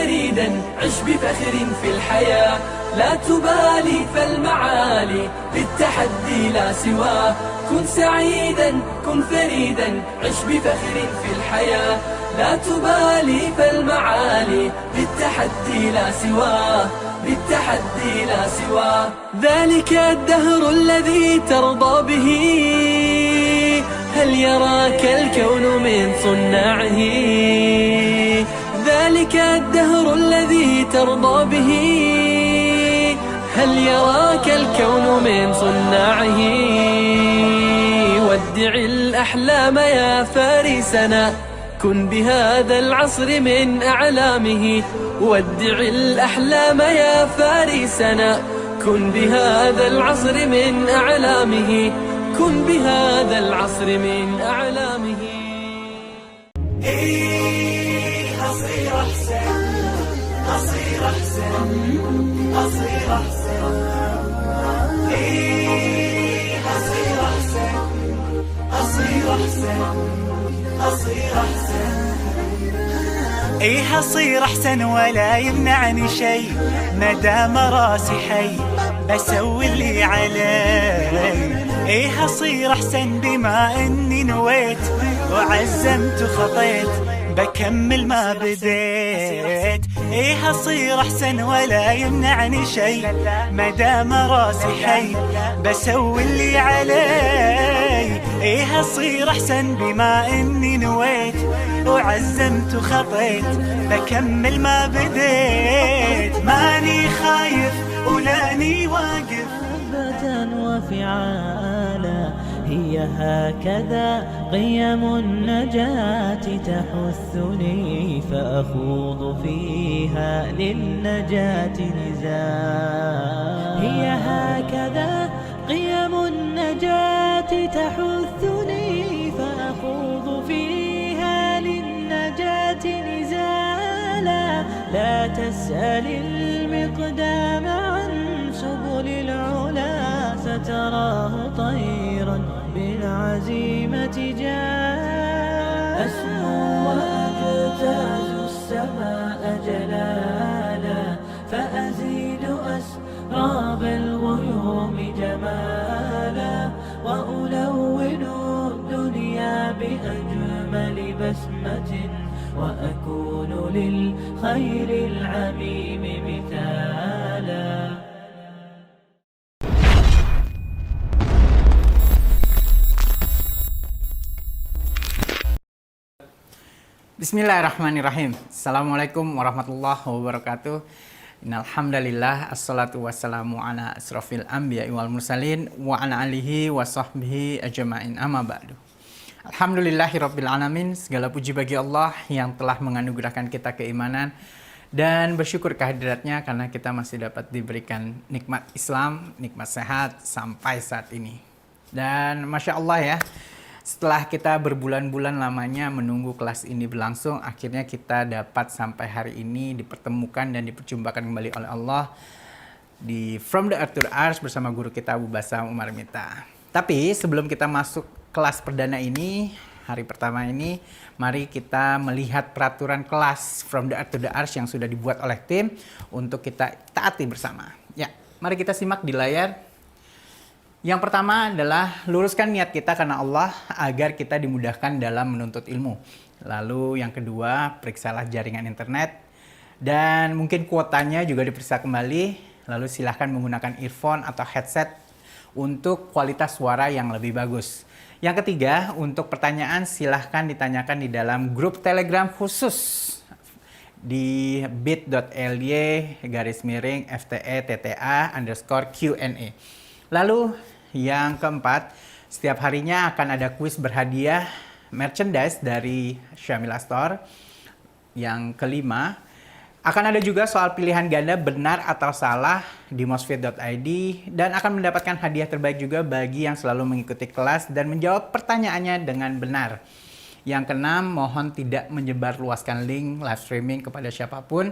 فريدا عش بفخر في الحياة لا تبالي فالمعالي للتحدي لا سواه كن سعيدا كن فريدا عش بفخر في الحياة لا تبالي فالمعالي للتحدي لا سواه للتحدي لا سواه ذلك الدهر الذي ترضى به هل يراك الكون من صناعه ذلك الدهر الذي ترضى به هل يراك الكون من صناعه ودع الأحلام يا فارسنا كن بهذا العصر من أعلامه ودع الأحلام يا فارسنا كن بهذا العصر من أعلامه كن بهذا العصر من أعلامه أصير أحسن أصير أحسن أصير أحسن أصير أحسن أصير أحسن أصير أحسن أصير أحسن ولا يمنعني شيء مدام راسي حي بسوي اللي علي أصير أحسن بما إني نويت وعزمت وخطيت بكمل ما بديت أصير أحسن ولا يمنعني شيء مدام راسي حي بسوي اللي علي أصير أحسن بما إني نويت وعزمت وخطيت بكمل ما بديت ماني خايف ولاني واقف ثباتا وفعالا هي هكذا قيم النجاة تحثني فأخوض فيها للنجاة نزاع هي هكذا قيم النجاة تحثني فأخوض فيها للنجاة نزالا لا تسأل المقدام عن سبل العلا ستراه طيرا بالعزيمة جاء أسمو وأجتاز السماء جلالا فأزيد أسراب الغيوم جمالا وألون الدنيا بأجمل بسمة وأكون للخير العميم مثالا Bismillahirrahmanirrahim. Assalamualaikum warahmatullahi wabarakatuh. Innalhamdalillah assalatu wassalamu ala asrafil anbiya'i wal mursalin wa ala alihi wa sahbihi ajma'in amma ba'du. Alhamdulillahirabbil alamin. Segala puji bagi Allah yang telah menganugerahkan kita keimanan dan bersyukur kehadiratnya karena kita masih dapat diberikan nikmat Islam, nikmat sehat sampai saat ini. Dan Masya Allah ya, setelah kita berbulan-bulan lamanya menunggu kelas ini berlangsung, akhirnya kita dapat sampai hari ini dipertemukan dan diperjumpakan kembali oleh Allah di From the Earth to the Arsh bersama guru kita Abu Basam Umar Mita. Tapi sebelum kita masuk kelas perdana ini, hari pertama ini, mari kita melihat peraturan kelas From the Earth to the Arsh yang sudah dibuat oleh tim untuk kita taati bersama. Ya, mari kita simak di layar. Yang pertama adalah luruskan niat kita karena Allah agar kita dimudahkan dalam menuntut ilmu. Lalu yang kedua, periksalah jaringan internet dan mungkin kuotanya juga diperiksa kembali. Lalu silahkan menggunakan earphone atau headset untuk kualitas suara yang lebih bagus. Yang ketiga, untuk pertanyaan silahkan ditanyakan di dalam grup Telegram khusus di bit.ly/FTE_TTA_Q&A. Lalu yang keempat, setiap harinya akan ada kuis berhadiah merchandise dari Syamila Store. Yang kelima, akan ada juga soal pilihan ganda benar atau salah di mosfit.id dan akan mendapatkan hadiah terbaik juga bagi yang selalu mengikuti kelas dan menjawab pertanyaannya dengan benar. Yang keenam, mohon tidak menyebarluaskan link live streaming kepada siapapun.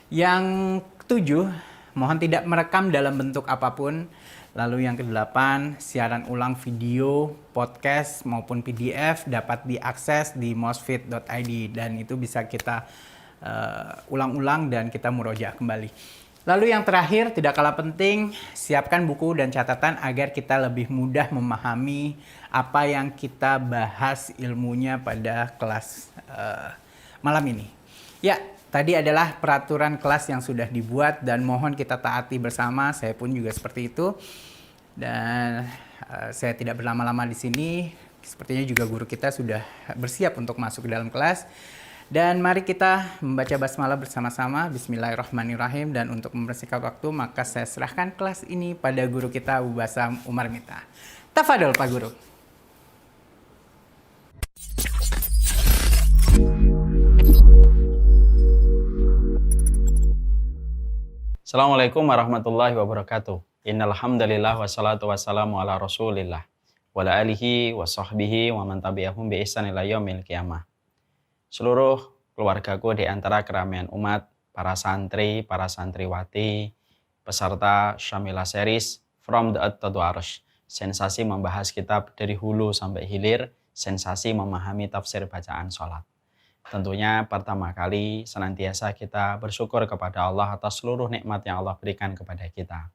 Yang ketujuh, mohon tidak merekam dalam bentuk apapun. Lalu yang kedelapan, siaran ulang video, podcast maupun PDF dapat diakses di mosfit.id dan itu bisa kita ulang-ulang dan kita murojaah kembali. Lalu yang terakhir, tidak kalah penting, siapkan buku dan catatan agar kita lebih mudah memahami apa yang kita bahas ilmunya pada kelas malam ini. Ya, tadi adalah peraturan kelas yang sudah dibuat dan mohon kita taati bersama. Saya pun juga seperti itu. Dan saya tidak berlama-lama di sini. Sepertinya juga guru kita sudah bersiap untuk masuk ke dalam kelas. Dan mari kita membaca basmalah bersama-sama. Bismillahirrahmanirrahim. Dan untuk mempersingkat waktu, maka saya serahkan kelas ini pada guru kita Abu Basam Umar Mita. Tafadhol Pak Guru. Assalamualaikum warahmatullahi wabarakatuh. Innal hamdalillah wassalatu wassalamu ala Rasulillah wa ala alihi wa sahbihi wa man tabi'ahum bi ihsan ila yaumil qiyamah. Seluruh keluargaku di antara keramaian umat, para santri, para santriwati, peserta Syamilah Series From the Earth to the Arsh. Sensasi membahas kitab dari hulu sampai hilir, sensasi memahami tafsir bacaan sholat. Tentunya pertama kali senantiasa kita bersyukur kepada Allah atas seluruh nikmat yang Allah berikan kepada kita.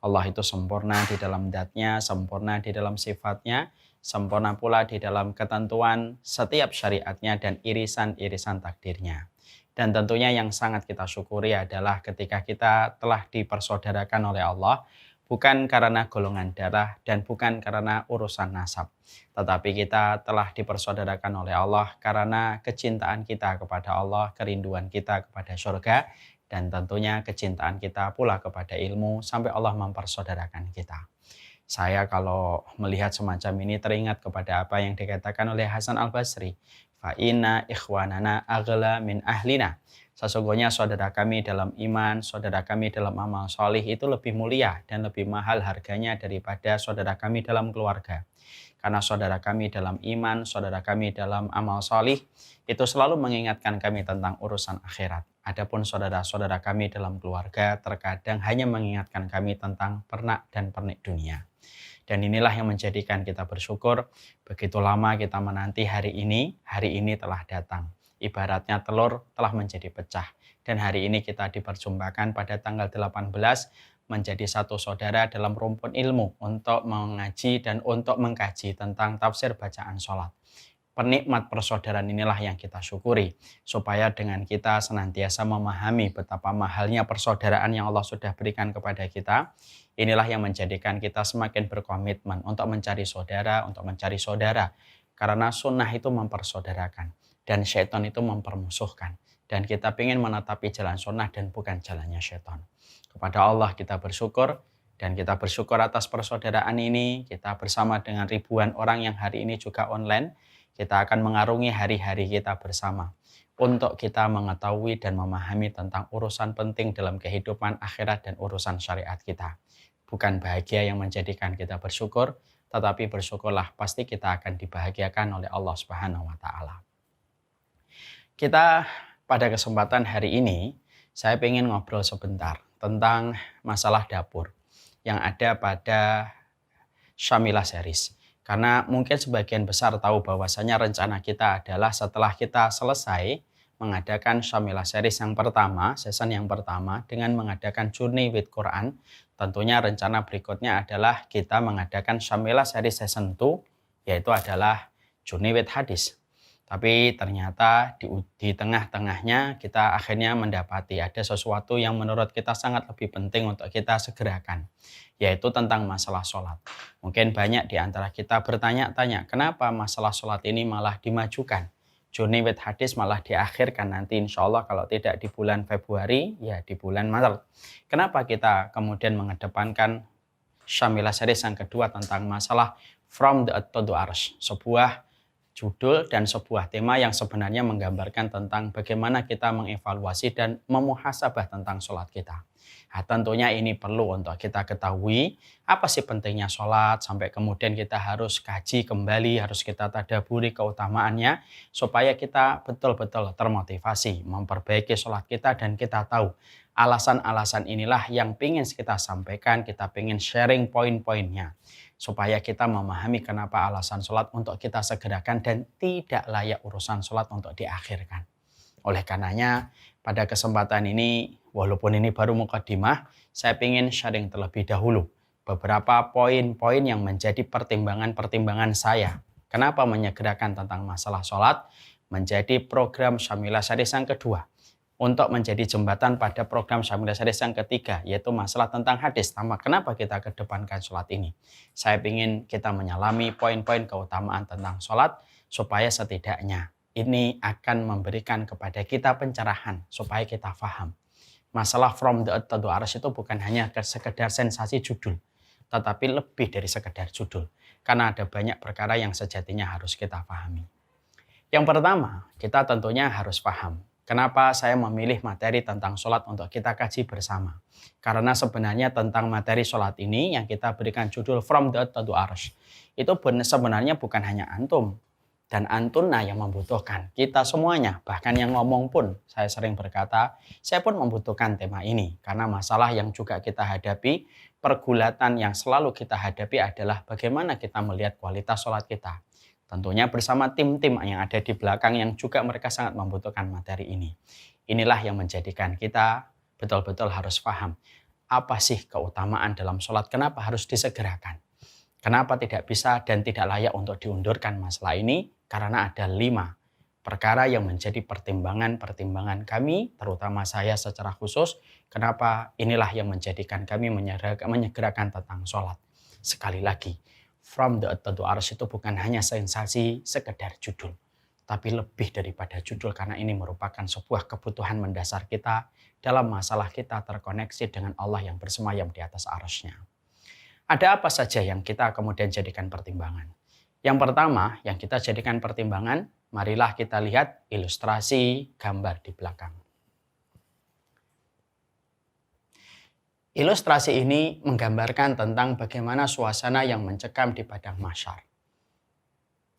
Allah itu sempurna di dalam dzatnya, sempurna di dalam sifatnya, sempurna pula di dalam ketentuan setiap syariatnya dan irisan-irisan takdirnya. Dan tentunya yang sangat kita syukuri adalah ketika kita telah dipersaudarakan oleh Allah, bukan karena golongan darah dan bukan karena urusan nasab. Tetapi kita telah dipersaudarakan oleh Allah karena kecintaan kita kepada Allah, kerinduan kita kepada surga, dan tentunya kecintaan kita pula kepada ilmu sampai Allah mempersaudarakan kita. Saya kalau melihat semacam ini teringat kepada apa yang dikatakan oleh Hasan Al-Basri. Fa inna ikhwanana aghla min ahlina. Sesungguhnya saudara kami dalam iman, saudara kami dalam amal solih itu lebih mulia dan lebih mahal harganya daripada saudara kami dalam keluarga. Karena saudara kami dalam iman, saudara kami dalam amal solih itu selalu mengingatkan kami tentang urusan akhirat. Adapun saudara-saudara kami dalam keluarga terkadang hanya mengingatkan kami tentang pernak dan pernik dunia. Dan inilah yang menjadikan kita bersyukur begitu lama kita menanti hari ini telah datang. Ibaratnya telur telah menjadi pecah. Dan hari ini kita diperjumpakan pada tanggal 18 menjadi satu saudara dalam rumpun ilmu untuk mengaji dan untuk mengkaji tentang tafsir bacaan sholat. Penikmat persaudaraan inilah yang kita syukuri, supaya dengan kita senantiasa memahami betapa mahalnya persaudaraan yang Allah sudah berikan kepada kita. Inilah yang menjadikan kita semakin berkomitmen untuk mencari saudara, karena sunnah itu mempersaudarakan dan syaitan itu mempermusuhkan, dan kita ingin menetapi jalan sunnah dan bukan jalannya syaitan. Kepada Allah kita bersyukur, dan kita bersyukur atas persaudaraan ini. Kita bersama dengan ribuan orang yang hari ini juga online. Kita akan mengarungi hari-hari kita bersama untuk kita mengetahui dan memahami tentang urusan penting dalam kehidupan akhirat dan urusan syariat kita. Bukan bahagia yang menjadikan kita bersyukur, tetapi bersyukurlah pasti kita akan dibahagiakan oleh Allah Subhanahu wa Ta'ala. Kita pada kesempatan hari ini, saya ingin ngobrol sebentar tentang masalah dapur yang ada pada Syamilah Series. Karena mungkin sebagian besar tahu bahwasanya rencana kita adalah setelah kita selesai mengadakan Syamilah Series yang pertama, season yang pertama dengan mengadakan Journey with Quran, tentunya rencana berikutnya adalah kita mengadakan Syamilah Series season 2, yaitu adalah Journey with Hadis. Tapi ternyata di tengah-tengahnya kita akhirnya mendapati ada sesuatu yang menurut kita sangat lebih penting untuk kita segerakan, yaitu tentang masalah sholat. Mungkin banyak di antara kita bertanya-tanya, kenapa masalah sholat ini malah dimajukan? Journey with Hadis malah diakhirkan nanti insya Allah kalau tidak di bulan Februari, ya di bulan Maret. Kenapa kita kemudian mengedepankan Syamilah Series yang kedua tentang masalah From the Earth to the Arsh, sebuah judul dan sebuah tema yang sebenarnya menggambarkan tentang bagaimana kita mengevaluasi dan memuhasabah tentang sholat kita. Nah, tentunya ini perlu untuk kita ketahui apa sih pentingnya sholat, sampai kemudian kita harus kaji kembali, harus kita tadaburi keutamaannya, supaya kita betul-betul termotivasi memperbaiki sholat kita, dan kita tahu alasan-alasan inilah yang ingin kita sampaikan, kita ingin sharing poin-poinnya, supaya kita memahami kenapa alasan sholat untuk kita segerakan dan tidak layak urusan sholat untuk diakhirkan. Oleh karenanya, pada kesempatan ini, walaupun ini baru mukadimah, saya ingin sharing terlebih dahulu beberapa poin-poin yang menjadi pertimbangan-pertimbangan saya. Kenapa menyegerakan tentang masalah sholat menjadi program Syamillah Sadis yang kedua. Untuk menjadi jembatan pada program Syamillah Sadis yang ketiga, yaitu masalah tentang hadis. Kenapa kita kedepankan sholat ini? Saya ingin kita menyelami poin-poin keutamaan tentang sholat, supaya setidaknya ini akan memberikan kepada kita pencerahan, supaya kita paham. Masalah From the Earth to the Arsh itu bukan hanya sekedar sensasi judul, tetapi lebih dari sekedar judul. Karena ada banyak perkara yang sejatinya harus kita pahami. Yang pertama, kita tentunya harus paham. Kenapa saya memilih materi tentang sholat untuk kita kaji bersama? Karena sebenarnya tentang materi sholat ini yang kita berikan judul From the Earth to the Arsh, itu sebenarnya bukan hanya antum dan antuna yang membutuhkan. Kita semuanya, bahkan yang ngomong pun, saya sering berkata, saya pun membutuhkan tema ini. Karena masalah yang juga kita hadapi, pergulatan yang selalu kita hadapi adalah bagaimana kita melihat kualitas sholat kita. Tentunya bersama tim-tim yang ada di belakang yang juga mereka sangat membutuhkan materi ini. Inilah yang menjadikan kita betul-betul harus paham. Apa sih keutamaan dalam sholat? Kenapa harus disegerakan? Kenapa tidak bisa dan tidak layak untuk diundurkan masalah ini? Karena ada 5 perkara yang menjadi pertimbangan-pertimbangan kami, terutama saya secara khusus. Kenapa inilah yang menjadikan kami menyegerakan tentang sholat. Sekali lagi, From the Earth to the Arsh itu bukan hanya sensasi sekedar judul, tapi lebih daripada judul, karena ini merupakan sebuah kebutuhan mendasar kita dalam masalah kita terkoneksi dengan Allah yang bersemayam di atas arsy-Nya. Ada apa saja yang kita kemudian jadikan pertimbangan? Yang pertama yang kita jadikan pertimbangan, marilah kita lihat ilustrasi gambar di belakang. Ilustrasi ini menggambarkan tentang bagaimana suasana yang mencekam di padang mahsyar.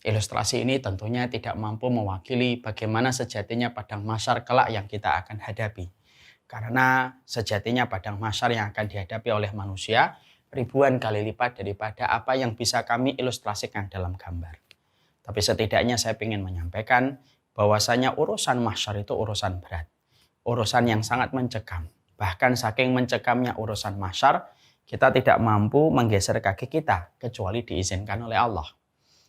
Ilustrasi ini tentunya tidak mampu mewakili bagaimana sejatinya padang mahsyar kelak yang kita akan hadapi. Karena sejatinya padang mahsyar yang akan dihadapi oleh manusia ribuan kali lipat daripada apa yang bisa kami ilustrasikan dalam gambar. Tapi setidaknya saya ingin menyampaikan bahwasanya urusan mahsyar itu urusan berat. Urusan yang sangat mencekam. Bahkan saking mencekamnya urusan mahsyar, kita tidak mampu menggeser kaki kita kecuali diizinkan oleh Allah.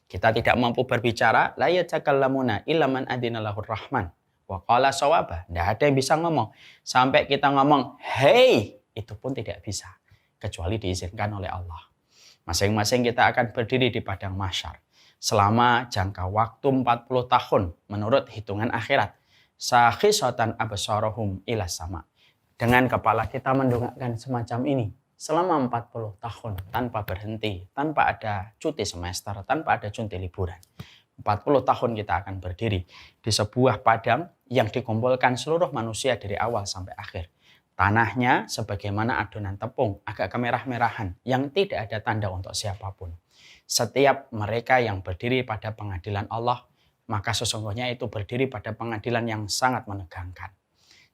Kita tidak mampu berbicara, la yatakallamuna illa man adina lahur rahman wa qala shawaba. Tidak ada yang bisa ngomong. Sampai kita ngomong, hey, itu pun tidak bisa kecuali diizinkan oleh Allah. Masing-masing kita akan berdiri di padang mahsyar selama jangka waktu 40 tahun menurut hitungan akhirat. Sakhisatan absarohum ila sama. Dengan kepala kita mendongakkan semacam ini selama 40 tahun tanpa berhenti, tanpa ada cuti semester, tanpa ada cuti liburan. 40 tahun kita akan berdiri di sebuah padang yang dikumpulkan seluruh manusia dari awal sampai akhir. Tanahnya sebagaimana adonan tepung, agak kemerah-merahan, yang tidak ada tanda untuk siapapun. Setiap mereka yang berdiri pada pengadilan Allah, maka sesungguhnya itu berdiri pada pengadilan yang sangat menegangkan.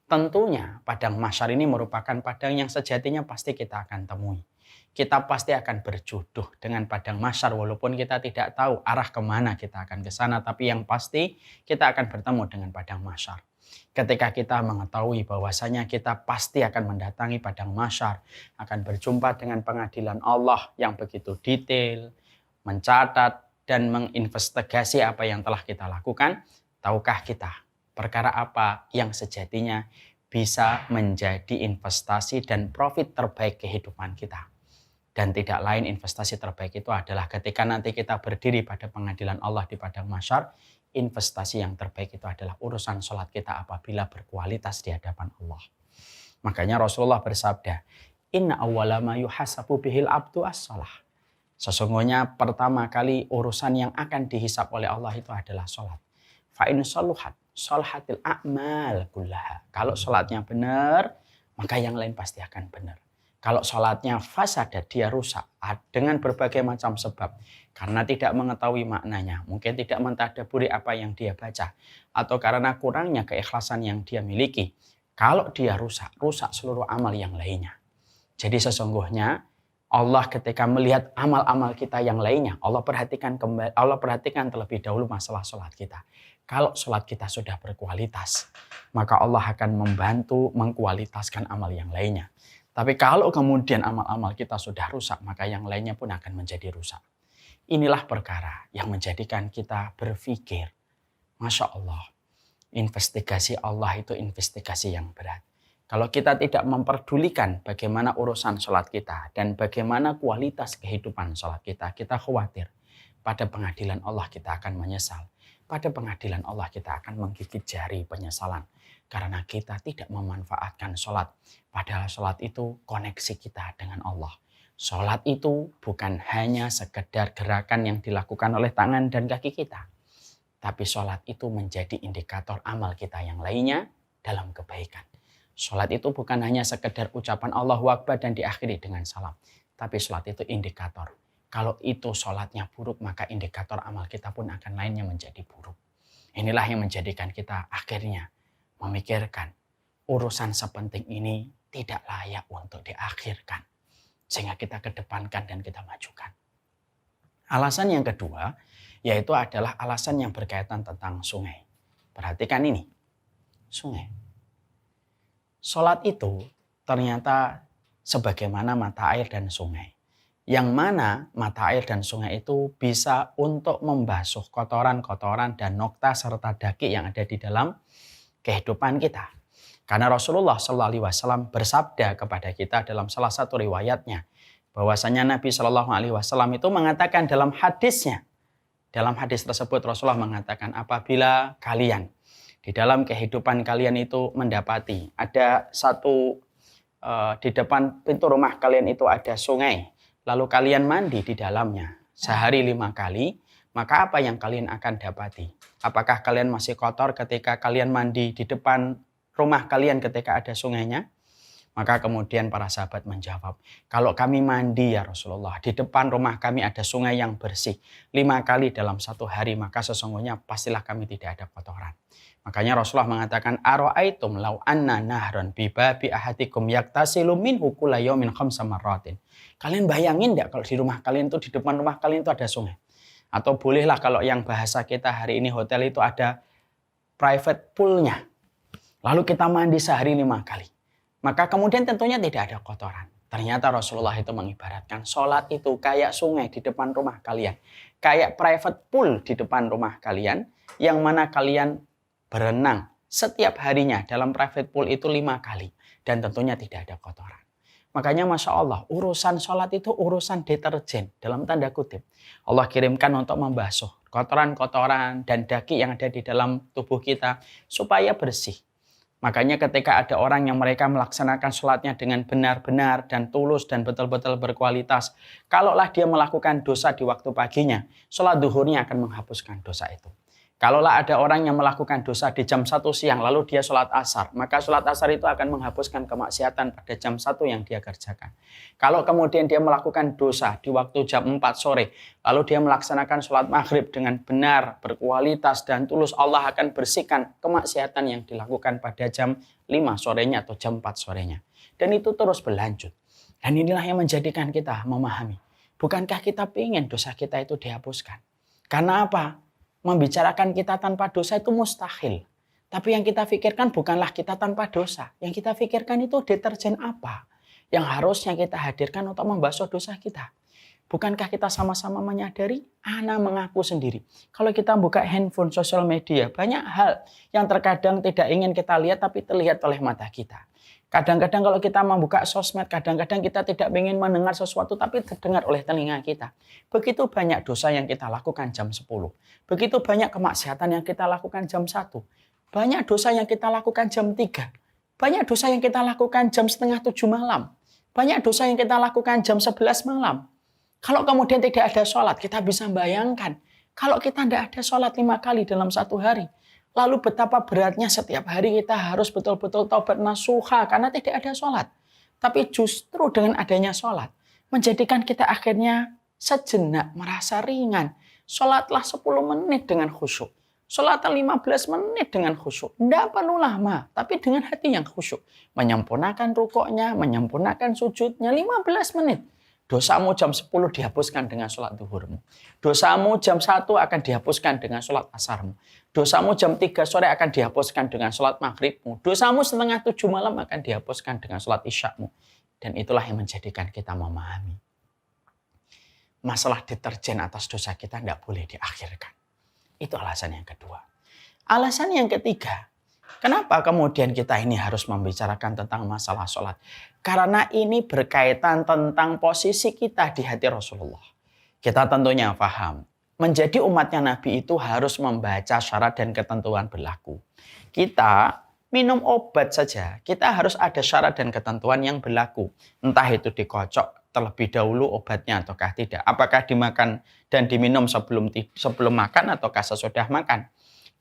Tentunya padang mahsyar ini merupakan padang yang sejatinya pasti kita akan temui. Kita pasti akan berjodoh dengan padang mahsyar walaupun kita tidak tahu arah kemana kita akan ke sana, tapi yang pasti kita akan bertemu dengan padang mahsyar. Ketika kita mengetahui bahwasanya kita pasti akan mendatangi padang mahsyar, akan berjumpa dengan pengadilan Allah yang begitu detail, mencatat dan menginvestigasi apa yang telah kita lakukan, tahukah kita perkara apa yang sejatinya bisa menjadi investasi dan profit terbaik kehidupan kita. Dan tidak lain investasi terbaik itu adalah ketika nanti kita berdiri pada pengadilan Allah di padang mahsyar, investasi yang terbaik itu adalah urusan sholat kita apabila berkualitas di hadapan Allah. Makanya Rasulullah bersabda, Inna awwala ma yuhasabu bihil abdu as-shalah. Sesungguhnya pertama kali urusan yang akan dihisap oleh Allah itu adalah sholat. Fa in shaluhat sholahatil a'mal kullaha. Kalau sholatnya benar, maka yang lain pasti akan benar. Kalau sholatnya fasadat, dia rusak dengan berbagai macam sebab. Karena tidak mengetahui maknanya, mungkin tidak mentadaburi apa yang dia baca, atau karena kurangnya keikhlasan yang dia miliki. Kalau dia rusak, rusak seluruh amal yang lainnya. Jadi sesungguhnya Allah ketika melihat amal-amal kita yang lainnya, Allah perhatikan terlebih dahulu masalah sholat kita. Kalau sholat kita sudah berkualitas, maka Allah akan membantu mengkualitaskan amal yang lainnya. Tapi kalau kemudian amal-amal kita sudah rusak, maka yang lainnya pun akan menjadi rusak. Inilah perkara yang menjadikan kita berpikir, Masya Allah, investigasi Allah itu investigasi yang berat. Kalau kita tidak memperdulikan bagaimana urusan sholat kita dan bagaimana kualitas kehidupan sholat kita khawatir pada pengadilan Allah kita akan menyesal. Pada pengadilan Allah kita akan menggigit jari penyesalan. Karena kita tidak memanfaatkan sholat. Padahal sholat itu koneksi kita dengan Allah. Sholat itu bukan hanya sekedar gerakan yang dilakukan oleh tangan dan kaki kita. Tapi sholat itu menjadi indikator amal kita yang lainnya dalam kebaikan. Sholat itu bukan hanya sekedar ucapan Allahu Akbar dan diakhiri dengan salam. Tapi sholat itu indikator. Kalau itu sholatnya buruk, maka indikator amal kita pun akan lainnya menjadi buruk. Inilah yang menjadikan kita akhirnya memikirkan urusan sepenting ini tidak layak untuk diakhirkan. Sehingga kita kedepankan dan kita majukan. Alasan yang kedua, yaitu adalah alasan yang berkaitan tentang sungai. Perhatikan ini, sungai. Sholat itu ternyata sebagaimana mata air dan sungai. Yang mana mata air dan sungai itu bisa untuk membasuh kotoran-kotoran dan nokta serta daki yang ada di dalam kehidupan kita. Karena Rasulullah SAW bersabda kepada kita dalam salah satu riwayatnya, bahwasanya Nabi SAW itu mengatakan dalam hadisnya, dalam hadis tersebut Rasulullah mengatakan, apabila kalian di dalam kehidupan kalian itu mendapati ada satu di depan pintu rumah kalian itu ada sungai, lalu kalian mandi di dalamnya sehari 5 kali, maka apa yang kalian akan dapati? Apakah kalian masih kotor ketika kalian mandi di depan rumah kalian ketika ada sungainya? Maka kemudian para sahabat menjawab, kalau kami mandi ya Rasulullah, di depan rumah kami ada sungai yang bersih 5 kali dalam 1 hari, maka sesungguhnya pastilah kami tidak ada kotoran. Makanya Rasulullah mengatakan, ara'aitum law anna nahran bi babi ahadikum yaktasilu minhu kulla yawmin 5 marratin. Kalian bayangin enggak kalau di rumah kalian itu, di depan rumah kalian itu ada sungai? Atau bolehlah kalau yang bahasa kita hari ini hotel itu ada private poolnya. Lalu kita mandi sehari 5 kali. Maka kemudian tentunya tidak ada kotoran. Ternyata Rasulullah itu mengibaratkan sholat itu kayak sungai di depan rumah kalian. Kayak private pool di depan rumah kalian. Yang mana kalian berenang setiap harinya dalam private pool itu 5 kali. Dan tentunya tidak ada kotoran. Makanya Masya Allah, urusan sholat itu urusan deterjen dalam tanda kutip. Allah kirimkan untuk membasuh kotoran-kotoran dan daki yang ada di dalam tubuh kita supaya bersih. Makanya ketika ada orang yang mereka melaksanakan sholatnya dengan benar-benar dan tulus dan betul-betul berkualitas, kalaulah dia melakukan dosa di waktu paginya, sholat duhurnya akan menghapuskan dosa itu. Kalaulah ada orang yang melakukan dosa di jam 1 siang, lalu dia sholat asar, maka sholat asar itu akan menghapuskan kemaksiatan pada jam 1 yang dia kerjakan. Kalau kemudian dia melakukan dosa di waktu jam 4 sore, lalu dia melaksanakan sholat maghrib dengan benar, berkualitas dan tulus, Allah akan bersihkan kemaksiatan yang dilakukan pada jam 5 sorenya atau jam 4 sorenya. Dan itu terus berlanjut. Dan inilah yang menjadikan kita memahami. Bukankah kita ingin dosa kita itu dihapuskan? Karena apa? Membicarakan kita tanpa dosa itu mustahil. Tapi yang kita pikirkan bukanlah kita tanpa dosa. Yang kita pikirkan itu deterjen apa yang harusnya kita hadirkan untuk membasuh dosa kita. Bukankah kita sama-sama menyadari? Ana mengaku sendiri. Kalau kita buka handphone, sosial media, banyak hal yang terkadang tidak ingin kita lihat tapi terlihat oleh mata kita. Kadang-kadang kalau kita membuka sosmed, kadang-kadang kita tidak ingin mendengar sesuatu tapi terdengar oleh telinga kita. Begitu banyak dosa yang kita lakukan jam 10. Begitu banyak kemaksiatan yang kita lakukan jam 1. Banyak dosa yang kita lakukan jam 3. Banyak dosa yang kita lakukan jam 6:30 malam. Banyak dosa yang kita lakukan jam 11 malam. Kalau kemudian tidak ada sholat, kita bisa bayangkan. Kalau kita tidak ada sholat 5 kali dalam 1 hari. Lalu betapa beratnya setiap hari kita harus betul-betul taubat nasuha karena tidak ada sholat. Tapi justru dengan adanya sholat, menjadikan kita akhirnya sejenak merasa ringan. Sholatlah 10 menit dengan khusyuk. Sholatlah 15 menit dengan khusyuk. Tidak perlu lama, tapi dengan hati yang khusyuk. Menyempurnakan rukuknya, menyempurnakan sujudnya 15 menit. Dosamu jam 10 dihapuskan dengan sholat duhurmu. Dosamu jam 1 akan dihapuskan dengan sholat asarmu. Dosamu jam 3 sore akan dihapuskan dengan sholat maghribmu. Dosamu setengah 7 malam akan dihapuskan dengan sholat isyakmu. Dan itulah yang menjadikan kita memahami. Masalah deterjen atas dosa kita tidak boleh diakhirkan. Itu alasan yang kedua. Alasan yang ketiga, kenapa kemudian kita ini harus membicarakan tentang masalah sholat? Karena ini berkaitan tentang posisi kita di hati Rasulullah. Kita tentunya paham, menjadi umatnya Nabi itu harus membaca syarat dan ketentuan berlaku. Kita minum obat saja, kita harus ada syarat dan ketentuan yang berlaku. Entah itu dikocok terlebih dahulu obatnya ataukah tidak. Apakah dimakan dan diminum sebelum makan ataukah sesudah makan.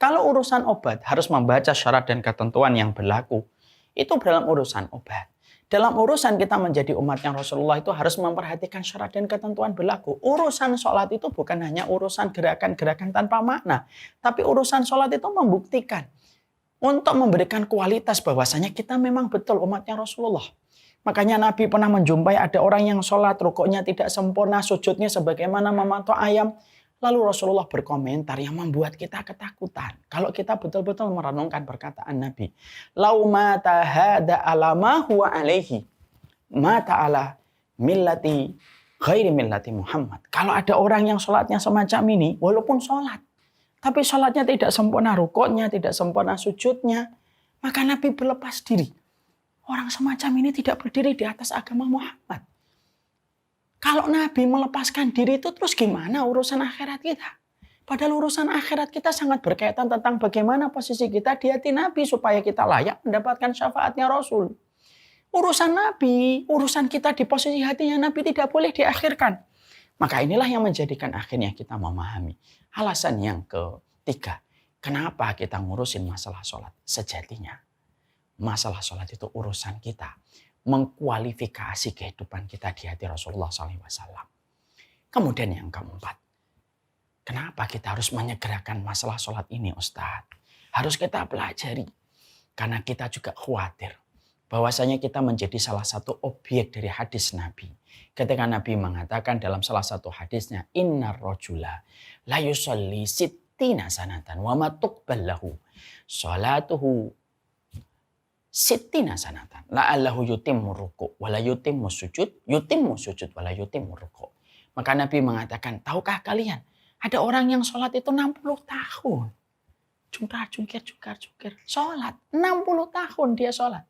Kalau urusan obat harus membaca syarat dan ketentuan yang berlaku. Itu dalam urusan obat. Dalam urusan kita menjadi umatnya Rasulullah itu harus memperhatikan syarat dan ketentuan berlaku. Urusan sholat itu bukan hanya urusan gerakan-gerakan tanpa makna. Tapi urusan sholat itu membuktikan. Untuk memberikan kualitas bahwasanya kita memang betul umatnya Rasulullah. Makanya Nabi pernah menjumpai ada orang yang sholat, rukuknya tidak sempurna, sujudnya sebagaimana mematok ayam. Lalu Rasulullah berkomentar yang membuat kita ketakutan. Kalau kita betul-betul merenungkan perkataan Nabi. Lau mata hada ala ma huwa alaihi. Mata ala millati ghairi millati Muhammad. Kalau ada orang yang sholatnya semacam ini, walaupun sholat. Tapi sholatnya tidak sempurna rukuknya, tidak sempurna sujudnya. Maka Nabi berlepas diri. Orang semacam ini tidak berdiri di atas agama Muhammad. Kalau Nabi melepaskan diri itu terus gimana urusan akhirat kita? Padahal urusan akhirat kita sangat berkaitan tentang bagaimana posisi kita di hati Nabi supaya kita layak mendapatkan syafaatnya Rasul. Urusan Nabi, urusan kita di posisi hatinya Nabi tidak boleh diakhirkan. Maka inilah yang menjadikan akhirnya kita memahami. Alasan yang ketiga, kenapa kita ngurusin masalah sholat? Sejatinya, masalah sholat itu urusan kita. Mengkualifikasi kehidupan kita di hati Rasulullah SAW. Kemudian yang keempat, kenapa kita harus menyegerakan masalah sholat ini Ustadz? Harus kita pelajari. Karena kita juga khawatir bahwasanya kita menjadi salah satu objek dari hadis Nabi. Ketika Nabi mengatakan dalam salah satu hadisnya, Innar rajula la yusalli sittina sanatan wa ma tuqbal lahu sholatuhu sittina sanatan la'allahu yutimmu ruku' wala yutimmu sujud wala yutimmu ruku'. Maka Nabi mengatakan, tahukah kalian ada orang yang sholat itu 60 tahun. Jungkir, sholat 60 tahun dia sholat.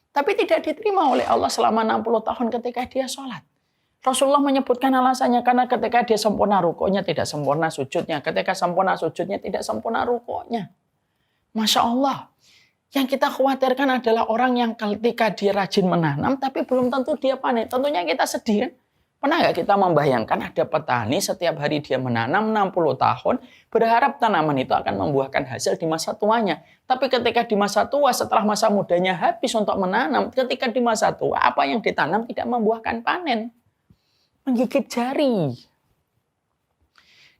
Tapi tidak diterima oleh Allah selama 60 tahun ketika dia sholat. Rasulullah menyebutkan alasannya karena ketika dia sempurna rukuknya tidak sempurna sujudnya. Ketika sempurna sujudnya tidak sempurna rukuknya. Masya Allah. Yang kita khawatirkan adalah orang yang ketika dia rajin menanam tapi belum tentu dia panen. Tentunya kita sedih kan? Pernah nggak kita membayangkan ada petani setiap hari dia menanam 60 tahun berharap tanaman itu akan membuahkan hasil di masa tuanya. Tapi ketika di masa tua setelah masa mudanya habis untuk menanam, ketika di masa tua apa yang ditanam tidak membuahkan panen. Menggigit jari.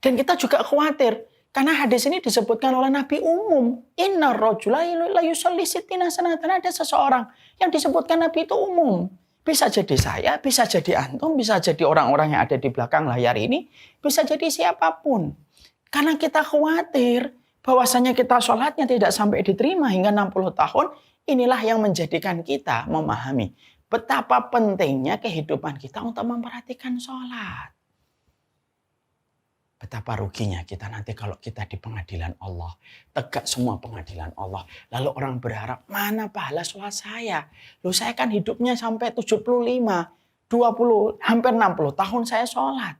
Dan kita juga khawatir. Karena hadis ini disebutkan oleh Nabi umum. Innar rajula la yusalli sittina sanatan. Ada seseorang yang disebutkan Nabi itu umum. Bisa jadi saya, bisa jadi antum, bisa jadi orang-orang yang ada di belakang layar ini. Bisa jadi siapapun. Karena kita khawatir bahwasanya kita sholatnya tidak sampai diterima hingga 60 tahun. Inilah yang menjadikan kita memahami betapa pentingnya kehidupan kita untuk memperhatikan sholat. Betapa ruginya kita nanti kalau kita di pengadilan Allah. Tegak semua pengadilan Allah. Lalu orang berharap, mana pahala sholat saya? Loh saya kan hidupnya sampai 75, 20, hampir 60 tahun saya sholat.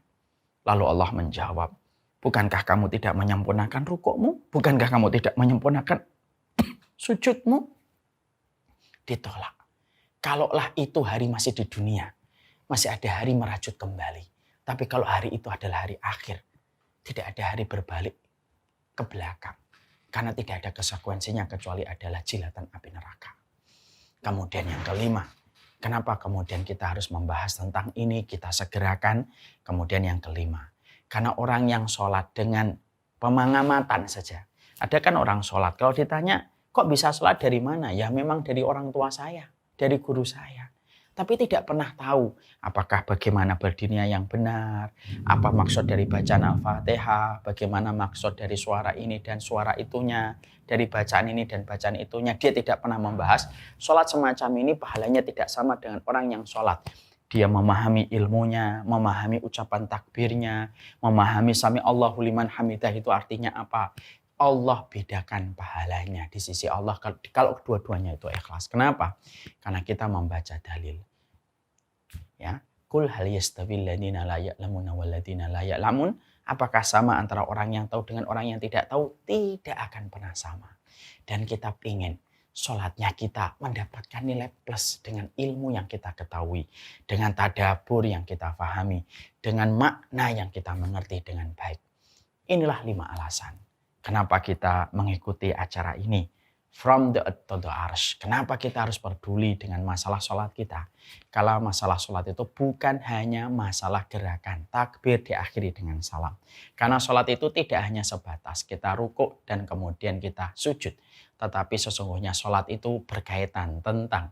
Lalu Allah menjawab, bukankah kamu tidak menyempurnakan rukukmu? Bukankah kamu tidak menyempurnakan sujudmu? Ditolak. Kalaulah itu hari masih di dunia, masih ada hari merajut kembali. Tapi kalau hari itu adalah hari akhir, tidak ada hari berbalik ke belakang. Karena tidak ada konsekuensinya kecuali adalah jilatan api neraka. Kemudian yang kelima, kenapa kemudian kita harus membahas tentang ini, kita segerakan. Kemudian yang kelima, karena orang yang sholat dengan pemangamatan saja. Ada kan orang sholat, kalau ditanya, kok bisa sholat dari mana? Ya memang dari orang tua saya, dari guru saya. tapi tidak pernah tahu apakah bagaimana berdirinya yang benar, apa maksud dari bacaan Al-Fatihah, bagaimana maksud dari suara ini dan suara itunya, dari bacaan ini dan bacaan itunya. Dia tidak pernah membahas. Sholat semacam ini pahalanya tidak sama dengan orang yang sholat. Dia memahami ilmunya, memahami ucapan takbirnya, memahami sami Allahu liman hamidah itu artinya apa. Allah bedakan pahalanya di sisi Allah kalau kedua-duanya itu ikhlas. Kenapa? Karena kita membaca dalil. Ya, qul hal yastawil ladzina la ya'lamuna wal ladzina la ya'lamun? Apakah sama antara orang yang tahu dengan orang yang tidak tahu? Tidak akan pernah sama. Dan kita ingin sholatnya kita mendapatkan nilai plus dengan ilmu yang kita ketahui, dengan tadabbur yang kita fahami, dengan makna yang kita mengerti dengan baik. Inilah 5 alasan kenapa kita mengikuti acara ini. From the earth to the arsh. Kenapa kita harus peduli dengan masalah sholat kita? Kalau masalah sholat itu bukan hanya masalah gerakan takbir diakhiri dengan salam. Karena sholat itu tidak hanya sebatas kita rukuk dan kemudian kita sujud. Tetapi sesungguhnya sholat itu berkaitan tentang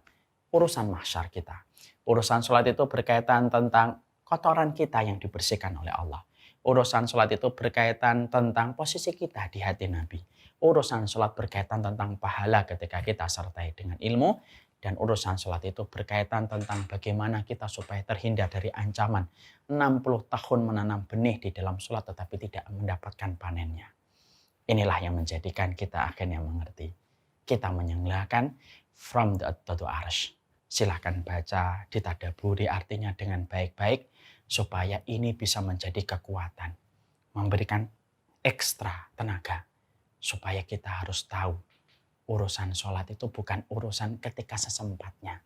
urusan mahsyar kita. Urusan sholat itu berkaitan tentang kotoran kita yang dibersihkan oleh Allah. Urusan sholat itu berkaitan tentang posisi kita di hati Nabi. Urusan sholat berkaitan tentang pahala ketika kita sertai dengan ilmu. Dan urusan sholat itu berkaitan tentang bagaimana kita supaya terhindar dari ancaman 60 tahun menanam benih di dalam sholat tetapi tidak mendapatkan panennya. Inilah yang menjadikan kita akhirnya mengerti. Kita menyenglakan from the earth to the arsh. Silahkan baca, ditadaburi artinya dengan baik-baik supaya ini bisa menjadi kekuatan. Memberikan ekstra tenaga. Supaya kita harus tahu urusan sholat itu bukan urusan ketika sesempatnya.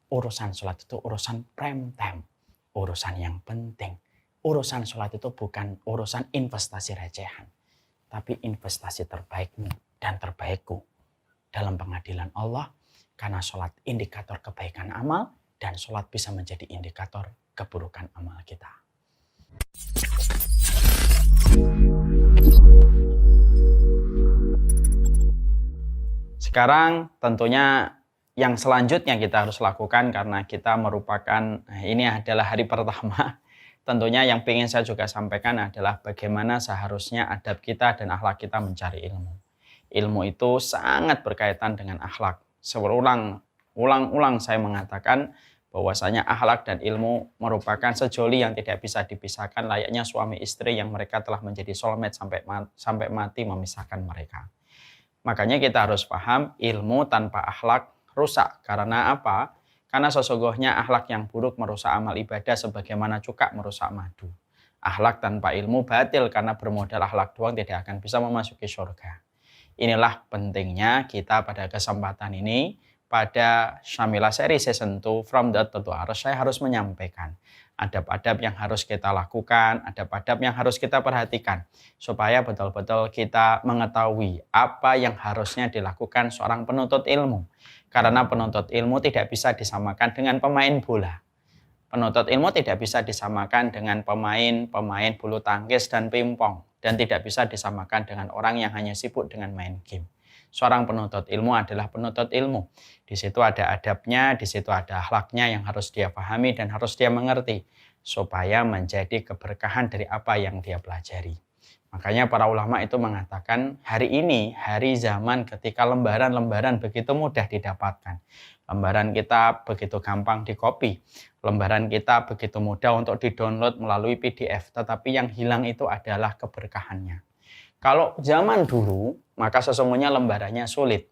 Urusan sholat itu urusan prime time. Urusan yang penting. Urusan sholat itu bukan urusan investasi recehan. Tapi investasi terbaikmu dan terbaikku dalam pengadilan Allah. Karena sholat indikator kebaikan amal dan sholat bisa menjadi indikator keburukan amal kita. Sekarang tentunya yang selanjutnya kita harus lakukan karena kita merupakan, ini adalah hari pertama. Tentunya yang ingin saya juga sampaikan adalah bagaimana seharusnya adab kita dan akhlak kita mencari ilmu. Ilmu itu sangat berkaitan dengan akhlak. Ulang-ulang saya mengatakan bahwasanya akhlak dan ilmu merupakan sejoli yang tidak bisa dipisahkan layaknya suami istri yang mereka telah menjadi soulmate sampai mati memisahkan mereka. Makanya kita harus paham ilmu tanpa akhlak rusak. Karena apa? Karena sesungguhnya akhlak yang buruk merusak amal ibadah sebagaimana cuka merusak madu. Akhlak tanpa ilmu batil karena bermodal akhlak doang tidak akan bisa memasuki surga. Inilah pentingnya kita pada kesempatan ini, pada Syamila Seri Season 2 From the Earth to the Arsh, saya harus menyampaikan adab-adab yang harus kita lakukan, adab-adab yang harus kita perhatikan, supaya betul-betul kita mengetahui apa yang harusnya dilakukan seorang penuntut ilmu. Karena penuntut ilmu tidak bisa disamakan dengan pemain bola. Penuntut ilmu tidak bisa disamakan dengan pemain bulu tangkis dan pingpong. Dan tidak bisa disamakan dengan orang yang hanya sibuk dengan main game. Seorang penuntut ilmu adalah penuntut ilmu. Di situ ada adabnya, di situ ada akhlaknya yang harus dia pahami dan harus dia mengerti. Supaya menjadi keberkahan dari apa yang dia pelajari. Makanya para ulama itu mengatakan hari ini, hari zaman ketika lembaran-lembaran begitu mudah didapatkan. Lembaran kita begitu gampang di-copy. Lembaran kita begitu mudah untuk di-download melalui PDF. Tetapi yang hilang itu adalah keberkahannya. Kalau zaman dulu, maka sesungguhnya lembarannya sulit.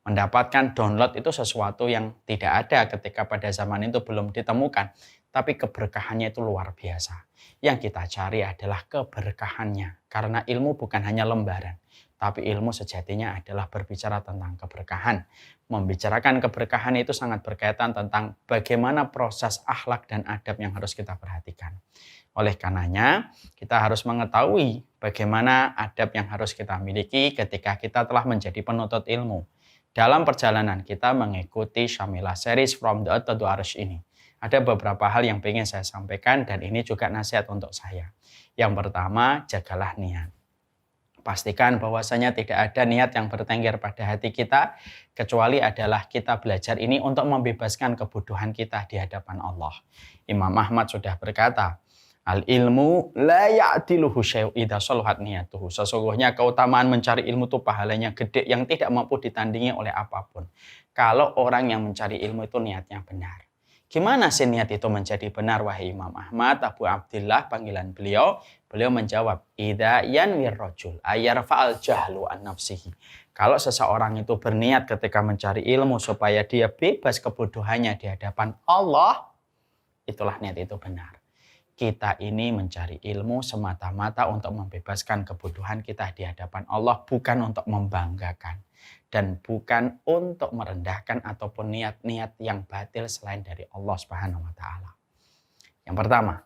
Mendapatkan download itu sesuatu yang tidak ada ketika pada zaman itu belum ditemukan. Tapi keberkahannya itu luar biasa. Yang kita cari adalah keberkahannya. Karena ilmu bukan hanya lembaran. Tapi ilmu sejatinya adalah berbicara tentang keberkahan. Membicarakan keberkahan itu sangat berkaitan tentang bagaimana proses akhlak dan adab yang harus kita perhatikan. Oleh karenanya, kita harus mengetahui bagaimana adab yang harus kita miliki ketika kita telah menjadi penuntut ilmu. Dalam perjalanan kita mengikuti Syamila Series From the Earth to the Arsh ini. Ada beberapa hal yang ingin saya sampaikan dan ini juga nasihat untuk saya. Yang pertama, jagalah niat. Pastikan bahwasanya tidak ada niat yang bertengger pada hati kita, kecuali adalah kita belajar ini untuk membebaskan kebutuhan kita di hadapan Allah. Imam Ahmad sudah berkata, al-ilmu la ya'diluhu syai'un idza shalahat niyatuhu. Sesungguhnya keutamaan mencari ilmu itu pahalanya gede yang tidak mampu ditandingi oleh apapun. Kalau orang yang mencari ilmu itu niatnya benar. Gimana sih niat itu menjadi benar, wahai Imam Ahmad, Abu Abdillah panggilan beliau? Beliau menjawab, idza yanwir rajul ayarfa'al jahlu an nafsihi. Kalau seseorang itu berniat ketika mencari ilmu supaya dia bebas kebodohannya di hadapan Allah, itulah niat itu benar. Kita ini mencari ilmu semata-mata untuk membebaskan kebutuhan kita di hadapan Allah, bukan untuk membanggakan dan bukan untuk merendahkan ataupun niat-niat yang batil selain dari Allah Subhanahu wa taala. Yang pertama.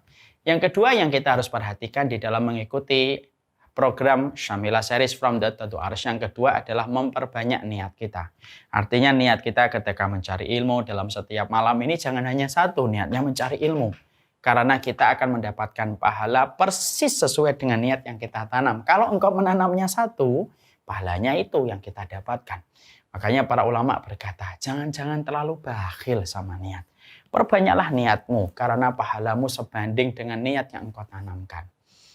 Yang kedua yang kita harus perhatikan di dalam mengikuti program Syamila Series From Data to Arsh, yang kedua adalah memperbanyak niat kita. Artinya niat kita ketika mencari ilmu dalam setiap malam ini jangan hanya satu, niatnya mencari ilmu. Karena kita akan mendapatkan pahala persis sesuai dengan niat yang kita tanam. Kalau engkau menanamnya satu, pahalanya itu yang kita dapatkan. Makanya para ulama berkata, jangan terlalu bakhil sama niat. Perbanyaklah niatmu karena pahalamu sebanding dengan niat yang engkau tanamkan.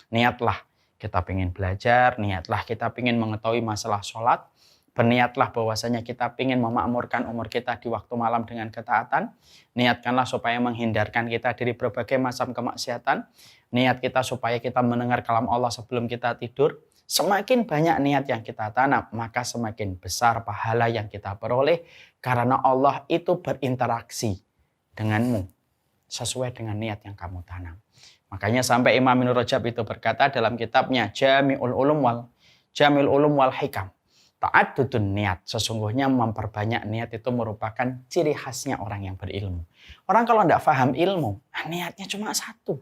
Niatlah kita ingin belajar, niatlah kita ingin mengetahui masalah sholat, berniatlah bahwasanya kita ingin memakmurkan umur kita di waktu malam dengan ketaatan, niatkanlah supaya menghindarkan kita dari berbagai macam kemaksiatan, niat kita supaya kita mendengar kalam Allah sebelum kita tidur. Semakin banyak niat yang kita tanam, maka semakin besar pahala yang kita peroleh karena Allah itu berinteraksi denganmu sesuai dengan niat yang kamu tanam. Makanya sampai Imam Ibnu Rajab itu berkata dalam kitabnya Jami'ul Ulum wal Hikam, ta'addudun niat, sesungguhnya memperbanyak niat itu merupakan ciri khasnya orang yang berilmu. Orang kalau tidak paham ilmu, niatnya cuma satu.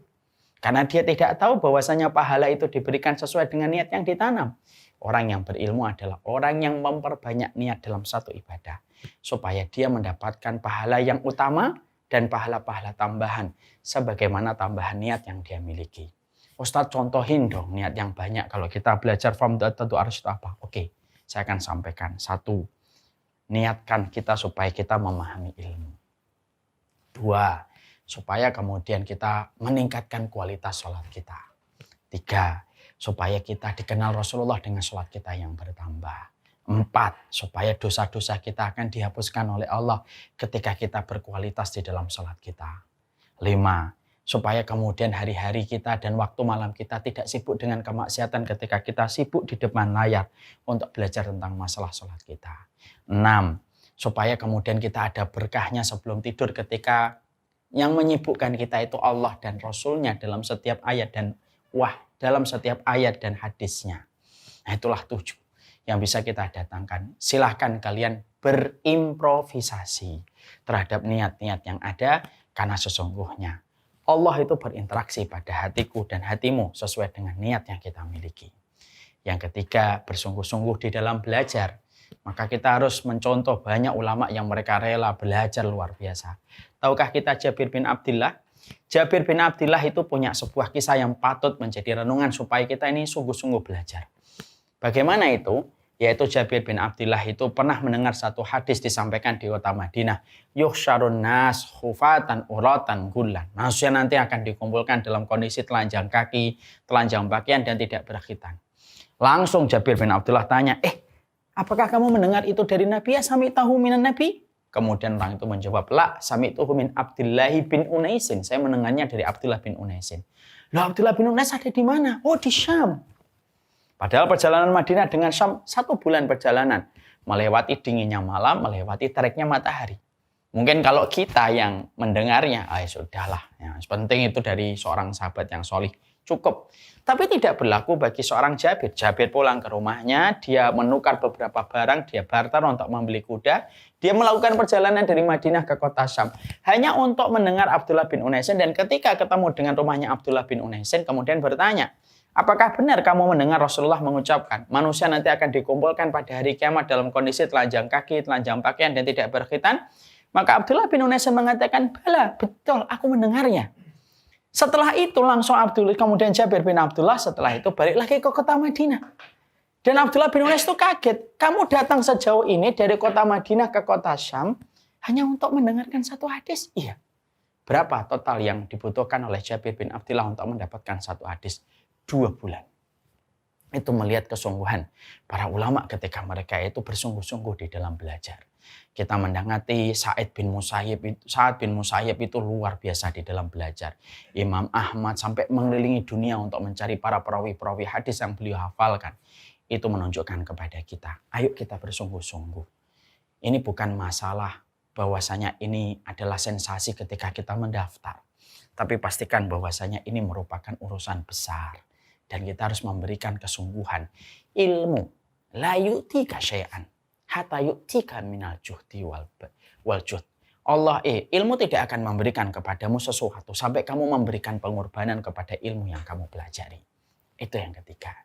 Karena dia tidak tahu bahwasanya pahala itu diberikan sesuai dengan niat yang ditanam. Orang yang berilmu adalah orang yang memperbanyak niat dalam satu ibadah, supaya dia mendapatkan pahala yang utama dan pahala-pahala tambahan sebagaimana tambahan niat yang dia miliki. Ustadz, contohin dong niat yang banyak kalau kita belajar from data to arsh itu apa? Oke, saya akan sampaikan. Satu, niatkan kita supaya kita memahami ilmu. Dua, supaya kemudian kita meningkatkan kualitas sholat kita. Tiga, supaya kita dikenal Rasulullah dengan sholat kita yang bertambah. 4, supaya dosa-dosa kita akan dihapuskan oleh Allah ketika kita berkualitas di dalam sholat kita. 5, supaya kemudian hari-hari kita dan waktu malam kita tidak sibuk dengan kemaksiatan ketika kita sibuk di depan layar untuk belajar tentang masalah sholat kita. 6, supaya kemudian kita ada berkahnya sebelum tidur ketika yang menyibukkan kita itu Allah dan Rasulnya dalam setiap ayat dalam setiap ayat dan hadisnya. Nah, itulah 7 yang bisa kita datangkan. Silahkan kalian berimprovisasi terhadap niat-niat yang ada, karena sesungguhnya Allah itu berinteraksi pada hatiku dan hatimu sesuai dengan niat yang kita miliki. Yang ketiga, bersungguh-sungguh di dalam belajar. Maka kita harus mencontoh banyak ulama yang mereka rela belajar luar biasa. Tahukah kita Jabir bin Abdillah? Jabir bin Abdillah itu punya sebuah kisah yang patut menjadi renungan supaya kita ini sungguh-sungguh belajar. Bagaimana itu? Yaitu Jabir bin Abdillah itu pernah mendengar satu hadis disampaikan di kota Madinah. Yuhsyarun nas khufatan uratan gullan. Manusia nanti akan dikumpulkan dalam kondisi telanjang kaki, telanjang pakaian dan tidak berkhitan. Langsung Jabir bin Abdillah tanya, apakah kamu mendengar itu dari Nabi? Ya sami'tahu minan Nabi? Kemudian orang itu menjawab, la sami'tuhu min Abdillah bin Unaisin. Saya mendengarnya dari Abdullah bin Unaisin. Loh, Abdullah bin Unais ada di mana? Oh, di Syam. Padahal perjalanan Madinah dengan Syam 1 bulan perjalanan. Melewati dinginnya malam, melewati teriknya matahari. Mungkin kalau kita yang mendengarnya, sudahlah. Ya, penting itu dari seorang sahabat yang solih. Cukup. Tapi tidak berlaku bagi seorang Jabir. Jabir pulang ke rumahnya, dia menukar beberapa barang, dia barter untuk membeli kuda. Dia melakukan perjalanan dari Madinah ke kota Syam. Hanya untuk mendengar Abdullah bin Unaisin. Dan ketika ketemu dengan rumahnya Abdullah bin Unaisin, kemudian bertanya, apakah benar kamu mendengar Rasulullah mengucapkan, manusia nanti akan dikumpulkan pada hari kiamat dalam kondisi telanjang kaki, telanjang pakaian, dan tidak berkhitan? Maka Abdullah bin Unaisin mengatakan, bala, betul, aku mendengarnya. Setelah itu langsung kemudian Jabir bin Abdullah setelah itu balik lagi ke kota Madinah. Dan Abdullah bin Unais itu kaget. Kamu datang sejauh ini dari kota Madinah ke kota Syam hanya untuk mendengarkan satu hadis? Iya. Berapa total yang dibutuhkan oleh Jabir bin Abdullah untuk mendapatkan satu hadis? 2 bulan. Itu melihat kesungguhan para ulama ketika mereka itu bersungguh-sungguh di dalam belajar. Kita mendapati Sa'id bin Musayyib itu luar biasa di dalam belajar. Imam Ahmad sampai mengelilingi dunia untuk mencari para perawi-perawi hadis yang beliau hafalkan. Itu menunjukkan kepada kita, ayo kita bersungguh-sungguh. Ini bukan masalah bahwasanya ini adalah sensasi ketika kita mendaftar. Tapi pastikan bahwasanya ini merupakan urusan besar. Dan kita harus memberikan kesungguhan. Ilmu la yu'tika syai'an hatta yu'tika minal juhdi wal juhd. Ilmu tidak akan memberikan kepadamu sesuatu sampai kamu memberikan pengorbanan kepada ilmu yang kamu pelajari. Itu yang ketiga.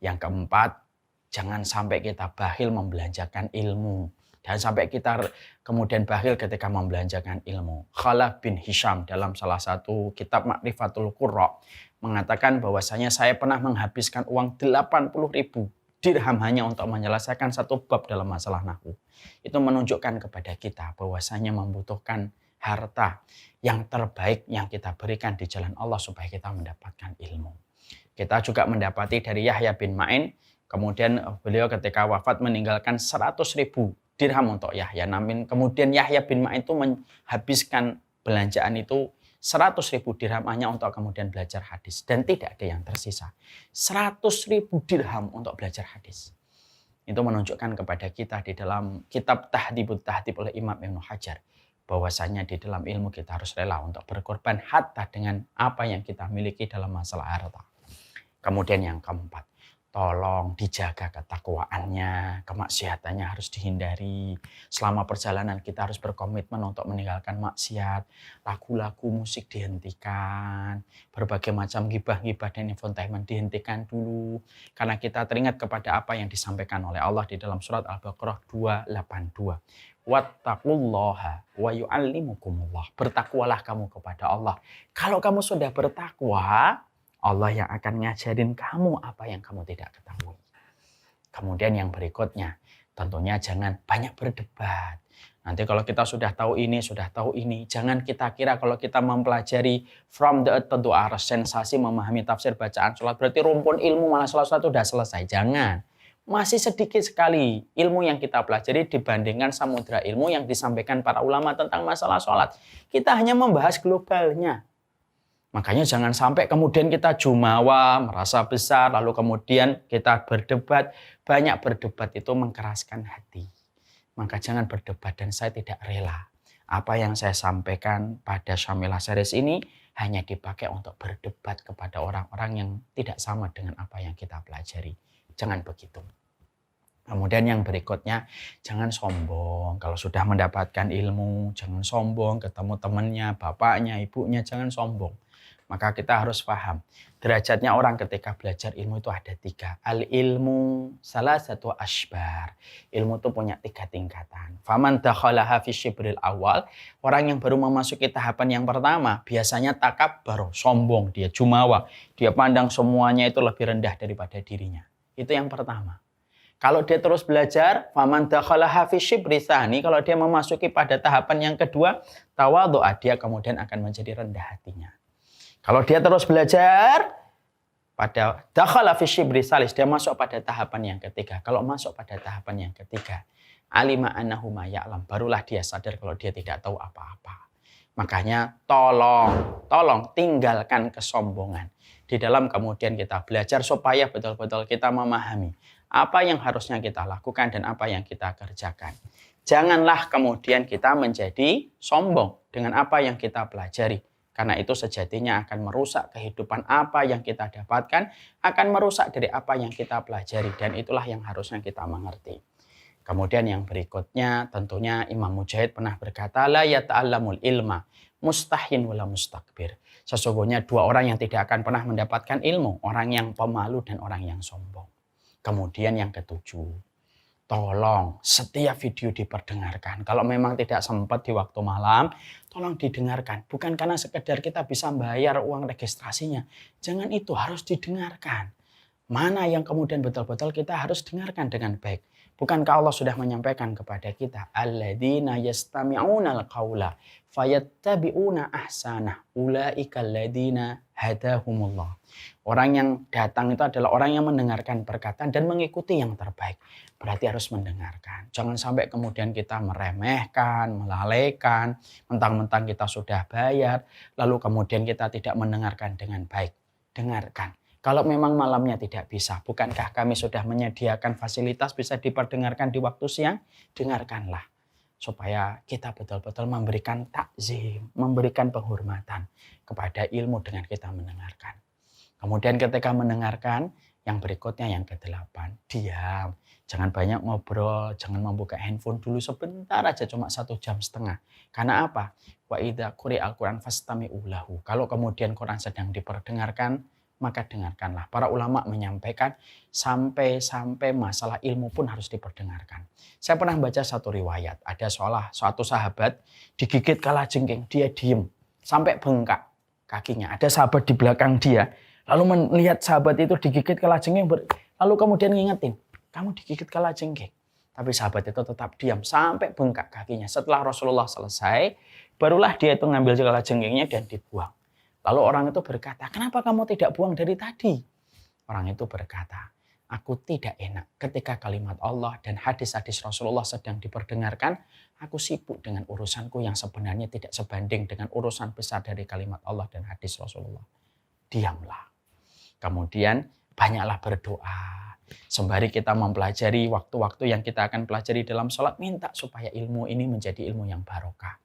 Yang keempat, jangan sampai kita bakhil membelanjakan ilmu. Dan sampai kita kemudian bakhil ketika membelanjakan ilmu. Khalaf bin Hisham dalam salah satu kitab Ma'rifatul Qurra mengatakan bahwasanya saya pernah menghabiskan uang 80.000 dirham hanya untuk menyelesaikan satu bab dalam masalah nahwu. Itu menunjukkan kepada kita bahwasanya membutuhkan harta yang terbaik yang kita berikan di jalan Allah supaya kita mendapatkan ilmu. Kita juga mendapati dari Yahya bin Ma'in, kemudian beliau ketika wafat meninggalkan 100.000 dirham untuk Yahya. Namun kemudian Yahya bin Ma'in itu menghabiskan belanjaan itu 100.000 dirham hanya untuk kemudian belajar hadis. Dan tidak ada yang tersisa. 100.000 dirham untuk belajar hadis. Itu menunjukkan kepada kita di dalam kitab Tahdhibut Tahdhib oleh Imam Ibnu Hajar. Bahwasanya di dalam ilmu kita harus rela untuk berkorban hatta dengan apa yang kita miliki dalam masalah harta. Kemudian yang keempat, tolong dijaga ketakwaannya, kemaksiatannya harus dihindari. Selama perjalanan kita harus berkomitmen untuk meninggalkan maksiat. Lagu-lagu musik dihentikan. Berbagai macam gibah-gibah dan infotainment dihentikan dulu. Karena kita teringat kepada apa yang disampaikan oleh Allah di dalam surat Al-Baqarah 282. Wattaqullaha wa yu'allimukumullah. Bertakwalah kamu kepada Allah. Kalau kamu sudah bertakwa, Allah yang akan ngajarin kamu apa yang kamu tidak ketahui. Kemudian yang berikutnya, tentunya jangan banyak berdebat. Nanti kalau kita sudah tahu ini, jangan kita kira kalau kita mempelajari from the earth to arus, sensasi memahami tafsir bacaan sholat, berarti rumpun ilmu malah sholat sudah selesai. Jangan. Masih sedikit sekali ilmu yang kita pelajari dibandingkan samudra ilmu yang disampaikan para ulama tentang masalah sholat. Kita hanya membahas globalnya. Makanya jangan sampai kemudian kita jumawa, merasa besar, lalu kemudian kita berdebat. Banyak berdebat itu mengkeraskan hati. Maka jangan berdebat dan saya tidak rela. Apa yang saya sampaikan pada Syamilah Series ini hanya dipakai untuk berdebat kepada orang-orang yang tidak sama dengan apa yang kita pelajari. Jangan begitu. Kemudian yang berikutnya, jangan sombong. Kalau sudah mendapatkan ilmu, jangan sombong. Ketemu temannya, bapaknya, ibunya, jangan sombong. Maka kita harus paham, derajatnya orang ketika belajar ilmu itu ada 3. Al-ilmu salah satu asbar. Ilmu itu punya 3 tingkatan. Faman dakhalaha fi syibril awal, orang yang baru memasuki tahapan yang pertama, biasanya takabbar, sombong, dia jumawa. Dia pandang semuanya itu lebih rendah daripada dirinya. Itu yang pertama. Kalau dia terus belajar, faman dakhalaha fi syibri tsani, kalau dia memasuki pada tahapan yang kedua, tawadhu'a, dia kemudian akan menjadi rendah hatinya. Kalau dia terus belajar, pada dakhala fi syibri salis, dia masuk pada tahapan yang ketiga. Kalau masuk pada tahapan yang ketiga, alima annahu ma ya'lam, barulah dia sadar kalau dia tidak tahu apa-apa. Makanya tolong tinggalkan kesombongan. Di dalam kemudian kita belajar supaya betul-betul kita memahami apa yang harusnya kita lakukan dan apa yang kita kerjakan. Janganlah kemudian kita menjadi sombong dengan apa yang kita pelajari. Karena itu sejatinya akan merusak kehidupan apa yang kita dapatkan, akan merusak dari apa yang kita pelajari. Dan itulah yang harusnya kita mengerti. Kemudian yang berikutnya tentunya Imam Mujahid pernah berkata, la yata'allamul ilma mustahin wala mustakbir. Sesungguhnya 2 orang yang tidak akan pernah mendapatkan ilmu, orang yang pemalu dan orang yang sombong. Kemudian yang ketujuh, tolong setiap video diperdengarkan. Kalau memang tidak sempat di waktu malam, tolong didengarkan. Bukan karena sekedar kita bisa bayar uang registrasinya. Jangan itu, harus didengarkan. Mana yang kemudian betul-betul kita harus dengarkan dengan baik. Bukankah Allah sudah menyampaikan kepada kita, alladzina yastami'unal qaula fayattabi'una ahsanah ulaika alladzina hadahumullah. Orang yang datang itu adalah orang yang mendengarkan perkataan dan mengikuti yang terbaik. Berarti harus mendengarkan. Jangan sampai kemudian kita meremehkan, melalaikan, mentang-mentang kita sudah bayar, lalu kemudian kita tidak mendengarkan dengan baik. Dengarkan. Kalau memang malamnya tidak bisa, bukankah kami sudah menyediakan fasilitas bisa diperdengarkan di waktu siang? Dengarkanlah. Supaya kita betul-betul memberikan takzim, memberikan penghormatan kepada ilmu dengan kita mendengarkan. Kemudian ketika mendengarkan, yang berikutnya yang ke-8, diam. Jangan banyak ngobrol, jangan membuka handphone dulu sebentar aja, cuma 1,5 jam. Karena apa? Wa idza quri'al Qur'an fastami'u lahu. Kalau kemudian Quran sedang diperdengarkan, maka dengarkanlah. Para ulama menyampaikan sampai masalah ilmu pun harus diperdengarkan. Saya pernah baca satu riwayat, ada suatu sahabat digigit kalajengking, dia diem sampai bengkak kakinya. Ada sahabat di belakang dia, lalu melihat sahabat itu digigit kalajengking, lalu kemudian ngingetin, kamu digigit kalajengking. Tapi sahabat itu tetap diam sampai bengkak kakinya. Setelah Rasulullah selesai, barulah dia itu ngambil kalajengkingnya dan dibuang. Lalu orang itu berkata, kenapa kamu tidak buang dari tadi? Orang itu berkata, aku tidak enak ketika kalimat Allah dan hadis-hadis Rasulullah sedang diperdengarkan, aku sibuk dengan urusanku yang sebenarnya tidak sebanding dengan urusan besar dari kalimat Allah dan hadis Rasulullah. Diamlah. Kemudian banyaklah berdoa. Sembari kita mempelajari waktu-waktu yang kita akan pelajari dalam sholat, minta supaya ilmu ini menjadi ilmu yang barokah.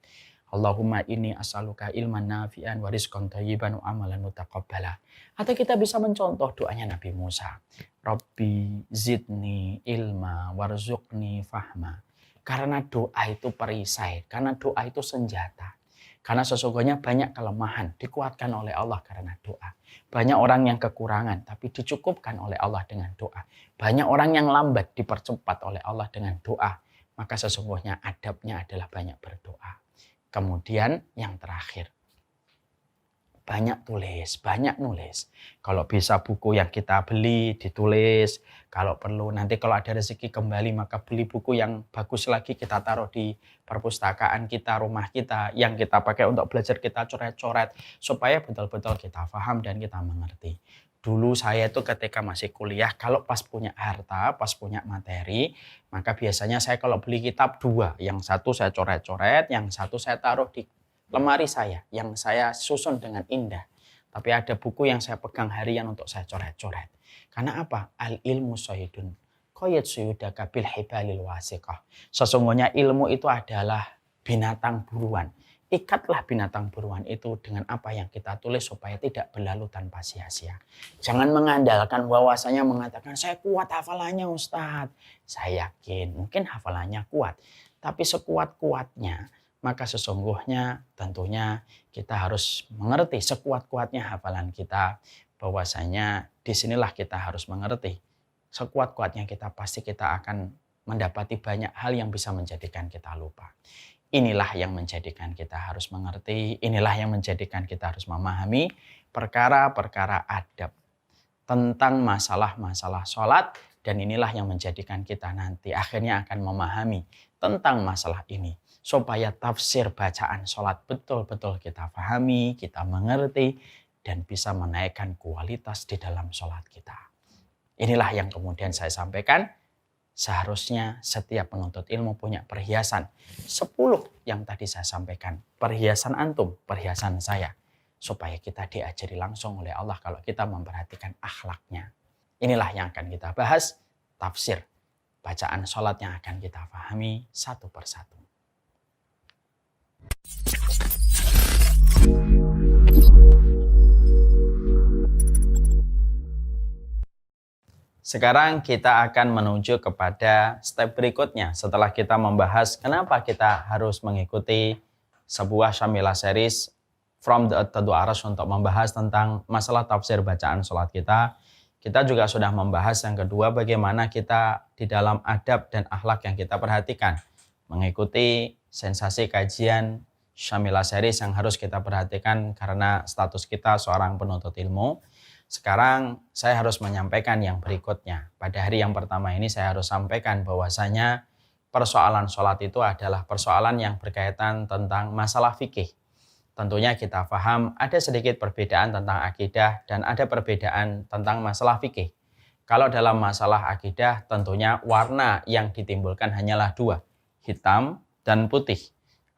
Allahumma inni as'aluka ilman nafi'an wa rizqan thayyiban wa amalan mutaqabbala. Atau kita bisa mencontoh doanya Nabi Musa. Rabbi zidni ilma warzuqni fahma. Karena doa itu perisai, karena doa itu senjata. Karena sesungguhnya banyak kelemahan dikuatkan oleh Allah karena doa. Banyak orang yang kekurangan tapi dicukupkan oleh Allah dengan doa. Banyak orang yang lambat dipercepat oleh Allah dengan doa. Maka sesungguhnya adabnya adalah banyak berdoa. Kemudian yang terakhir, banyak tulis, banyak nulis. Kalau bisa buku yang kita beli, ditulis. Kalau perlu nanti kalau ada rezeki kembali, maka beli buku yang bagus lagi, kita taruh di perpustakaan kita, rumah kita. Yang kita pakai untuk belajar kita coret-coret. Supaya betul-betul kita paham dan kita mengerti. Dulu saya itu ketika masih kuliah, kalau pas punya harta, pas punya materi, maka biasanya saya kalau beli kitab 2. Yang satu saya coret-coret, yang satu saya taruh di lemari saya, yang saya susun dengan indah. Tapi ada buku yang saya pegang harian untuk saya coret-coret. Karena apa? Al-ilmu syahidun. Qayyad suyudaka bil hibalil wasiqah. Sesungguhnya ilmu itu adalah binatang buruan. Ikatlah binatang buruan itu dengan apa yang kita tulis supaya tidak berlalu tanpa sia-sia. Jangan mengandalkan bahwasanya mengatakan saya kuat hafalannya Ustadz. Saya yakin mungkin hafalannya kuat. Tapi sekuat-kuatnya maka sesungguhnya tentunya kita harus mengerti sekuat-kuatnya hafalan kita. Bahwasanya disinilah kita harus mengerti. Sekuat-kuatnya kita pasti kita akan mendapati banyak hal yang bisa menjadikan kita lupa. Inilah yang menjadikan kita harus mengerti, inilah yang menjadikan kita harus memahami perkara-perkara adab tentang masalah-masalah sholat, dan inilah yang menjadikan kita nanti akhirnya akan memahami tentang masalah ini. Supaya tafsir bacaan sholat betul-betul kita pahami, kita mengerti, dan bisa menaikkan kualitas di dalam sholat kita. Inilah yang kemudian saya sampaikan. Seharusnya setiap penuntut ilmu punya perhiasan 10 yang tadi saya sampaikan. Perhiasan antum, perhiasan saya. Supaya kita diajari langsung oleh Allah kalau kita memperhatikan akhlaknya. Inilah yang akan kita bahas. Tafsir bacaan sholat yang akan kita pahami satu persatu. Sekarang kita akan menuju kepada step berikutnya. Setelah kita membahas kenapa kita harus mengikuti sebuah Syamilah series From the to Arash untuk membahas tentang masalah tafsir bacaan sholat kita. Kita juga sudah membahas yang kedua bagaimana kita di dalam adab dan akhlak yang kita perhatikan. Mengikuti sensasi kajian Syamilah series yang harus kita perhatikan karena status kita seorang penuntut ilmu. Sekarang saya harus menyampaikan yang berikutnya. Pada hari yang pertama ini saya harus sampaikan bahwasanya persoalan sholat itu adalah persoalan yang berkaitan tentang masalah fikih. Tentunya kita paham ada sedikit perbedaan tentang akidah dan ada perbedaan tentang masalah fikih. Kalau dalam masalah akidah tentunya warna yang ditimbulkan hanyalah dua, hitam dan putih.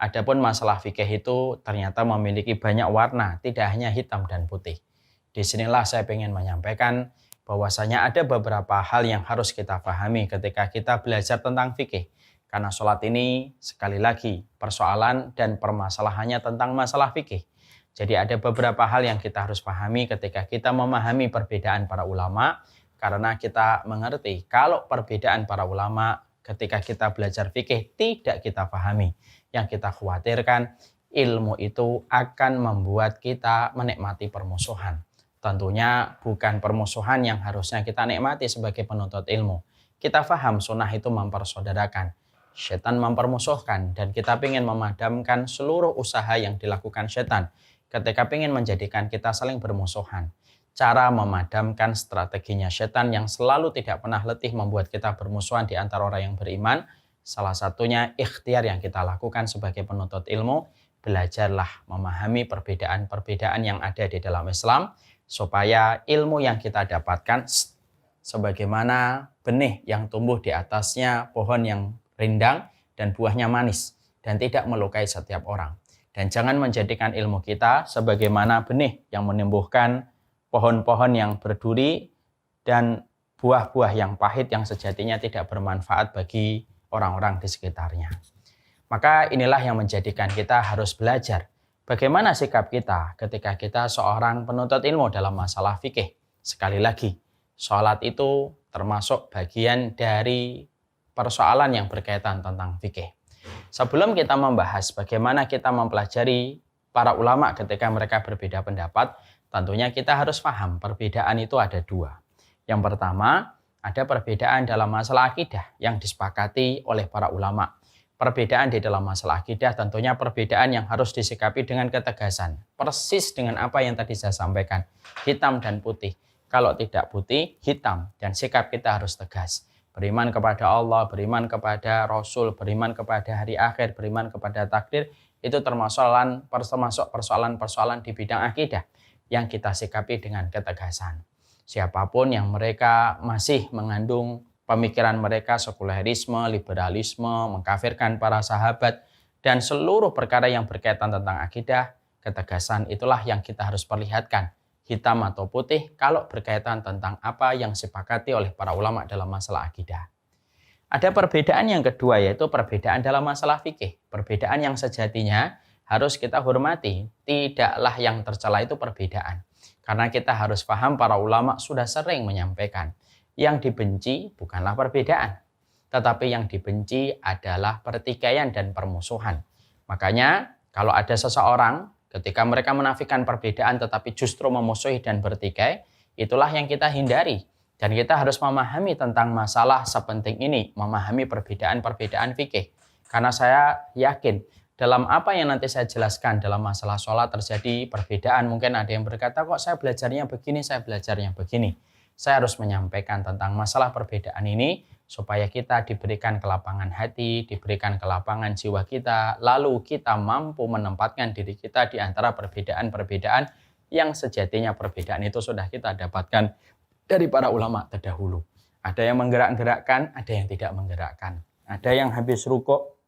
Adapun masalah fikih itu ternyata memiliki banyak warna, tidak hanya hitam dan putih. Disinilah saya ingin menyampaikan bahwasanya ada beberapa hal yang harus kita pahami ketika kita belajar tentang fikih. Karena sholat ini sekali lagi persoalan dan permasalahannya tentang masalah fikih. Jadi ada beberapa hal yang kita harus pahami ketika kita memahami perbedaan para ulama. Karena kita mengerti kalau perbedaan para ulama ketika kita belajar fikih tidak kita pahami. Yang kita khawatirkan ilmu itu akan membuat kita menikmati permusuhan. Tentunya bukan permusuhan yang harusnya kita nikmati sebagai penuntut ilmu. Kita paham sunnah itu mempersaudarakan. Setan mempermusuhkan dan kita ingin memadamkan seluruh usaha yang dilakukan setan ketika ingin menjadikan kita saling bermusuhan. Cara memadamkan strateginya setan yang selalu tidak pernah letih membuat kita bermusuhan di antara orang yang beriman, salah satunya ikhtiar yang kita lakukan sebagai penuntut ilmu, belajarlah memahami perbedaan-perbedaan yang ada di dalam Islam supaya ilmu yang kita dapatkan sebagaimana benih yang tumbuh di atasnya pohon yang rindang dan buahnya manis dan tidak melukai setiap orang. Dan jangan menjadikan ilmu kita sebagaimana benih yang menumbuhkan pohon-pohon yang berduri dan buah-buah yang pahit yang sejatinya tidak bermanfaat bagi orang-orang di sekitarnya. Maka inilah yang menjadikan kita harus belajar bagaimana sikap kita ketika kita seorang penuntut ilmu dalam masalah fikih. Sekali lagi, sholat itu termasuk bagian dari persoalan yang berkaitan tentang fikih. Sebelum kita membahas bagaimana kita mempelajari para ulama ketika mereka berbeda pendapat, tentunya kita harus paham perbedaan itu ada dua. Yang pertama, ada perbedaan dalam masalah akidah yang disepakati oleh para ulama. Perbedaan di dalam masalah akidah tentunya perbedaan yang harus disikapi dengan ketegasan. Persis dengan apa yang tadi saya sampaikan, hitam dan putih. Kalau tidak putih, hitam, dan sikap kita harus tegas. Beriman kepada Allah, beriman kepada Rasul, beriman kepada hari akhir, beriman kepada takdir, itu termasuk persoalan-persoalan di bidang akidah yang kita sikapi dengan ketegasan. Siapapun yang mereka masih mengandung pemikiran mereka sekulerisme, liberalisme, mengkafirkan para sahabat, dan seluruh perkara yang berkaitan tentang akidah, ketegasan itulah yang kita harus perlihatkan. Hitam atau putih kalau berkaitan tentang apa yang disepakati oleh para ulama dalam masalah akidah. Ada perbedaan yang kedua yaitu perbedaan dalam masalah fikih. Perbedaan yang sejatinya harus kita hormati. Tidaklah yang tercela itu perbedaan. Karena kita harus paham para ulama sudah sering menyampaikan. Yang dibenci bukanlah perbedaan. Tetapi yang dibenci adalah pertikaian dan permusuhan. Makanya kalau ada seseorang ketika mereka menafikan perbedaan tetapi justru memusuhi dan bertikai, itulah yang kita hindari. Dan kita harus memahami tentang masalah sepenting ini, memahami perbedaan-perbedaan fikih. Karena saya yakin dalam apa yang nanti saya jelaskan dalam masalah sholat terjadi perbedaan. Mungkin ada yang berkata, kok saya belajarnya begini, saya belajarnya begini. Saya harus menyampaikan tentang masalah perbedaan ini supaya kita diberikan kelapangan hati, diberikan kelapangan jiwa kita, lalu kita mampu menempatkan diri kita di antara perbedaan-perbedaan yang sejatinya perbedaan itu sudah kita dapatkan dari para ulama terdahulu. Ada yang menggerak-gerakkan, ada yang tidak menggerakkan. Ada yang habis rukuk,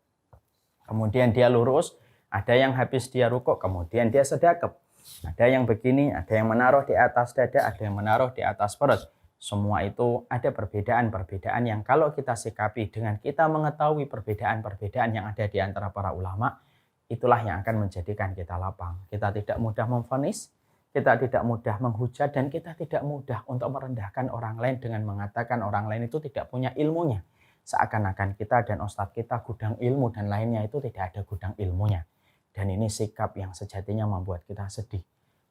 kemudian dia lurus. Ada yang habis dia rukuk, kemudian dia sedekap. Ada yang begini, ada yang menaruh di atas dada, ada yang menaruh di atas perut. Semua itu ada perbedaan-perbedaan yang kalau kita sikapi dengan kita mengetahui perbedaan-perbedaan yang ada di antara para ulama, itulah yang akan menjadikan kita lapang. Kita tidak mudah memvonis, kita tidak mudah menghujat, dan kita tidak mudah untuk merendahkan orang lain dengan mengatakan orang lain itu tidak punya ilmunya. Seakan-akan kita dan ustadz kita gudang ilmu dan lainnya itu tidak ada gudang ilmunya. Dan ini sikap yang sejatinya membuat kita sedih.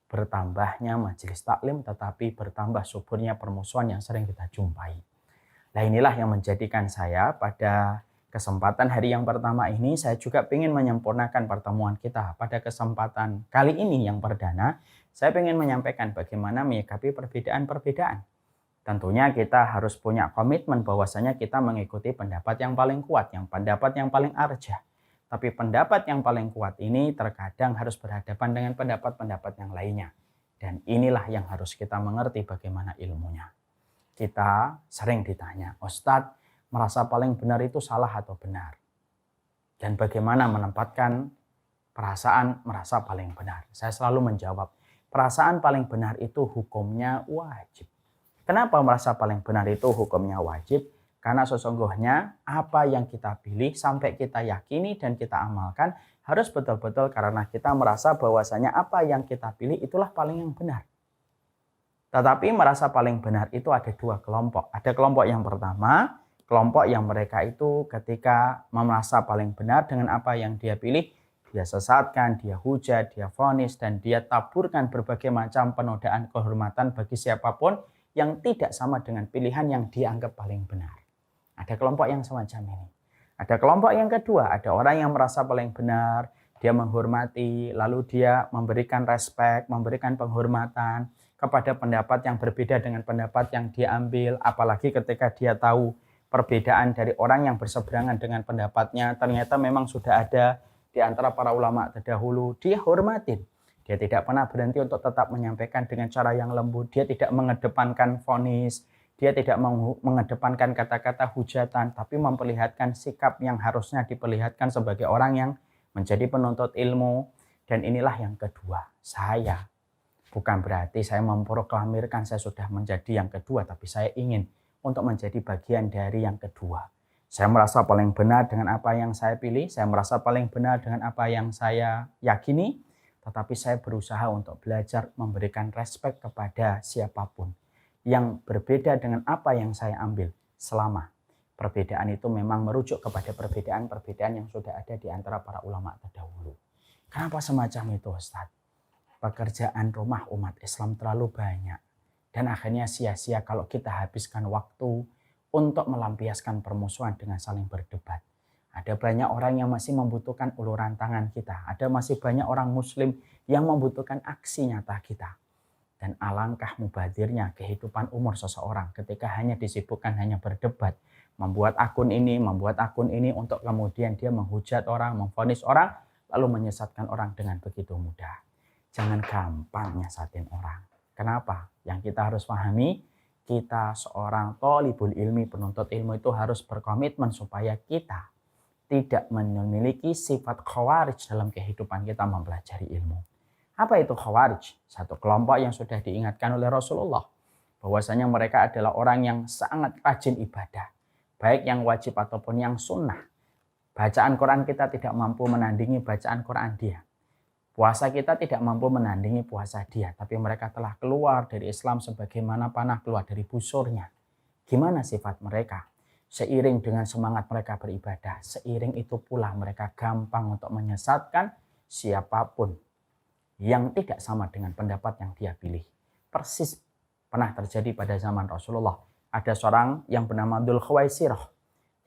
Bertambahnya majelis taklim tetapi bertambah suburnya permusuhan yang sering kita jumpai. Nah inilah yang menjadikan saya pada Kesempatan hari yang pertama ini saya juga ingin menyempurnakan pertemuan kita. Pada kesempatan kali ini yang perdana, saya ingin menyampaikan bagaimana menyikapi perbedaan-perbedaan. Tentunya kita harus punya komitmen bahwasanya kita mengikuti pendapat yang paling kuat, pendapat yang paling arjah. Tapi pendapat yang paling kuat ini terkadang harus berhadapan dengan pendapat-pendapat yang lainnya. Dan inilah yang harus kita mengerti bagaimana ilmunya. Kita sering ditanya, Ustadz, merasa paling benar itu salah atau benar? Dan bagaimana menempatkan perasaan merasa paling benar? Saya selalu menjawab, perasaan paling benar itu hukumnya wajib. Kenapa merasa paling benar itu hukumnya wajib? Karena sesungguhnya apa yang kita pilih sampai kita yakini dan kita amalkan harus betul-betul karena kita merasa bahwasanya apa yang kita pilih itulah paling yang benar. Tetapi merasa paling benar itu ada dua kelompok. Ada kelompok yang pertama, kelompok yang mereka itu ketika merasa paling benar dengan apa yang dia pilih, dia sesatkan, dia hujat, dia vonis, dan dia taburkan berbagai macam penodaan kehormatan bagi siapapun yang tidak sama dengan pilihan yang dianggap paling benar. Ada kelompok yang semacam ini. Ada kelompok yang kedua, ada orang yang merasa paling benar, dia menghormati, lalu dia memberikan respek, memberikan penghormatan kepada pendapat yang berbeda dengan pendapat yang dia ambil, apalagi ketika dia tahu perbedaan dari orang yang berseberangan dengan pendapatnya, ternyata memang sudah ada di antara para ulama terdahulu, dia hormatin. Dia tidak pernah berhenti untuk tetap menyampaikan dengan cara yang lembut. Dia tidak mengedepankan vonis. Dia tidak mengedepankan kata-kata hujatan. Tapi memperlihatkan sikap yang harusnya diperlihatkan sebagai orang yang menjadi penuntut ilmu. Dan inilah yang kedua. Saya bukan berarti saya memproklamirkan saya sudah menjadi yang kedua. Tapi saya ingin untuk menjadi bagian dari yang kedua. Saya merasa paling benar dengan apa yang saya pilih. Saya merasa paling benar dengan apa yang saya yakini. Tetapi saya berusaha untuk belajar memberikan respek kepada siapapun yang berbeda dengan apa yang saya ambil, selama perbedaan itu memang merujuk kepada perbedaan-perbedaan yang sudah ada di antara para ulama terdahulu. Kenapa semacam itu, Ustaz? Pekerjaan rumah umat Islam terlalu banyak dan akhirnya sia-sia kalau kita habiskan waktu untuk melampiaskan permusuhan dengan saling berdebat. Ada banyak orang yang masih membutuhkan uluran tangan kita. Ada masih banyak orang muslim yang membutuhkan aksi nyata kita. Dan alangkah mubadirnya kehidupan umur seseorang ketika hanya disibukkan hanya berdebat. Membuat akun ini untuk kemudian dia menghujat orang, memvonis orang, lalu menyesatkan orang dengan begitu mudah. Jangan gampang nyesatin orang. Kenapa? Yang kita harus pahami, kita seorang thalibul ilmi, penuntut ilmu itu harus berkomitmen supaya kita tidak memiliki sifat khawarij dalam kehidupan kita mempelajari ilmu. Apa itu khawarij? Satu kelompok yang sudah diingatkan oleh Rasulullah. Bahwasanya mereka adalah orang yang sangat rajin ibadah. Baik yang wajib ataupun yang sunnah. Bacaan Quran kita tidak mampu menandingi bacaan Quran dia. Puasa kita tidak mampu menandingi puasa dia. Tapi mereka telah keluar dari Islam sebagaimana panah keluar dari busurnya. Gimana sifat mereka? Seiring dengan semangat mereka beribadah, seiring itu pula mereka gampang untuk menyesatkan siapapun yang tidak sama dengan pendapat yang dia pilih. Persis pernah terjadi pada zaman Rasulullah. Ada seorang yang bernama Dzul Khuwaisirah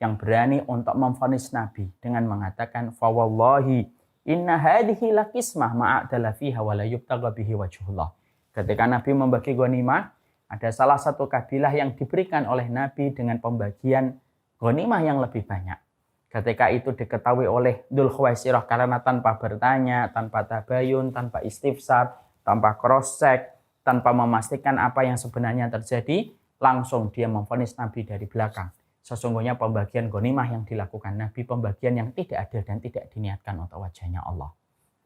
yang berani untuk memvonis Nabi dengan mengatakan, "Fa wallahi inna hadhihi laqismah ma'adala fiha wa la yubtagha bihi wajhullah." Ketika Nabi membagi ghanimah, ada salah satu kabilah yang diberikan oleh Nabi dengan pembagian ghanimah yang lebih banyak. Ketika itu diketahui oleh Dzul Khuwaisirah karena tanpa bertanya, tanpa tabayun, tanpa istifsar, tanpa cross check, tanpa memastikan apa yang sebenarnya terjadi, langsung dia memvonis Nabi dari belakang. Sesungguhnya pembagian ghanimah yang dilakukan Nabi pembagian yang tidak adil dan tidak diniatkan untuk wajahnya Allah.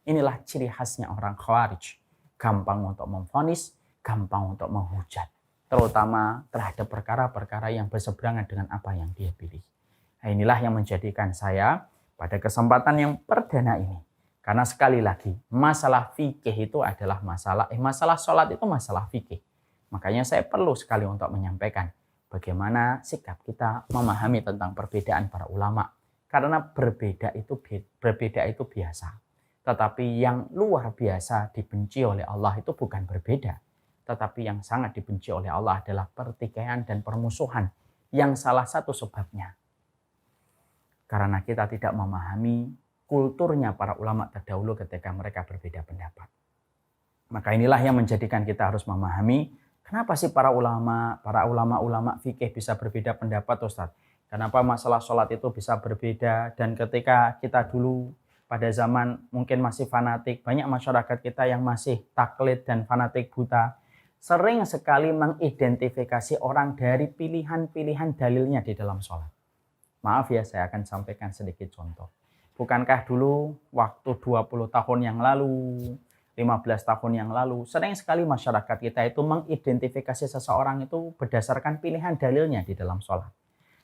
Inilah ciri khasnya orang Khawarij. Gampang untuk memvonis, gampang untuk menghujat. Terutama terhadap perkara-perkara yang berseberangan dengan apa yang dia pilih. Nah, inilah yang menjadikan saya pada kesempatan yang perdana ini. Karena sekali lagi, masalah fikih itu adalah masalah sholat itu masalah fikih. Makanya saya perlu sekali untuk menyampaikan bagaimana sikap kita memahami tentang perbedaan para ulama. Karena berbeda itu biasa. Tetapi yang luar biasa dibenci oleh Allah itu bukan berbeda. Tetapi yang sangat dibenci oleh Allah adalah pertikaian dan permusuhan. Yang salah satu sebabnya Karena kita tidak memahami kulturnya para ulama terdahulu ketika mereka berbeda pendapat. Maka inilah yang menjadikan kita harus memahami kenapa sih para ulama fikih bisa berbeda pendapat, Ustaz? Kenapa masalah sholat itu bisa berbeda? Dan ketika kita dulu pada zaman mungkin masih fanatik, banyak masyarakat kita yang masih taklid dan fanatik buta, sering sekali mengidentifikasi orang dari pilihan-pilihan dalilnya di dalam sholat. Maaf ya, saya akan sampaikan sedikit contoh. Bukankah dulu waktu 20 tahun yang lalu, 15 tahun yang lalu, sering sekali masyarakat kita itu mengidentifikasi seseorang itu berdasarkan pilihan dalilnya di dalam sholat.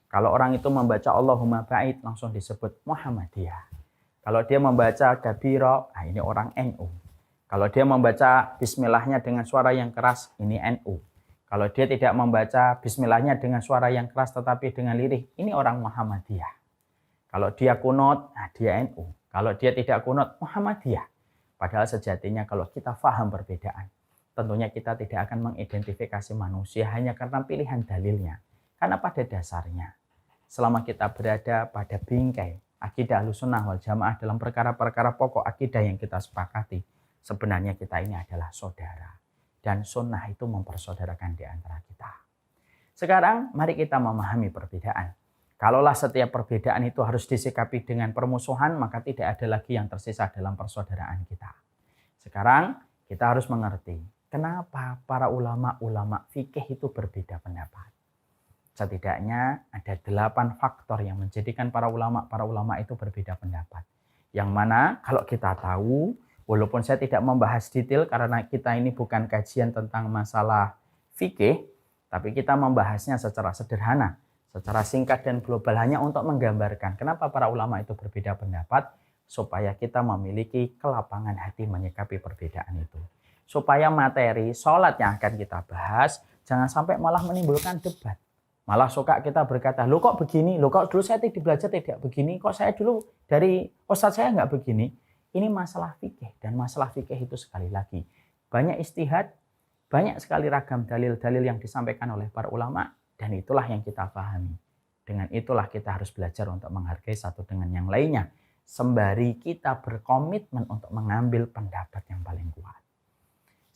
Kalau orang itu membaca Allahumma ba'id, langsung disebut Muhammadiyah. Kalau dia membaca Kabira, ini orang NU. Kalau dia membaca Bismillahnya dengan suara yang keras, ini NU. Kalau dia tidak membaca Bismillahnya dengan suara yang keras tetapi dengan lirih, ini orang Muhammadiyah. Kalau dia kunut, dia NU. Kalau dia tidak kunut, Muhammadiyah. Padahal sejatinya kalau kita faham perbedaan, tentunya kita tidak akan mengidentifikasi manusia hanya karena pilihan dalilnya. Karena pada dasarnya, selama kita berada pada bingkai akidah Ahlussunnah wal Jamaah dalam perkara-perkara pokok akidah yang kita sepakati, sebenarnya kita ini adalah saudara. Dan sunnah itu mempersaudarakan di antara kita. Sekarang mari kita memahami perbedaan. Kalaulah setiap perbedaan itu harus disikapi dengan permusuhan, maka tidak ada lagi yang tersisa dalam persaudaraan kita. Sekarang kita harus mengerti kenapa para ulama-ulama fikih itu berbeda pendapat. Setidaknya ada 8 faktor yang menjadikan para ulama itu berbeda pendapat. Yang mana kalau kita tahu, walaupun saya tidak membahas detail karena kita ini bukan kajian tentang masalah fikih, tapi kita membahasnya secara sederhana, secara singkat dan global hanya untuk menggambarkan kenapa para ulama itu berbeda pendapat, supaya kita memiliki kelapangan hati menyikapi perbedaan itu. Supaya materi sholat yang akan kita bahas jangan sampai malah menimbulkan debat. Malah suka kita berkata, loh kok begini, loh kok dulu saya tidak belajar tidak begini, kok saya dulu dari ustadz saya nggak begini. Ini masalah fikih, dan masalah fikih itu sekali lagi banyak istihad, banyak sekali ragam dalil-dalil yang disampaikan oleh para ulama, dan itulah yang kita pahami. Dengan itulah kita harus belajar untuk menghargai satu dengan yang lainnya, sembari kita berkomitmen untuk mengambil pendapat yang paling kuat.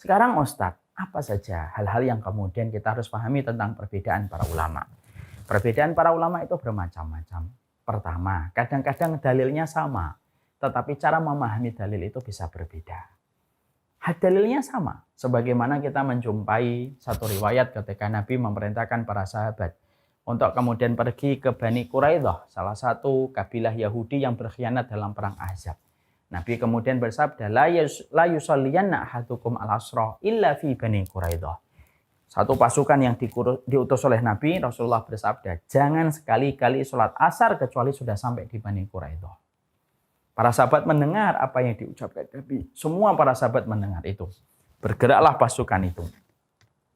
Sekarang Ustadz, apa saja hal-hal yang kemudian kita harus pahami tentang perbedaan para ulama? Perbedaan para ulama itu bermacam-macam. Pertama, kadang-kadang dalilnya sama, tetapi cara memahami dalil itu bisa berbeda. Dalilnya sama, sebagaimana kita menjumpai satu riwayat ketika Nabi memerintahkan para sahabat untuk kemudian pergi ke Bani Quraidah, salah satu kabilah Yahudi yang berkhianat dalam perang Ahzab. Nabi kemudian bersabda, la yusalliyanna ahadukum al-asra illa fi Bani Quraidah. Satu pasukan yang diutus oleh Nabi, Rasulullah bersabda, jangan sekali-kali sholat asar kecuali sudah sampai di Bani Quraidah. Para sahabat mendengar apa yang diucapkan Nabi. Semua para sahabat mendengar itu. Bergeraklah pasukan itu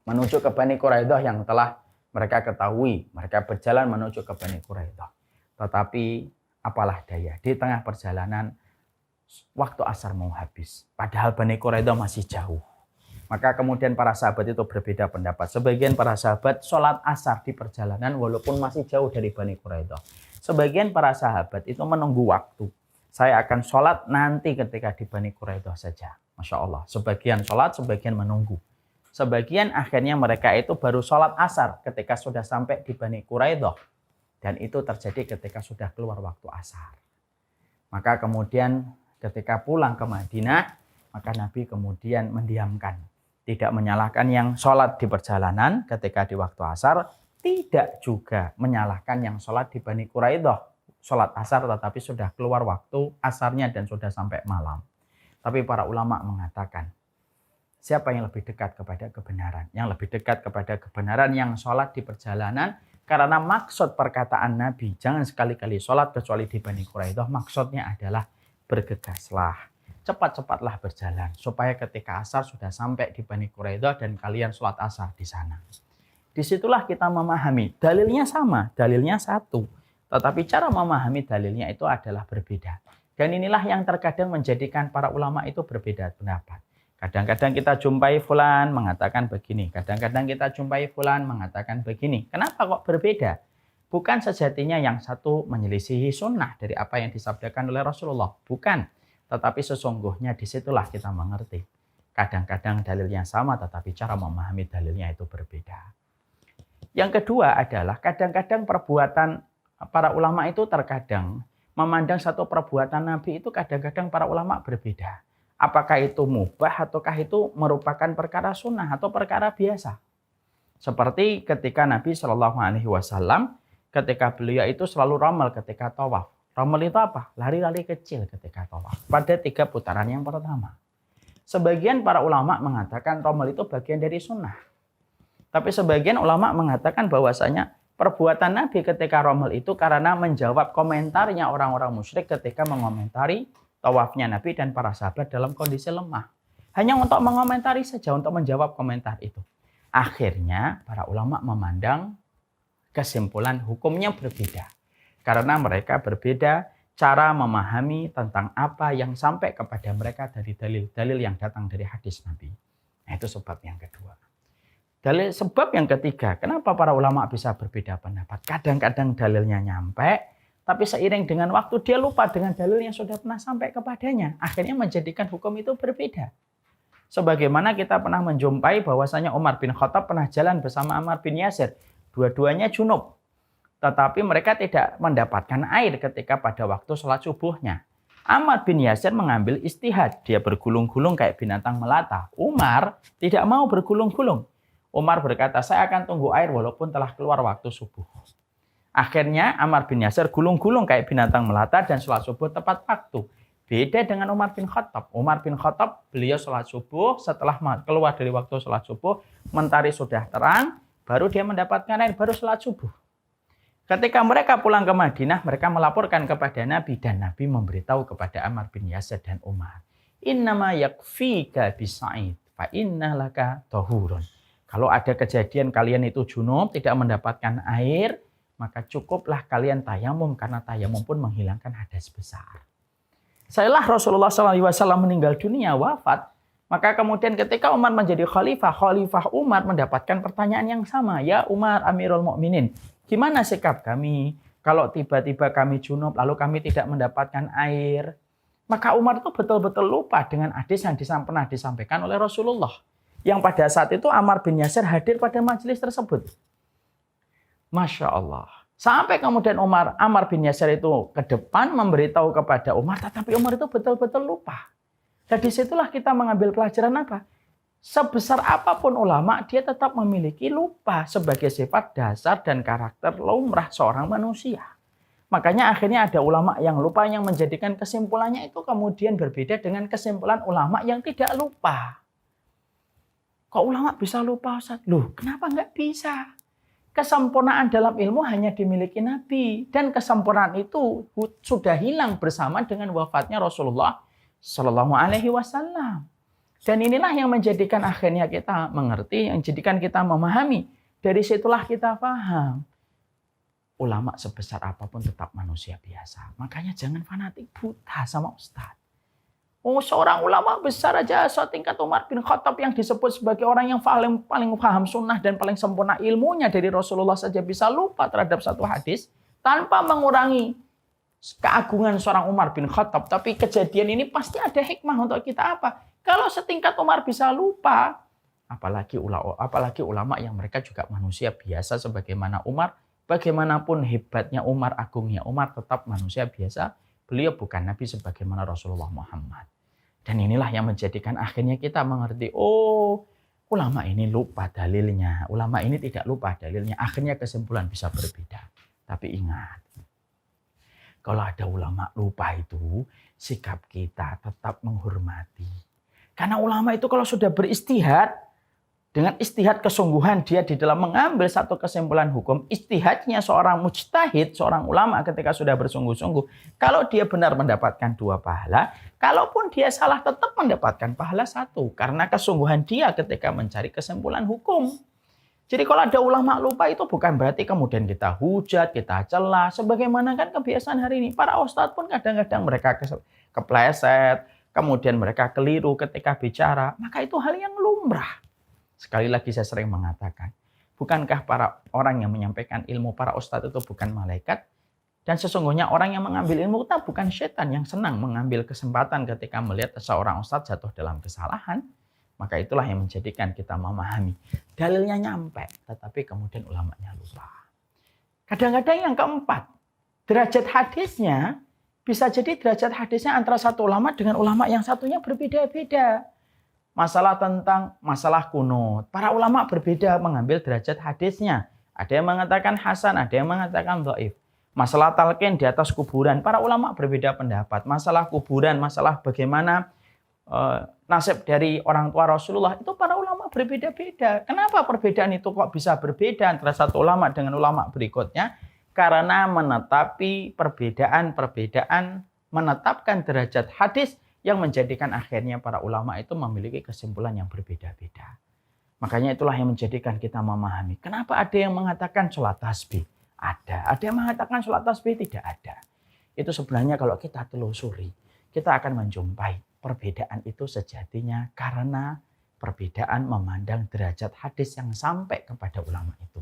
menuju ke Bani Quraidah yang telah mereka ketahui. Mereka berjalan menuju ke Bani Quraidah. Tetapi apalah daya, di tengah perjalanan waktu asar mau habis. Padahal Bani Quraidah masih jauh. Maka kemudian para sahabat itu berbeda pendapat. Sebagian para sahabat sholat asar di perjalanan walaupun masih jauh dari Bani Quraidah. Sebagian para sahabat itu menunggu waktu. Saya akan sholat nanti ketika di Bani Quraidah saja. Masya Allah. Sebagian sholat, sebagian menunggu. Sebagian akhirnya mereka itu baru sholat asar ketika sudah sampai di Bani Quraidah. Dan itu terjadi ketika sudah keluar waktu asar. Maka kemudian ketika pulang ke Madinah, maka Nabi kemudian mendiamkan. Tidak menyalahkan yang sholat di perjalanan ketika di waktu asar. Tidak juga menyalahkan yang sholat di Bani Quraidah. Sholat asar tetapi sudah keluar waktu asarnya dan sudah sampai malam. Tapi para ulama mengatakan, siapa yang lebih dekat kepada kebenaran? Yang lebih dekat kepada kebenaran yang sholat di perjalanan. Karena maksud perkataan Nabi, jangan sekali-kali sholat kecuali di Bani Quraidah. Maksudnya adalah bergegaslah, cepat-cepatlah berjalan. Supaya ketika asar sudah sampai di Bani Quraidah dan kalian sholat asar di sana. Disitulah kita memahami, dalilnya sama, dalilnya satu. Tetapi cara memahami dalilnya itu adalah berbeda. Dan inilah yang terkadang menjadikan para ulama itu berbeda pendapat. Kadang-kadang kita jumpai fulan mengatakan begini. Kadang-kadang kita jumpai fulan mengatakan begini. Kenapa kok berbeda? Bukan sejatinya yang satu menyelisihi sunnah dari apa yang disabdakan oleh Rasulullah. Bukan. Tetapi sesungguhnya disitulah kita mengerti. Kadang-kadang dalilnya sama tetapi cara memahami dalilnya itu berbeda. Yang kedua adalah kadang-kadang perbuatan para ulama itu terkadang memandang satu perbuatan Nabi itu kadang-kadang para ulama berbeda. Apakah itu mubah ataukah itu merupakan perkara sunnah atau perkara biasa. Seperti ketika Nabi Shallallahu Alaihi Wasallam ketika beliau itu selalu ramal ketika tawaf. Ramal itu apa? Lari-lari kecil ketika tawaf. Pada 3 putaran yang pertama. Sebagian para ulama mengatakan ramal itu bagian dari sunnah. Tapi sebagian ulama mengatakan bahwasanya perbuatan Nabi ketika ramal itu karena menjawab komentarnya orang-orang musyrik ketika mengomentari tawafnya Nabi dan para sahabat dalam kondisi lemah. Hanya untuk mengomentari saja, untuk menjawab komentar itu. Akhirnya para ulama memandang kesimpulan hukumnya berbeda. Karena mereka berbeda cara memahami tentang apa yang sampai kepada mereka dari dalil-dalil yang datang dari hadis Nabi. Nah, itu sebab yang kedua. Sebab yang ketiga, kenapa para ulama bisa berbeda pendapat? Kadang-kadang dalilnya nyampe, tapi seiring dengan waktu dia lupa dengan dalil yang sudah pernah sampai kepadanya. Akhirnya menjadikan hukum itu berbeda. Sebagaimana kita pernah menjumpai bahwasanya Umar bin Khattab pernah jalan bersama Ammar bin Yasir. Dua-duanya junub. Tetapi mereka tidak mendapatkan air ketika pada waktu sholat subuhnya. Ammar bin Yasir mengambil istihad. Dia bergulung-gulung kayak binatang melata. Umar tidak mau bergulung-gulung. Umar berkata, saya akan tunggu air walaupun telah keluar waktu subuh. Akhirnya Ammar bin Yasir gulung-gulung kayak binatang melata dan sholat subuh tepat waktu. Beda dengan Umar bin Khattab. Umar bin Khattab, beliau sholat subuh, setelah keluar dari waktu sholat subuh, mentari sudah terang, baru dia mendapatkan air, baru sholat subuh. Ketika mereka pulang ke Madinah, mereka melaporkan kepada Nabi, dan Nabi memberitahu kepada Ammar bin Yasir dan Umar. Innama yakfika bisa'id, fa inna laka tahurun. Kalau ada kejadian kalian itu junub, tidak mendapatkan air, maka cukuplah kalian tayamum, karena tayamum pun menghilangkan hadas besar. Setelah Rasulullah SAW meninggal dunia, wafat, maka kemudian ketika Umar menjadi Khalifah Umar mendapatkan pertanyaan yang sama. Ya Umar Amirul Mukminin, gimana sikap kami kalau tiba-tiba kami junub lalu kami tidak mendapatkan air? Maka Umar itu betul-betul lupa dengan hadis yang pernah disampaikan oleh Rasulullah. Yang pada saat itu Ammar bin Yasir hadir pada majelis tersebut. Masya Allah. Sampai kemudian Ammar bin Yasir itu ke depan memberitahu kepada Umar, tetapi Umar itu betul-betul lupa. Dan disitulah kita mengambil pelajaran apa? Sebesar apapun ulama, dia tetap memiliki lupa sebagai sifat dasar dan karakter lumrah seorang manusia. Makanya akhirnya ada ulama yang lupa yang menjadikan kesimpulannya itu kemudian berbeda dengan kesimpulan ulama yang tidak lupa. Kok ulama bisa lupa, Ustaz? Loh, kenapa nggak bisa? Kesempurnaan dalam ilmu hanya dimiliki Nabi. Dan kesempurnaan itu sudah hilang bersama dengan wafatnya Rasulullah Sallallahu Alaihi Wasallam. Dan inilah yang menjadikan akhirnya kita mengerti, yang menjadikan kita memahami. Dari situlah kita paham. Ulama sebesar apapun tetap manusia biasa. Makanya jangan fanatik buta sama Ustadz. Oh, seorang ulama besar aja setingkat Umar bin Khattab yang disebut sebagai orang yang paling paham sunnah dan paling sempurna ilmunya dari Rasulullah saja bisa lupa terhadap satu hadis tanpa mengurangi keagungan seorang Umar bin Khattab. Tapi kejadian ini pasti ada hikmah untuk kita apa? Kalau setingkat Umar bisa lupa, apalagi ulama yang mereka juga manusia biasa sebagaimana Umar. Bagaimanapun hebatnya Umar, agungnya Umar, tetap manusia biasa. Beliau bukan Nabi sebagaimana Rasulullah Muhammad. Dan inilah yang menjadikan akhirnya kita mengerti, oh ulama ini lupa dalilnya, ulama ini tidak lupa dalilnya. Akhirnya kesimpulan bisa berbeda. Tapi ingat, kalau ada ulama lupa itu, sikap kita tetap menghormati. Karena ulama itu kalau sudah beristihad, dengan istihad kesungguhan dia di dalam mengambil satu kesimpulan hukum, istihadnya seorang mujtahid, seorang ulama ketika sudah bersungguh-sungguh, kalau dia benar mendapatkan 2 pahala, kalaupun dia salah tetap mendapatkan pahala 1, karena kesungguhan dia ketika mencari kesimpulan hukum. Jadi kalau ada ulama lupa itu bukan berarti kemudian kita hujat, kita celah, sebagaimana kan kebiasaan hari ini. Para ustadz pun kadang-kadang mereka kepleset, kemudian mereka keliru ketika bicara, maka itu hal yang lumrah. Sekali lagi saya sering mengatakan, Bukankah para orang yang menyampaikan ilmu, para ustadz itu bukan malaikat? Dan sesungguhnya orang yang mengambil ilmu itu bukan setan yang senang mengambil kesempatan ketika melihat seorang ustadz jatuh dalam kesalahan. Maka itulah yang menjadikan kita memahami. Dalilnya nyampe, tetapi kemudian ulamanya lupa. Kadang-kadang yang keempat, derajat hadisnya bisa jadi derajat hadisnya antara satu ulama dengan ulama yang satunya berbeda-beda. Masalah kunut. Para ulama berbeda mengambil derajat hadisnya. Ada yang mengatakan hasan, ada yang mengatakan dhaif. Masalah talqin di atas kuburan, para ulama berbeda pendapat. Masalah kuburan, masalah bagaimana nasib dari orang tua Rasulullah, itu para ulama berbeda-beda. Kenapa perbedaan itu kok bisa berbeda antara satu ulama dengan ulama berikutnya? Karena menetapi perbedaan, menetapkan derajat hadis yang menjadikan akhirnya para ulama itu memiliki kesimpulan yang berbeda-beda. Makanya itulah yang menjadikan kita memahami. Kenapa ada yang mengatakan sholat tasbih? Ada yang mengatakan sholat tasbih tidak ada. Itu sebenarnya kalau kita telusuri, kita akan menjumpai perbedaan itu sejatinya karena perbedaan memandang derajat hadis yang sampai kepada ulama itu.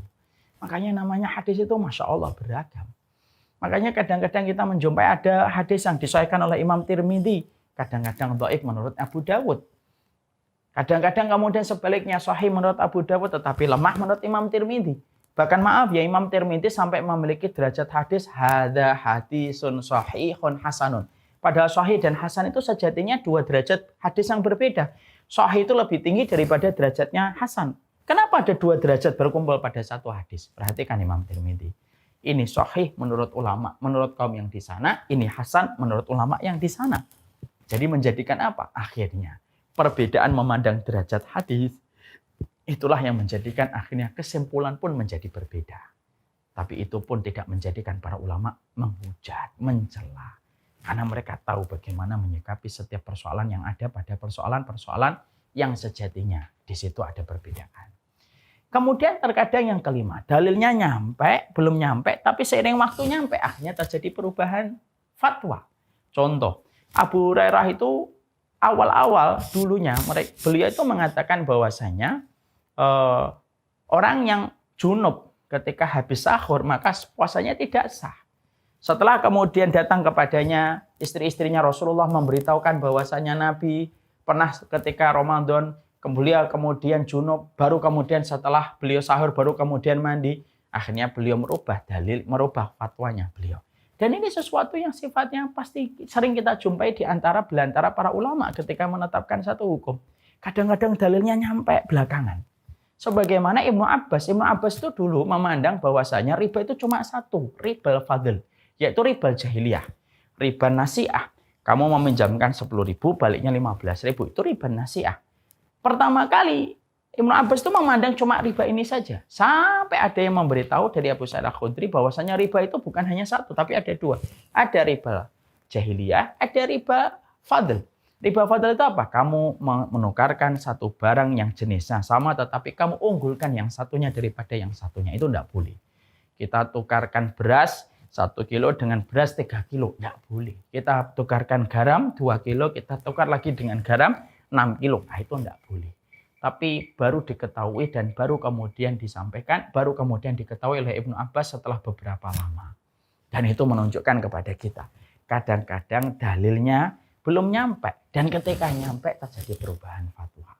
Makanya namanya hadis itu Masya Allah beragam. Makanya kadang-kadang kita menjumpai ada hadis yang disahihkan oleh Imam Tirmidzi, kadang-kadang dhaif menurut Abu Dawud. Kadang-kadang kemudian sebaliknya sahih menurut Abu Dawud tetapi lemah menurut Imam Tirmidzi. Bahkan maaf ya, Imam Tirmidzi sampai memiliki derajat hadis hadza hadisun sahihun hasanun. Padahal sahih dan hasan itu sejatinya dua derajat hadis yang berbeda. Sahih itu lebih tinggi daripada derajatnya hasan. Kenapa ada dua derajat berkumpul pada satu hadis? Perhatikan Imam Tirmidzi. Ini sahih menurut ulama, menurut kaum yang di sana. Ini hasan menurut ulama yang di sana. Jadi menjadikan apa? Akhirnya perbedaan memandang derajat hadis, itulah yang menjadikan akhirnya kesimpulan pun menjadi berbeda. Tapi itu pun tidak menjadikan para ulama menghujat, mencela. Karena mereka tahu bagaimana menyikapi setiap persoalan yang ada pada persoalan-persoalan yang sejatinya di situ ada perbedaan. Kemudian terkadang yang kelima, dalilnya nyampe, belum nyampe, tapi seiring waktu nyampe, akhirnya terjadi perubahan fatwa. Contoh, Abu Hurairah itu awal-awal dulunya, beliau itu mengatakan bahwasanya orang yang junub ketika habis sahur, maka puasanya tidak sah. Setelah kemudian datang kepadanya istri-istrinya Rasulullah memberitahukan bahwasanya Nabi pernah ketika Ramadan beliau kemudian junub, baru kemudian setelah beliau sahur baru kemudian mandi. Akhirnya beliau merubah fatwanya beliau. Dan ini sesuatu yang sifatnya pasti sering kita jumpai di belantara para ulama ketika menetapkan satu hukum. Kadang-kadang dalilnya nyampe belakangan. Sebagaimana Ibnu Abbas itu dulu memandang bahwasanya riba itu cuma satu, riba fadl, yaitu riba jahiliyah, riba nasi'ah. Kamu meminjamkan 10.000, baliknya 15.000, itu riba nasi'ah. Pertama kali Ibnu Abbas itu memandang cuma riba ini saja. Sampai ada yang memberitahu dari Abu Sa'id Al-Khudri bahwasanya riba itu bukan hanya satu, tapi ada dua. Ada riba jahiliyah, ada riba fadl. Riba fadl itu apa? Kamu menukarkan satu barang yang jenisnya sama, tetapi kamu unggulkan yang satunya daripada yang satunya. Itu tidak boleh. Kita tukarkan beras 1 kilo dengan beras 3 kilo. Tidak boleh. Kita tukarkan garam 2 kilo, kita tukar lagi dengan garam 6 kilo. Nah, itu tidak boleh. Tapi baru diketahui dan baru kemudian disampaikan, baru kemudian diketahui oleh Ibnu Abbas setelah beberapa lama. Dan itu menunjukkan kepada kita. Kadang-kadang dalilnya belum nyampe. Dan ketika nyampe terjadi perubahan fatwa.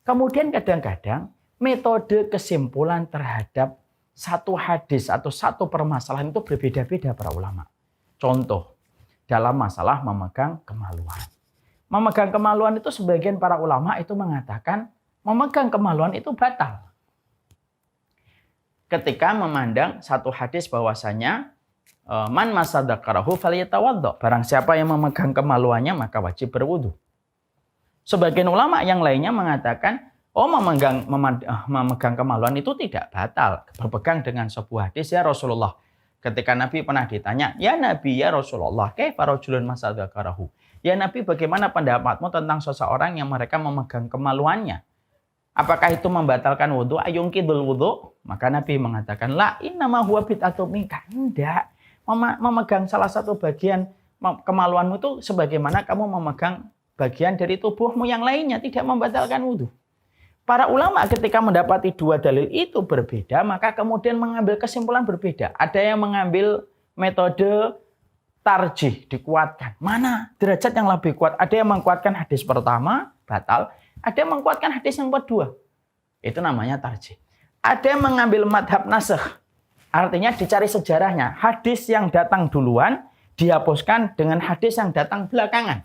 Kemudian kadang-kadang metode kesimpulan terhadap satu hadis atau satu permasalahan itu berbeda-beda para ulama. Contoh, dalam masalah memegang kemaluan. Memegang kemaluan itu sebagian para ulama itu mengatakan memegang kemaluan itu batal. Ketika memandang satu hadis bahwasanya man masadakarahu falyatawaddo. Barang siapa yang memegang kemaluannya maka wajib berwudu. Sebagian ulama yang lainnya mengatakan memegang kemaluan itu tidak batal. Berpegang dengan sebuah hadis ya Rasulullah. Ketika Nabi pernah ditanya, ya Nabi ya Rasulullah, kaifa rajulun masadakarahu. Ya Nabi, bagaimana pendapatmu tentang seseorang yang mereka memegang kemaluannya? Apakah itu membatalkan wudhu? Ayungkidul wudhu? Maka Nabi mengatakan, la innama huwa bid'atun minka. Tidak. Memegang salah satu bagian kemaluanmu itu sebagaimana kamu memegang bagian dari tubuhmu yang lainnya. Tidak membatalkan wudhu. Para ulama ketika mendapati dua dalil itu berbeda, maka kemudian mengambil kesimpulan berbeda. Ada yang mengambil metode tarjih, dikuatkan. Mana derajat yang lebih kuat? Ada yang menguatkan hadis pertama, batal. Ada yang menguatkan hadis yang kedua. Itu namanya tarjih. Ada yang mengambil madhab nasakh. Artinya dicari sejarahnya. Hadis yang datang duluan dihapuskan dengan hadis yang datang belakangan.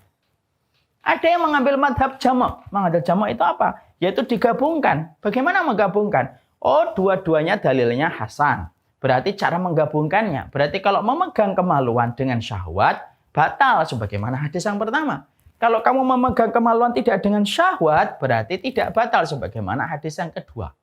Ada yang mengambil madhab jamak. Madhab jamak itu apa? Yaitu digabungkan. Bagaimana menggabungkan? Oh, dua-duanya dalilnya hasan. Berarti cara menggabungkannya. Berarti kalau memegang kemaluan dengan syahwat, batal sebagaimana hadis yang pertama. Kalau kamu memegang kemaluan tidak dengan syahwat, berarti tidak batal sebagaimana hadis yang kedua.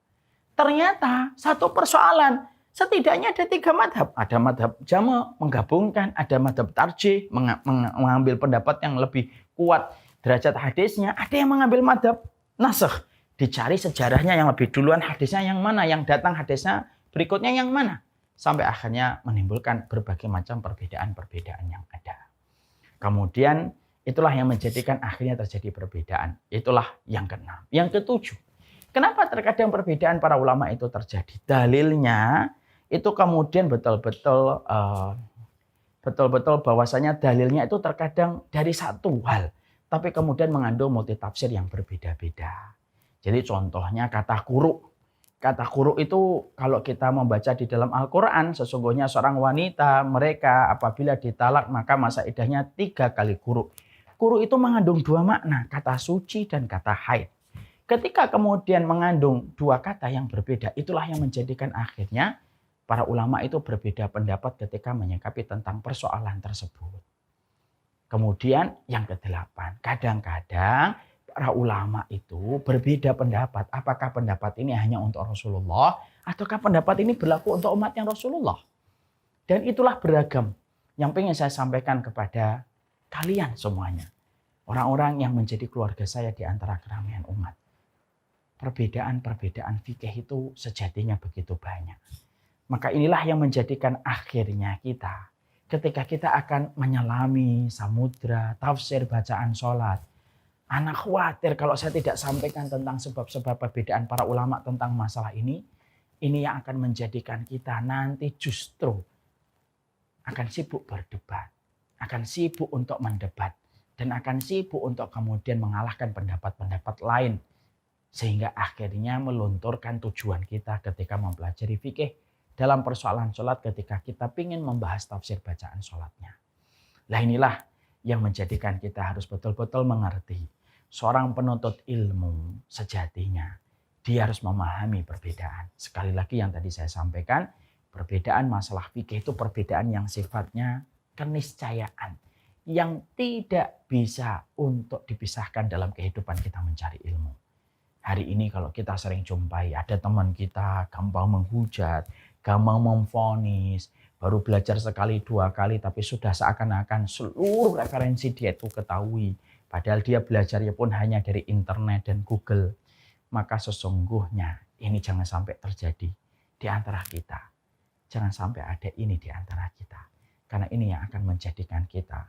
Ternyata satu persoalan. Setidaknya ada 3 madhab. Ada madhab jamak, menggabungkan. Ada madhab tarjih, mengambil pendapat yang lebih kuat derajat hadisnya. Ada yang mengambil madhab nasakh. Dicari sejarahnya yang lebih duluan, hadisnya yang mana. Yang datang hadisnya berikutnya yang mana. Sampai akhirnya menimbulkan berbagai macam perbedaan-perbedaan yang ada. Kemudian itulah yang menjadikan akhirnya terjadi perbedaan. Itulah yang ke-6. Yang ke-7. Kenapa terkadang perbedaan para ulama itu terjadi? Dalilnya itu kemudian betul-betul bahwasanya dalilnya itu terkadang dari satu hal. Tapi kemudian mengandung multitafsir yang berbeda-beda. Jadi contohnya kata quru. Kata quru itu kalau kita membaca di dalam Al-Quran, sesungguhnya seorang wanita mereka apabila ditalak maka masa iddahnya 3 kali quru. Quru itu mengandung 2 makna, kata suci dan kata haid. Ketika kemudian mengandung 2 kata yang berbeda, itulah yang menjadikan akhirnya para ulama itu berbeda pendapat ketika menyikapi tentang persoalan tersebut. Kemudian yang ke-8, kadang-kadang para ulama itu berbeda pendapat. Apakah pendapat ini hanya untuk Rasulullah ataukah pendapat ini berlaku untuk umatnya Rasulullah? Dan itulah beragam yang ingin saya sampaikan kepada kalian semuanya. Orang-orang yang menjadi keluarga saya di antara keramaian umat. Perbedaan-perbedaan fikih itu sejatinya begitu banyak. Maka inilah yang menjadikan akhirnya kita, ketika kita akan menyelami samudra tafsir bacaan sholat, anak khawatir kalau saya tidak sampaikan tentang sebab-sebab perbedaan para ulama tentang masalah ini yang akan menjadikan kita nanti justru akan sibuk berdebat, akan sibuk untuk mendebat, dan akan sibuk untuk kemudian mengalahkan pendapat-pendapat lain. Sehingga akhirnya melunturkan tujuan kita ketika mempelajari fikih dalam persoalan sholat ketika kita ingin membahas tafsir bacaan sholatnya. Nah inilah yang menjadikan kita harus betul-betul mengerti. Seorang penuntut ilmu sejatinya, dia harus memahami perbedaan. Sekali lagi yang tadi saya sampaikan, perbedaan masalah fikih itu perbedaan yang sifatnya keniscayaan. Yang tidak bisa untuk dipisahkan dalam kehidupan kita mencari ilmu. Hari ini kalau kita sering jumpai ada teman kita gampang menghujat, gampang memvonis, baru belajar sekali 2 kali tapi sudah seakan-akan seluruh referensi dia itu ketahui. Padahal dia belajarnya pun hanya dari internet dan Google. Maka sesungguhnya ini jangan sampai terjadi di antara kita. Jangan sampai ada ini di antara kita. Karena ini yang akan menjadikan kita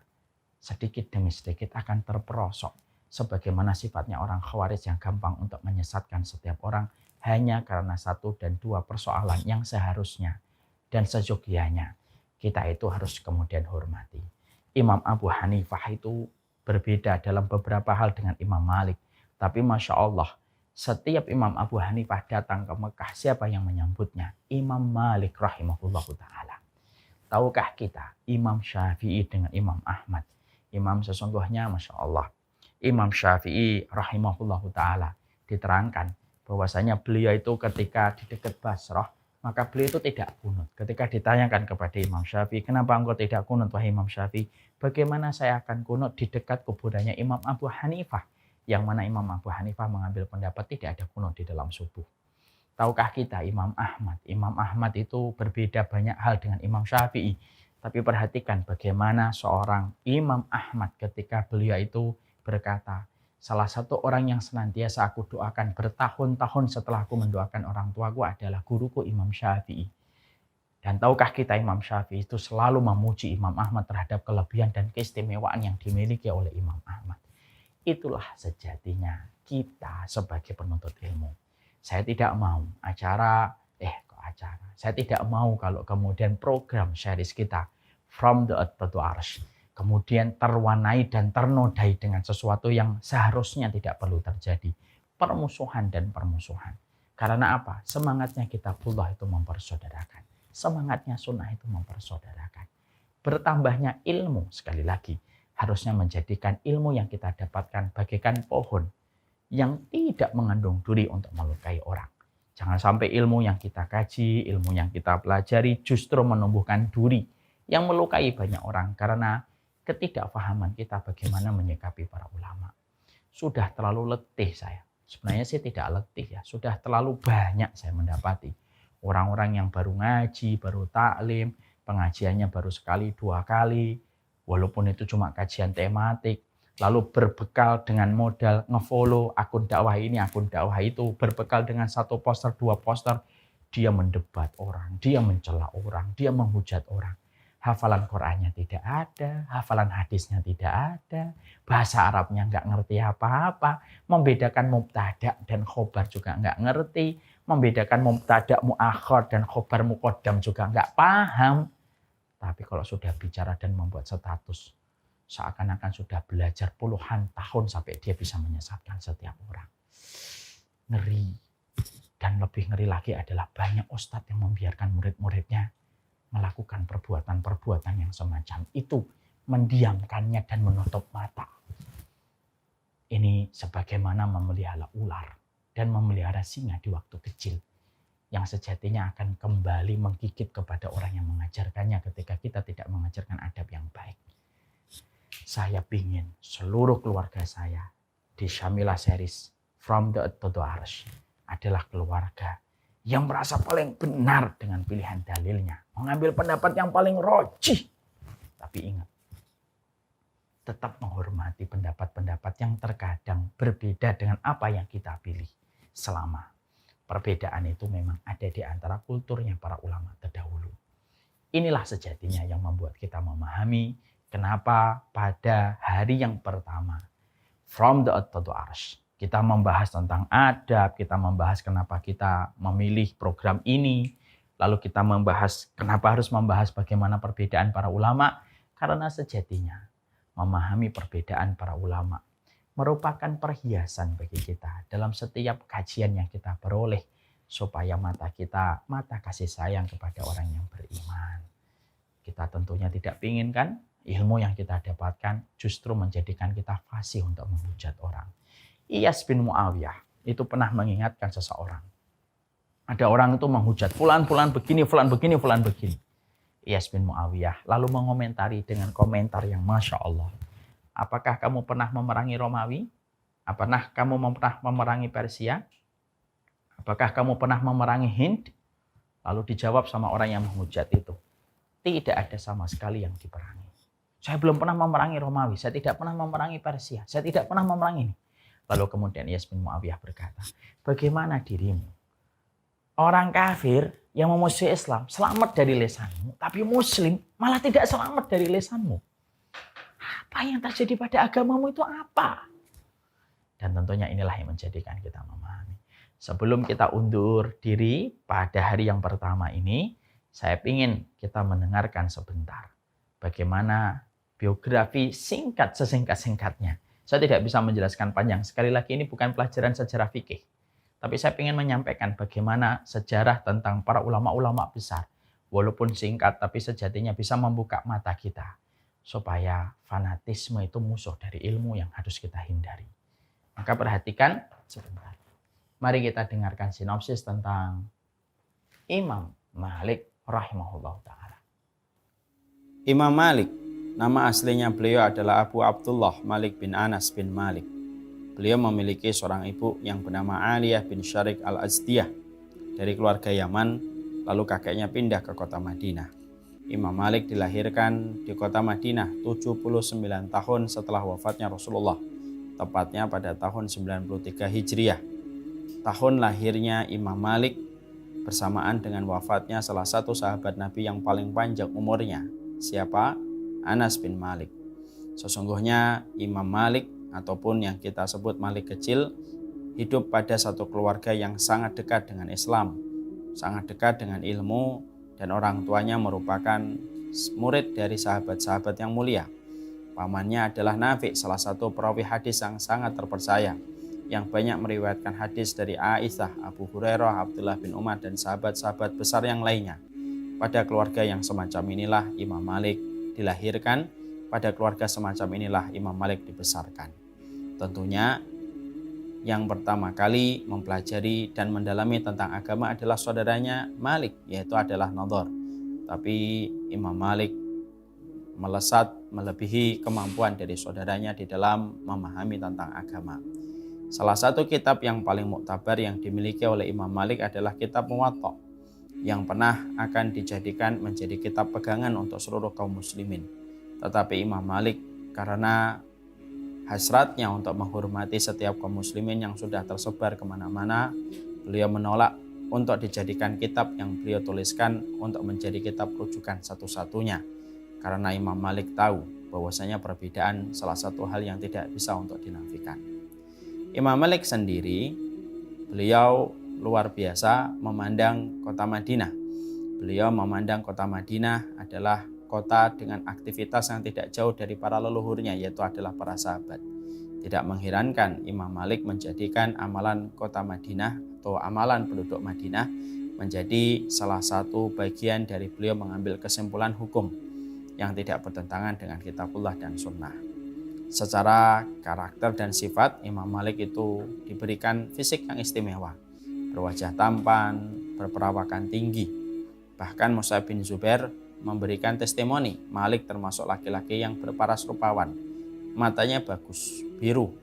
sedikit demi sedikit akan terperosok. Sebagaimana sifatnya orang khawarij yang gampang untuk menyesatkan setiap orang hanya karena 1 dan 2 persoalan yang seharusnya dan sejogianya kita itu harus kemudian hormati. Imam Abu Hanifah itu berbeda dalam beberapa hal dengan Imam Malik. Tapi Masya Allah, setiap Imam Abu Hanifah datang ke Mekah, siapa yang menyambutnya? Imam Malik rahimahullahu ta'ala. Tahukah kita Imam Syafi'i dengan Imam Ahmad? Imam sesungguhnya Masya Allah. Imam Syafi'i rahimahullahu ta'ala diterangkan bahwasanya beliau itu ketika di dekat Basrah, maka beliau itu tidak kunut. Ketika ditanyakan kepada Imam Syafi'i, kenapa engkau tidak kunut wahai Imam Syafi'i? Bagaimana saya akan kunut di dekat kuburannya Imam Abu Hanifah? Yang mana Imam Abu Hanifah mengambil pendapat tidak ada kunut di dalam subuh. Tahukah kita Imam Ahmad? Imam Ahmad itu berbeda banyak hal dengan Imam Syafi'i. Tapi perhatikan bagaimana seorang Imam Ahmad ketika beliau itu berkata, salah satu orang yang senantiasa aku doakan bertahun-tahun setelah aku mendoakan orang tuaku adalah guruku Imam Syafi'i. Dan tahukah kita Imam Syafi'i itu selalu memuji Imam Ahmad terhadap kelebihan dan keistimewaan yang dimiliki oleh Imam Ahmad. Itulah sejatinya kita sebagai penuntut ilmu. Saya tidak mau saya tidak mau kalau kemudian program series kita From the Earth to Arsh kemudian terwarnai dan ternodai dengan sesuatu yang seharusnya tidak perlu terjadi. Permusuhan dan permusuhan. Karena apa? Semangatnya kitabullah itu mempersaudarakan. Semangatnya sunnah itu mempersaudarakan. Bertambahnya ilmu, sekali lagi, harusnya menjadikan ilmu yang kita dapatkan bagaikan pohon yang tidak mengandung duri untuk melukai orang. Jangan sampai ilmu yang kita kaji, ilmu yang kita pelajari justru menumbuhkan duri yang melukai banyak orang karena ketidakfahaman kita bagaimana menyikapi para ulama. Sudah terlalu letih saya. Sebenarnya sih tidak letih ya, sudah terlalu banyak saya mendapati orang-orang yang baru ngaji, baru taklim, pengajiannya baru sekali, 2 kali, walaupun itu cuma kajian tematik, lalu berbekal dengan modal ngefollow akun dakwah ini, akun dakwah itu, berbekal dengan 1 poster, 2 poster, dia mendebat orang, dia mencela orang, dia menghujat orang. Hafalan Qur'annya tidak ada, hafalan hadisnya tidak ada, bahasa Arabnya nggak ngerti apa-apa, membedakan mubtada dan khobar juga nggak ngerti, membedakan mubtada muakhar dan khobar muqaddam juga nggak paham. Tapi kalau sudah bicara dan membuat status, seakan-akan sudah belajar puluhan tahun sampai dia bisa menyesatkan setiap orang. Ngeri. Dan lebih ngeri lagi adalah banyak ustadz yang membiarkan murid-muridnya melakukan perbuatan-perbuatan yang semacam itu, mendiamkannya dan menutup mata. Ini sebagaimana memelihara ular dan memelihara singa di waktu kecil, yang sejatinya akan kembali menggigit kepada orang yang mengajarkannya ketika kita tidak mengajarkan adab yang baik. Saya ingin seluruh keluarga saya di Syamilah series From the Earth to the Arsh adalah keluarga yang merasa paling benar dengan pilihan dalilnya, mengambil pendapat yang paling rojih. Tapi ingat, tetap menghormati pendapat-pendapat yang terkadang berbeda dengan apa yang kita pilih, selama perbedaan itu memang ada di antara kulturnya para ulama terdahulu. Inilah sejatinya yang membuat kita memahami kenapa pada hari yang pertama From the Earth to the Arsh kita membahas tentang adab, kita membahas kenapa kita memilih program ini, lalu kita membahas kenapa harus membahas bagaimana perbedaan para ulama, karena sejatinya memahami perbedaan para ulama merupakan perhiasan bagi kita dalam setiap kajian yang kita peroleh, supaya mata kita, mata kasih sayang kepada orang yang beriman. Kita tentunya tidak ingin kan ilmu yang kita dapatkan justru menjadikan kita fasih untuk menghujat orang. Iyas bin Muawiyah itu pernah mengingatkan seseorang. Ada orang itu menghujat, fulan begini, fulan begini, fulan begini. Iyas bin Muawiyah lalu mengomentari dengan komentar yang Masya Allah. Apakah kamu pernah memerangi Romawi? Apakah kamu pernah memerangi Persia? Apakah kamu pernah memerangi Hind? Lalu dijawab sama orang yang menghujat itu. Tidak ada sama sekali yang diperangi. Saya belum pernah memerangi Romawi, saya tidak pernah memerangi Persia, saya tidak pernah memerangi ini. Lalu kemudian Iyas bin Muawiyah berkata, bagaimana dirimu? Orang kafir yang memusuhi Islam selamat dari lisanmu, tapi Muslim malah tidak selamat dari lisanmu. Apa yang terjadi pada agamamu itu apa? Dan tentunya inilah yang menjadikan kita memahami. Sebelum kita undur diri pada hari yang pertama ini, saya ingin kita mendengarkan sebentar bagaimana biografi singkat sesingkat-singkatnya. Saya tidak bisa menjelaskan panjang. Sekali lagi ini bukan pelajaran sejarah fikih. Tapi saya ingin menyampaikan bagaimana sejarah tentang para ulama-ulama besar. Walaupun singkat tapi sejatinya bisa membuka mata kita. Supaya fanatisme itu musuh dari ilmu yang harus kita hindari. Maka perhatikan sebentar. Mari kita dengarkan sinopsis tentang Imam Malik rahimahullah ta'ala. Imam Malik, nama aslinya beliau adalah Abu Abdullah Malik bin Anas bin Malik. Beliau memiliki seorang ibu yang bernama Aliyah bin Syarik al-Azdiyah dari keluarga Yaman, lalu kakeknya pindah ke kota Madinah. Imam Malik dilahirkan di kota Madinah 79 tahun setelah wafatnya Rasulullah, tepatnya pada tahun 93 Hijriah. Tahun lahirnya Imam Malik bersamaan dengan wafatnya salah satu sahabat Nabi yang paling panjang umurnya. Siapa? Anas bin Malik. Sesungguhnya Imam Malik ataupun yang kita sebut Malik kecil hidup pada satu keluarga yang sangat dekat dengan Islam, sangat dekat dengan ilmu, dan orang tuanya merupakan murid dari sahabat-sahabat yang mulia. Pamannya adalah Nafi, salah satu perawi hadis yang sangat terpercaya, yang banyak meriwayatkan hadis dari Aisyah, Abu Hurairah, Abdullah bin Umar, dan sahabat-sahabat besar yang lainnya. Pada keluarga yang semacam inilah Imam Malik dilahirkan, pada keluarga semacam inilah Imam Malik dibesarkan. Tentunya yang pertama kali mempelajari dan mendalami tentang agama adalah saudaranya Malik, yaitu adalah Nadhr. Tapi Imam Malik melesat melebihi kemampuan dari saudaranya di dalam memahami tentang agama. Salah satu kitab yang paling muktabar yang dimiliki oleh Imam Malik adalah kitab Muwatta, yang pernah akan dijadikan menjadi kitab pegangan untuk seluruh kaum muslimin. Tetapi Imam Malik karena hasratnya untuk menghormati setiap kaum muslimin yang sudah tersebar kemana-mana, beliau menolak untuk dijadikan kitab yang beliau tuliskan untuk menjadi kitab rujukan satu-satunya. Karena Imam Malik tahu bahwasanya perbedaan salah satu hal yang tidak bisa untuk dinafikan. Imam Malik sendiri, beliau luar biasa memandang kota Madinah. Beliau memandang kota Madinah adalah kota dengan aktivitas yang tidak jauh dari para leluhurnya, yaitu adalah para sahabat. Tidak mengherankan Imam Malik menjadikan amalan kota Madinah atau amalan penduduk Madinah menjadi salah satu bagian dari beliau mengambil kesimpulan hukum yang tidak bertentangan dengan kitabullah dan sunnah. Secara karakter dan sifat, Imam Malik itu diberikan fisik yang istimewa, berwajah tampan, berperawakan tinggi. Bahkan Mus'ab bin Zubair memberikan testimoni, Malik termasuk laki-laki yang berparas rupawan, matanya bagus, biru,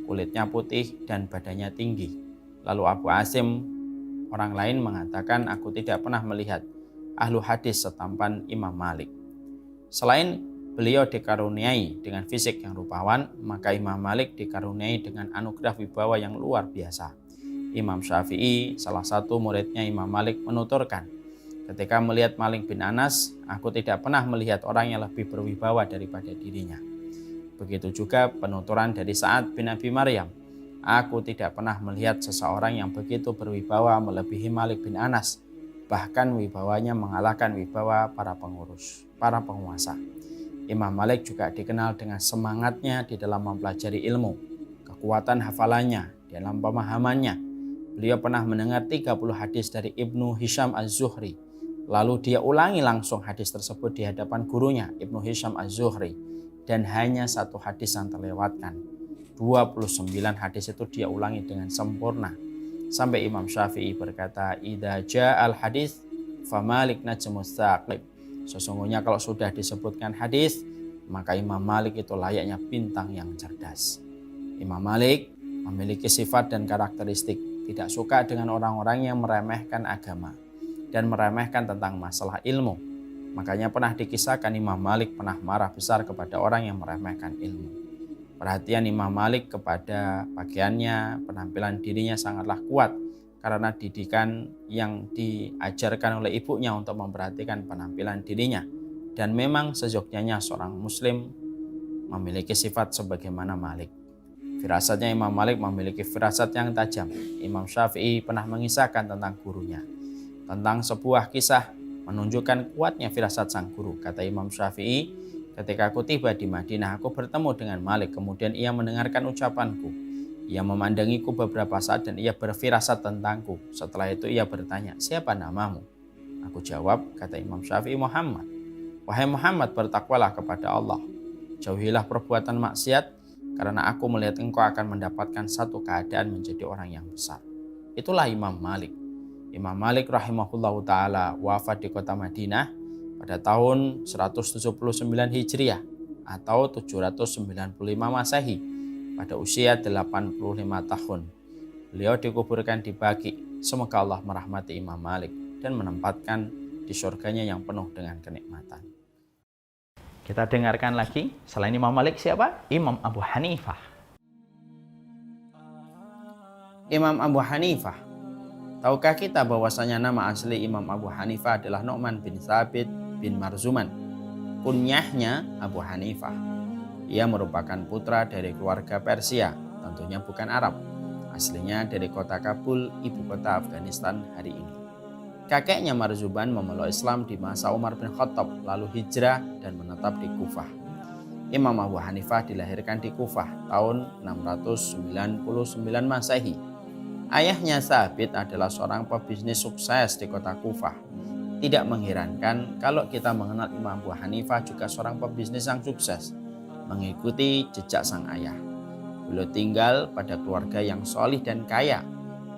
kulitnya putih, dan badannya tinggi. Lalu Abu Asim, orang lain mengatakan, aku tidak pernah melihat ahlu hadis setampan Imam Malik. Selain beliau dikaruniai dengan fisik yang rupawan, maka Imam Malik dikaruniai dengan anugerah wibawa yang luar biasa. Imam Syafi'i, salah satu muridnya Imam Malik, menuturkan, ketika melihat Malik bin Anas, aku tidak pernah melihat orang yang lebih berwibawa daripada dirinya. Begitu juga penuturan dari Sa'ad bin Abi Maryam, aku tidak pernah melihat seseorang yang begitu berwibawa melebihi Malik bin Anas, bahkan wibawanya mengalahkan wibawa para pengurus, para penguasa. Imam Malik juga dikenal dengan semangatnya di dalam mempelajari ilmu, kekuatan hafalannya, dalam pemahamannya. Beliau pernah mendengar 30 hadis dari Ibnu Hisham Az-Zuhri. Lalu dia ulangi langsung hadis tersebut di hadapan gurunya, Ibnu Hisham Az-Zuhri. Dan hanya satu hadis yang terlewatkan. 29 hadis itu dia ulangi dengan sempurna. Sampai Imam Syafi'i berkata, idza ja'al hadis fa Malik najmus tsaqib. Sesungguhnya kalau sudah disebutkan hadis, maka Imam Malik itu layaknya bintang yang cerdas. Imam Malik memiliki sifat dan karakteristik tidak suka dengan orang-orang yang meremehkan agama dan meremehkan tentang masalah ilmu. Makanya pernah dikisahkan Imam Malik pernah marah besar kepada orang yang meremehkan ilmu. Perhatian Imam Malik kepada pakaiannya, penampilan dirinya sangatlah kuat karena didikan yang diajarkan oleh ibunya untuk memperhatikan penampilan dirinya. Dan memang seyogyanya seorang muslim memiliki sifat sebagaimana Malik. Firasatnya Imam Malik memiliki firasat yang tajam. Imam Syafi'i pernah mengisahkan tentang gurunya, tentang sebuah kisah menunjukkan kuatnya firasat sang guru. Kata Imam Syafi'i, ketika aku tiba di Madinah, aku bertemu dengan Malik, kemudian ia mendengarkan ucapanku. Ia memandangiku beberapa saat dan ia berfirasat tentangku. Setelah itu ia bertanya, siapa namamu? Aku jawab, kata Imam Syafi'i, Muhammad. Wahai Muhammad, bertakwalah kepada Allah. Jauhilah perbuatan maksiat, karena aku melihat engkau akan mendapatkan satu keadaan menjadi orang yang besar. Itulah Imam Malik. Imam Malik rahimahullahu ta'ala wafat di kota Madinah pada tahun 179 Hijriah atau 795 Masehi pada usia 85 tahun. Beliau dikuburkan di Baqi. Semoga Allah merahmati Imam Malik dan menempatkan di surganya yang penuh dengan kenikmatan. Kita dengarkan lagi, selain Imam Malik siapa? Imam Abu Hanifah. Imam Abu Hanifah. Tahukah kita bahwasanya nama asli Imam Abu Hanifah adalah Nu'man bin Thabit bin Marzuman. Kunyahnya Abu Hanifah. Ia merupakan putra dari keluarga Persia, tentunya bukan Arab. Aslinya dari kota Kabul, ibu kota Afghanistan hari ini. Kakeknya Marzuban memeluk Islam di masa Umar bin Khattab, lalu hijrah dan menetap di Kufah. Imam Abu Hanifah dilahirkan di Kufah tahun 699 Masehi. Ayahnya Tsabit adalah seorang pebisnis sukses di kota Kufah. Tidak mengherankan kalau kita mengenal Imam Abu Hanifah juga seorang pebisnis yang sukses, mengikuti jejak sang ayah. Beliau tinggal pada keluarga yang solih dan kaya,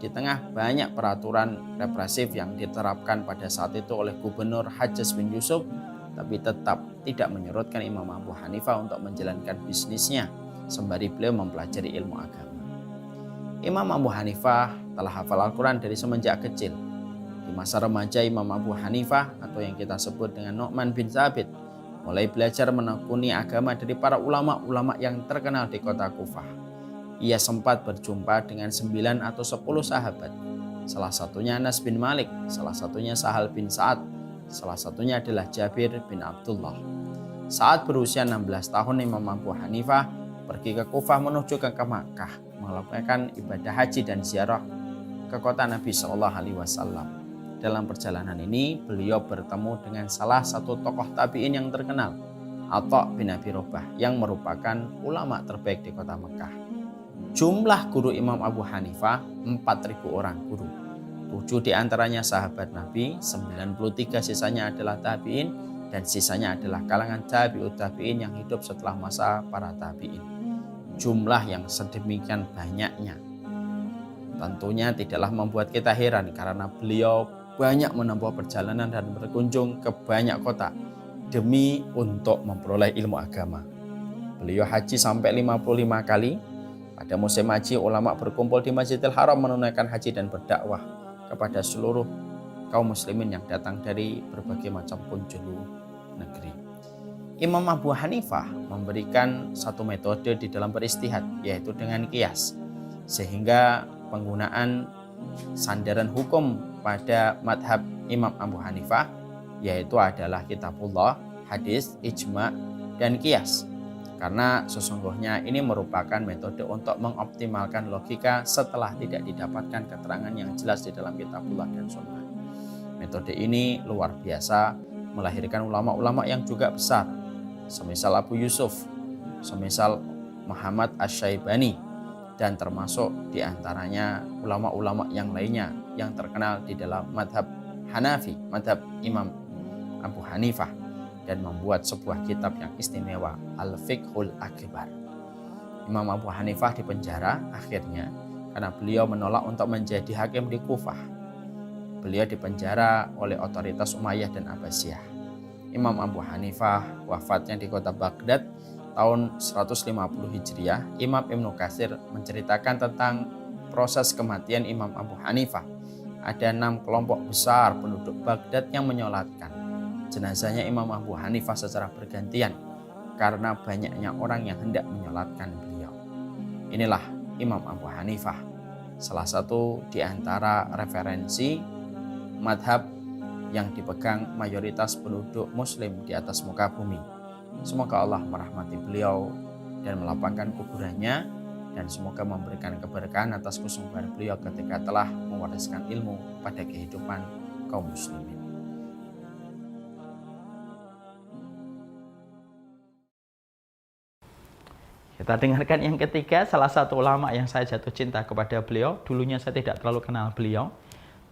di tengah banyak peraturan represif yang diterapkan pada saat itu oleh Gubernur Hajjaj bin Yusuf, tapi tetap tidak menyurutkan Imam Abu Hanifah untuk menjalankan bisnisnya sembari beliau mempelajari ilmu agama. Imam Abu Hanifah telah hafal Al-Quran dari semenjak kecil. Di masa remaja, Imam Abu Hanifah atau yang kita sebut dengan Nu'man bin Tsabit mulai belajar menekuni agama dari para ulama-ulama yang terkenal di kota Kufah. Ia sempat berjumpa dengan 9 atau 10 sahabat. Salah satunya Anas bin Malik, salah satunya Sahal bin Sa'ad, salah satunya adalah Jabir bin Abdullah. Saat berusia 16 tahun, Imam Abu Hanifah pergi ke Kufah menuju ke Makkah, melakukan ibadah haji dan ziarah ke kota Nabi SAW. Dalam perjalanan ini, beliau bertemu dengan salah satu tokoh tabi'in yang terkenal, Atha bin Abi Robah, yang merupakan ulama terbaik di kota Mekah. Jumlah guru Imam Abu Hanifah 4.000 orang guru. 7 diantaranya sahabat Nabi, 93 sisanya adalah tabi'in, dan sisanya adalah kalangan tabi'ut tabi'in yang hidup setelah masa para tabi'in. Jumlah yang sedemikian banyaknya tentunya tidaklah membuat kita heran, karena beliau banyak menempuh perjalanan dan berkunjung ke banyak kota demi untuk memperoleh ilmu agama. Beliau haji sampai 55 kali. Pada musim haji, ulama berkumpul di Masjidil Haram menunaikan haji dan berdakwah kepada seluruh kaum muslimin yang datang dari berbagai macam penjuru negeri. Imam Abu Hanifah memberikan satu metode di dalam beristihad, yaitu dengan qiyas, sehingga penggunaan sandaran hukum pada madhab Imam Abu Hanifah yaitu adalah kitabullah, hadis, ijma, dan qiyas. Karena sesungguhnya ini merupakan metode untuk mengoptimalkan logika setelah tidak didapatkan keterangan yang jelas di dalam kitabullah dan sunnah. Metode ini luar biasa, melahirkan ulama-ulama yang juga besar, semisal Abu Yusuf, semisal Muhammad Asy-Syaibani, dan termasuk diantaranya ulama-ulama yang lainnya yang terkenal di dalam madhab Hanafi, madhab Imam Abu Hanifah, dan membuat sebuah kitab yang istimewa, Al-Fiqhul Akbar. Imam Abu Hanifah dipenjara akhirnya karena beliau menolak untuk menjadi hakim di Kufah. Beliau dipenjara oleh otoritas Umayyah dan Abbasiyah. Imam Abu Hanifah wafatnya di kota Baghdad tahun 150 Hijriah. Imam Ibnu Katsir menceritakan tentang proses kematian Imam Abu Hanifah. Ada 6 kelompok besar penduduk Baghdad yang menyolatkan jenazahnya Imam Abu Hanifah secara bergantian karena banyaknya orang yang hendak menyolatkan beliau. Inilah Imam Abu Hanifah, salah satu di antara referensi madhab yang dipegang mayoritas penduduk muslim di atas muka bumi. Semoga Allah merahmati beliau dan melapangkan kuburannya, dan semoga memberikan keberkahan atas kesungguhan beliau ketika telah mewariskan ilmu pada kehidupan kaum muslimin. Kita dengarkan yang ketiga, salah satu ulama yang saya jatuh cinta kepada beliau. Dulunya saya tidak terlalu kenal beliau,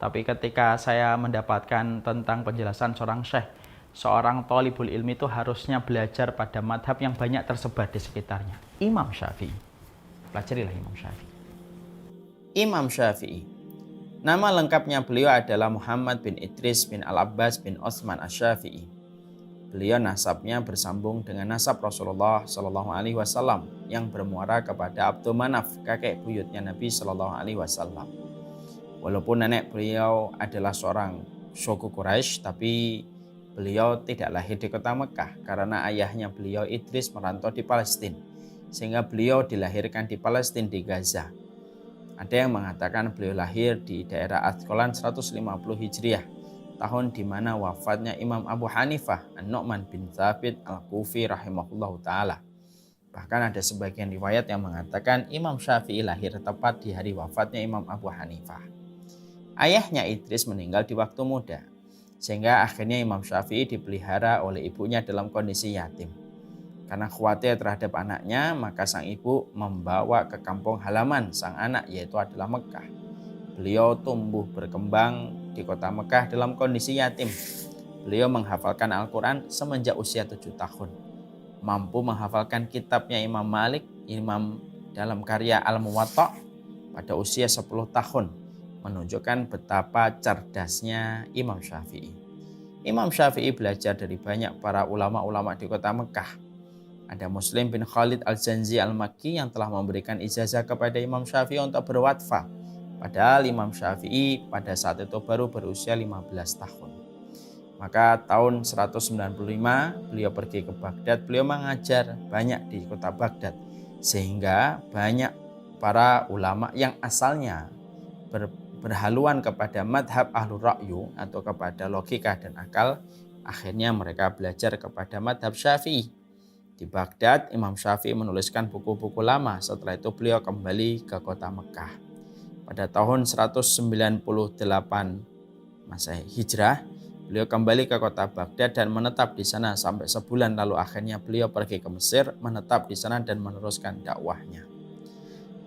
tapi ketika saya mendapatkan tentang penjelasan seorang syekh, seorang thalibul ilmi itu harusnya belajar pada madhab yang banyak tersebar di sekitarnya. Imam Syafi'i. Pelajarilah Imam Syafi'i. Imam Syafi'i. Nama lengkapnya beliau adalah Muhammad bin Idris bin Al-Abbas bin Utsman Asy-Syafi'i. Beliau nasabnya bersambung dengan nasab Rasulullah SAW yang bermuara kepada Abdul Manaf, kakek buyutnya Nabi SAW. Walaupun nenek beliau adalah seorang suku Quraisy, tapi beliau tidak lahir di kota Mekah karena ayahnya beliau Idris merantau di Palestina, sehingga beliau dilahirkan di Palestina, di Gaza. Ada yang mengatakan beliau lahir di daerah Asqalan 150 Hijriah, tahun di mana wafatnya Imam Abu Hanifah An-Nu'man bin Tsabit Al-Kufi rahimahullahu ta'ala. Bahkan ada sebagian riwayat yang mengatakan Imam Syafi'i lahir tepat di hari wafatnya Imam Abu Hanifah. Ayahnya Idris meninggal di waktu muda, sehingga akhirnya Imam Syafi'i dipelihara oleh ibunya dalam kondisi yatim. Karena khawatir terhadap anaknya, maka sang ibu membawa ke kampung halaman sang anak, yaitu adalah Mekah. Beliau tumbuh berkembang di kota Mekah dalam kondisi yatim. Beliau menghafalkan Al-Quran semenjak usia 7 tahun. Mampu menghafalkan kitabnya Imam Malik, Imam dalam karya Al-Muwatta pada usia 10 tahun. Menunjukkan betapa cerdasnya Imam Syafi'i. Imam Syafi'i belajar dari banyak para ulama-ulama di kota Mekah. Ada Muslim bin Khalid Al-Zanzi Al-Makki yang telah memberikan ijazah kepada Imam Syafi'i untuk berwatfa. Padahal Imam Syafi'i pada saat itu baru berusia 15 tahun. Maka tahun 195 beliau pergi ke Baghdad, beliau mengajar banyak di kota Baghdad. Sehingga banyak para ulama yang asalnya berhaluan kepada madhab ahlur ra'yu atau kepada logika dan akal, akhirnya mereka belajar kepada madhab Syafi'i. Di Baghdad, Imam Syafi'i menuliskan buku-buku lama. Setelah itu beliau kembali ke kota Mekah. Pada tahun 198 Masehi Hijrah, beliau kembali ke kota Baghdad dan menetap di sana sampai sebulan. Lalu akhirnya beliau pergi ke Mesir, menetap di sana dan meneruskan dakwahnya.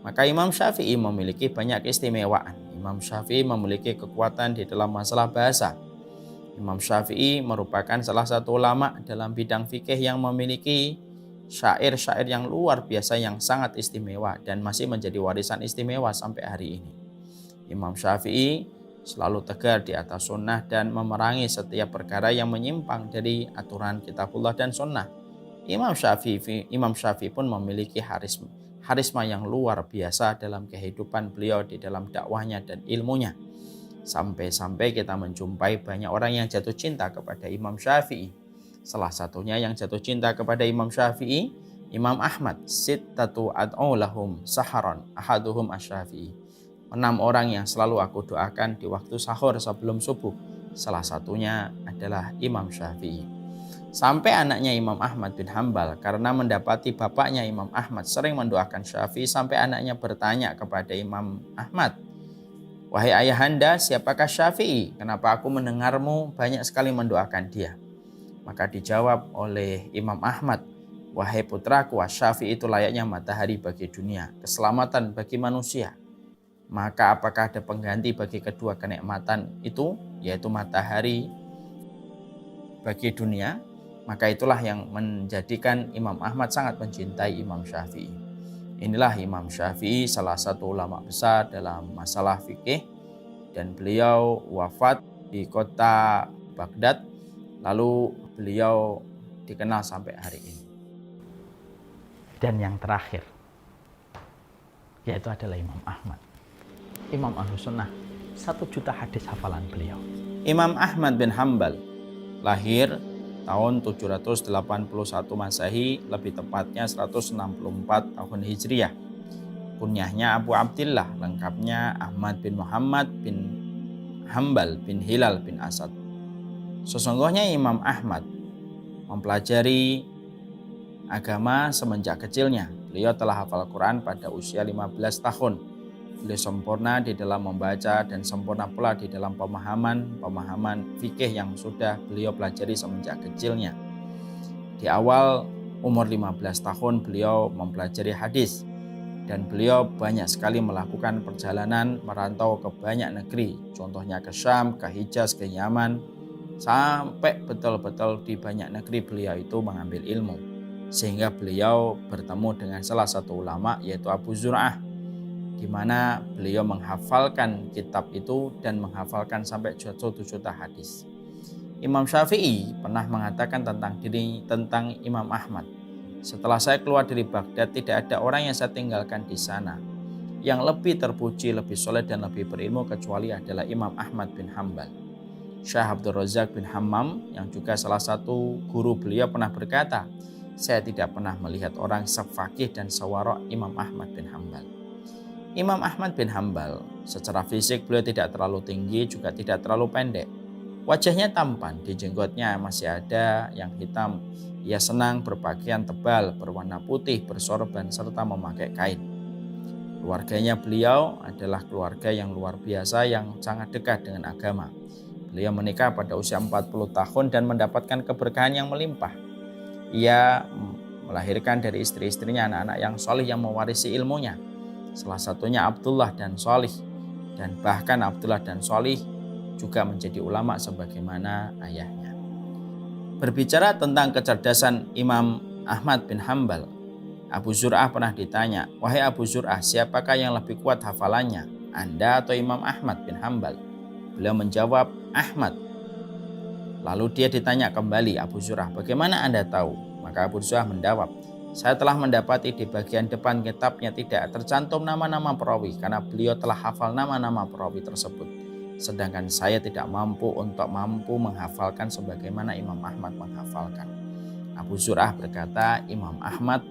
Maka Imam Syafi'i memiliki banyak keistimewaan. Imam Syafi'i memiliki kekuatan di dalam masalah bahasa. Imam Syafi'i merupakan salah satu ulama dalam bidang fikih yang memiliki syair-syair yang luar biasa yang sangat istimewa dan masih menjadi warisan istimewa sampai hari ini. Imam Syafi'i selalu tegar di atas sunnah dan memerangi setiap perkara yang menyimpang dari aturan kitabullah dan sunnah. Imam Syafi'i pun memiliki harisma yang luar biasa dalam kehidupan beliau di dalam dakwahnya dan ilmunya. Sampai-sampai kita menjumpai banyak orang yang jatuh cinta kepada Imam Syafi'i. Salah satunya yang jatuh cinta kepada Imam Syafi'i, Imam Ahmad. Sittatu ad'u lahum saharon ahaduhum asy-Syafi'i. 6 orang yang selalu aku doakan di waktu sahur sebelum subuh. Salah satunya adalah Imam Syafi'i. Sampai anaknya Imam Ahmad bin Hambal, karena mendapati bapaknya Imam Ahmad sering mendoakan Syafi'i, sampai anaknya bertanya kepada Imam Ahmad, "Wahai ayahanda, siapakah Syafi'i? Kenapa aku mendengarmu banyak sekali mendoakan dia?" Maka dijawab oleh Imam Ahmad, "Wahai putraku, Syafi'i itu layaknya matahari bagi dunia, keselamatan bagi manusia. Maka apakah ada pengganti bagi kedua kenikmatan itu, yaitu matahari bagi dunia?" Maka itulah yang menjadikan Imam Ahmad sangat mencintai Imam Syafi'i. Inilah Imam Syafi'i, salah satu ulama besar dalam masalah fikih, dan beliau wafat di kota Baghdad, lalu beliau dikenal sampai hari ini. Dan yang terakhir, yaitu adalah Imam Ahmad. Imam Ahlus Sunnah, 1 juta hadis hafalan beliau. Imam Ahmad bin Hambal lahir tahun 781 Masehi, lebih tepatnya 164 tahun Hijriah. Kunyahnya Abu Abdillah, lengkapnya Ahmad bin Muhammad bin Hambal bin Hilal bin Asad. Sesungguhnya Imam Ahmad mempelajari agama semenjak kecilnya. Beliau telah hafal Quran pada usia 15 tahun. Beliau sempurna di dalam membaca dan sempurna pula di dalam pemahaman fikih yang sudah beliau pelajari semenjak kecilnya. Di awal umur 15 tahun beliau mempelajari hadis, dan beliau banyak sekali melakukan perjalanan merantau ke banyak negeri, contohnya ke Syam, ke Hijaz, ke Yaman, sampai betul-betul di banyak negeri beliau itu mengambil ilmu. Sehingga beliau bertemu dengan salah satu ulama, yaitu Abu Zur'ah, di mana beliau menghafalkan kitab itu dan menghafalkan sampai 1 juta hadis. Imam Syafi'i pernah mengatakan tentang Imam Ahmad, "Setelah saya keluar dari Baghdad, tidak ada orang yang saya tinggalkan di sana yang lebih terpuji, lebih soleh dan lebih berilmu kecuali adalah Imam Ahmad bin Hambal." Syekh Abdul Razak bin Hammam yang juga salah satu guru beliau pernah berkata, "Saya tidak pernah melihat orang sefaqih dan sewarok Imam Ahmad bin Hambal." Imam Ahmad bin Hambal secara fisik beliau tidak terlalu tinggi, juga tidak terlalu pendek. Wajahnya tampan, di jenggotnya masih ada yang hitam. Ia senang berpakaian tebal, berwarna putih, bersorban, serta memakai kain. Keluarganya beliau adalah keluarga yang luar biasa yang sangat dekat dengan agama. Beliau menikah pada usia 40 tahun dan mendapatkan keberkahan yang melimpah. Ia melahirkan dari istri-istrinya anak-anak yang solih yang mewarisi ilmunya. Salah satunya Abdullah dan Solih. Dan bahkan Abdullah dan Solih juga menjadi ulama sebagaimana ayahnya. Berbicara tentang kecerdasan Imam Ahmad bin Hambal, Abu Zur'ah pernah ditanya, "Wahai Abu Zur'ah, siapakah yang lebih kuat hafalannya, Anda atau Imam Ahmad bin Hambal?" Beliau menjawab, "Ahmad." Lalu dia ditanya kembali, "Abu Zur'ah, bagaimana Anda tahu?" Maka Abu Zur'ah menjawab, "Saya telah mendapati di bagian depan kitabnya tidak tercantum nama-nama perawi karena beliau telah hafal nama-nama perawi tersebut. Sedangkan saya tidak mampu menghafalkan sebagaimana Imam Ahmad menghafalkan." Abu Zur'ah berkata, Imam Ahmad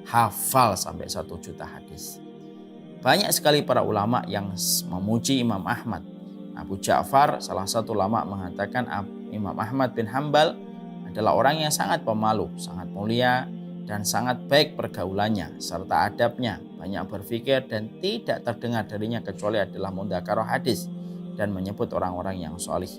hafal sampai 1 juta hadis. Banyak sekali para ulama yang memuji Imam Ahmad. Abu Ja'far, salah satu ulama, mengatakan Imam Ahmad bin Hambal adalah orang yang sangat pemalu, sangat mulia, dan sangat baik pergaulannya serta adabnya, banyak berpikir dan tidak terdengar darinya kecuali adalah mudzakarah hadis dan menyebut orang-orang yang solih.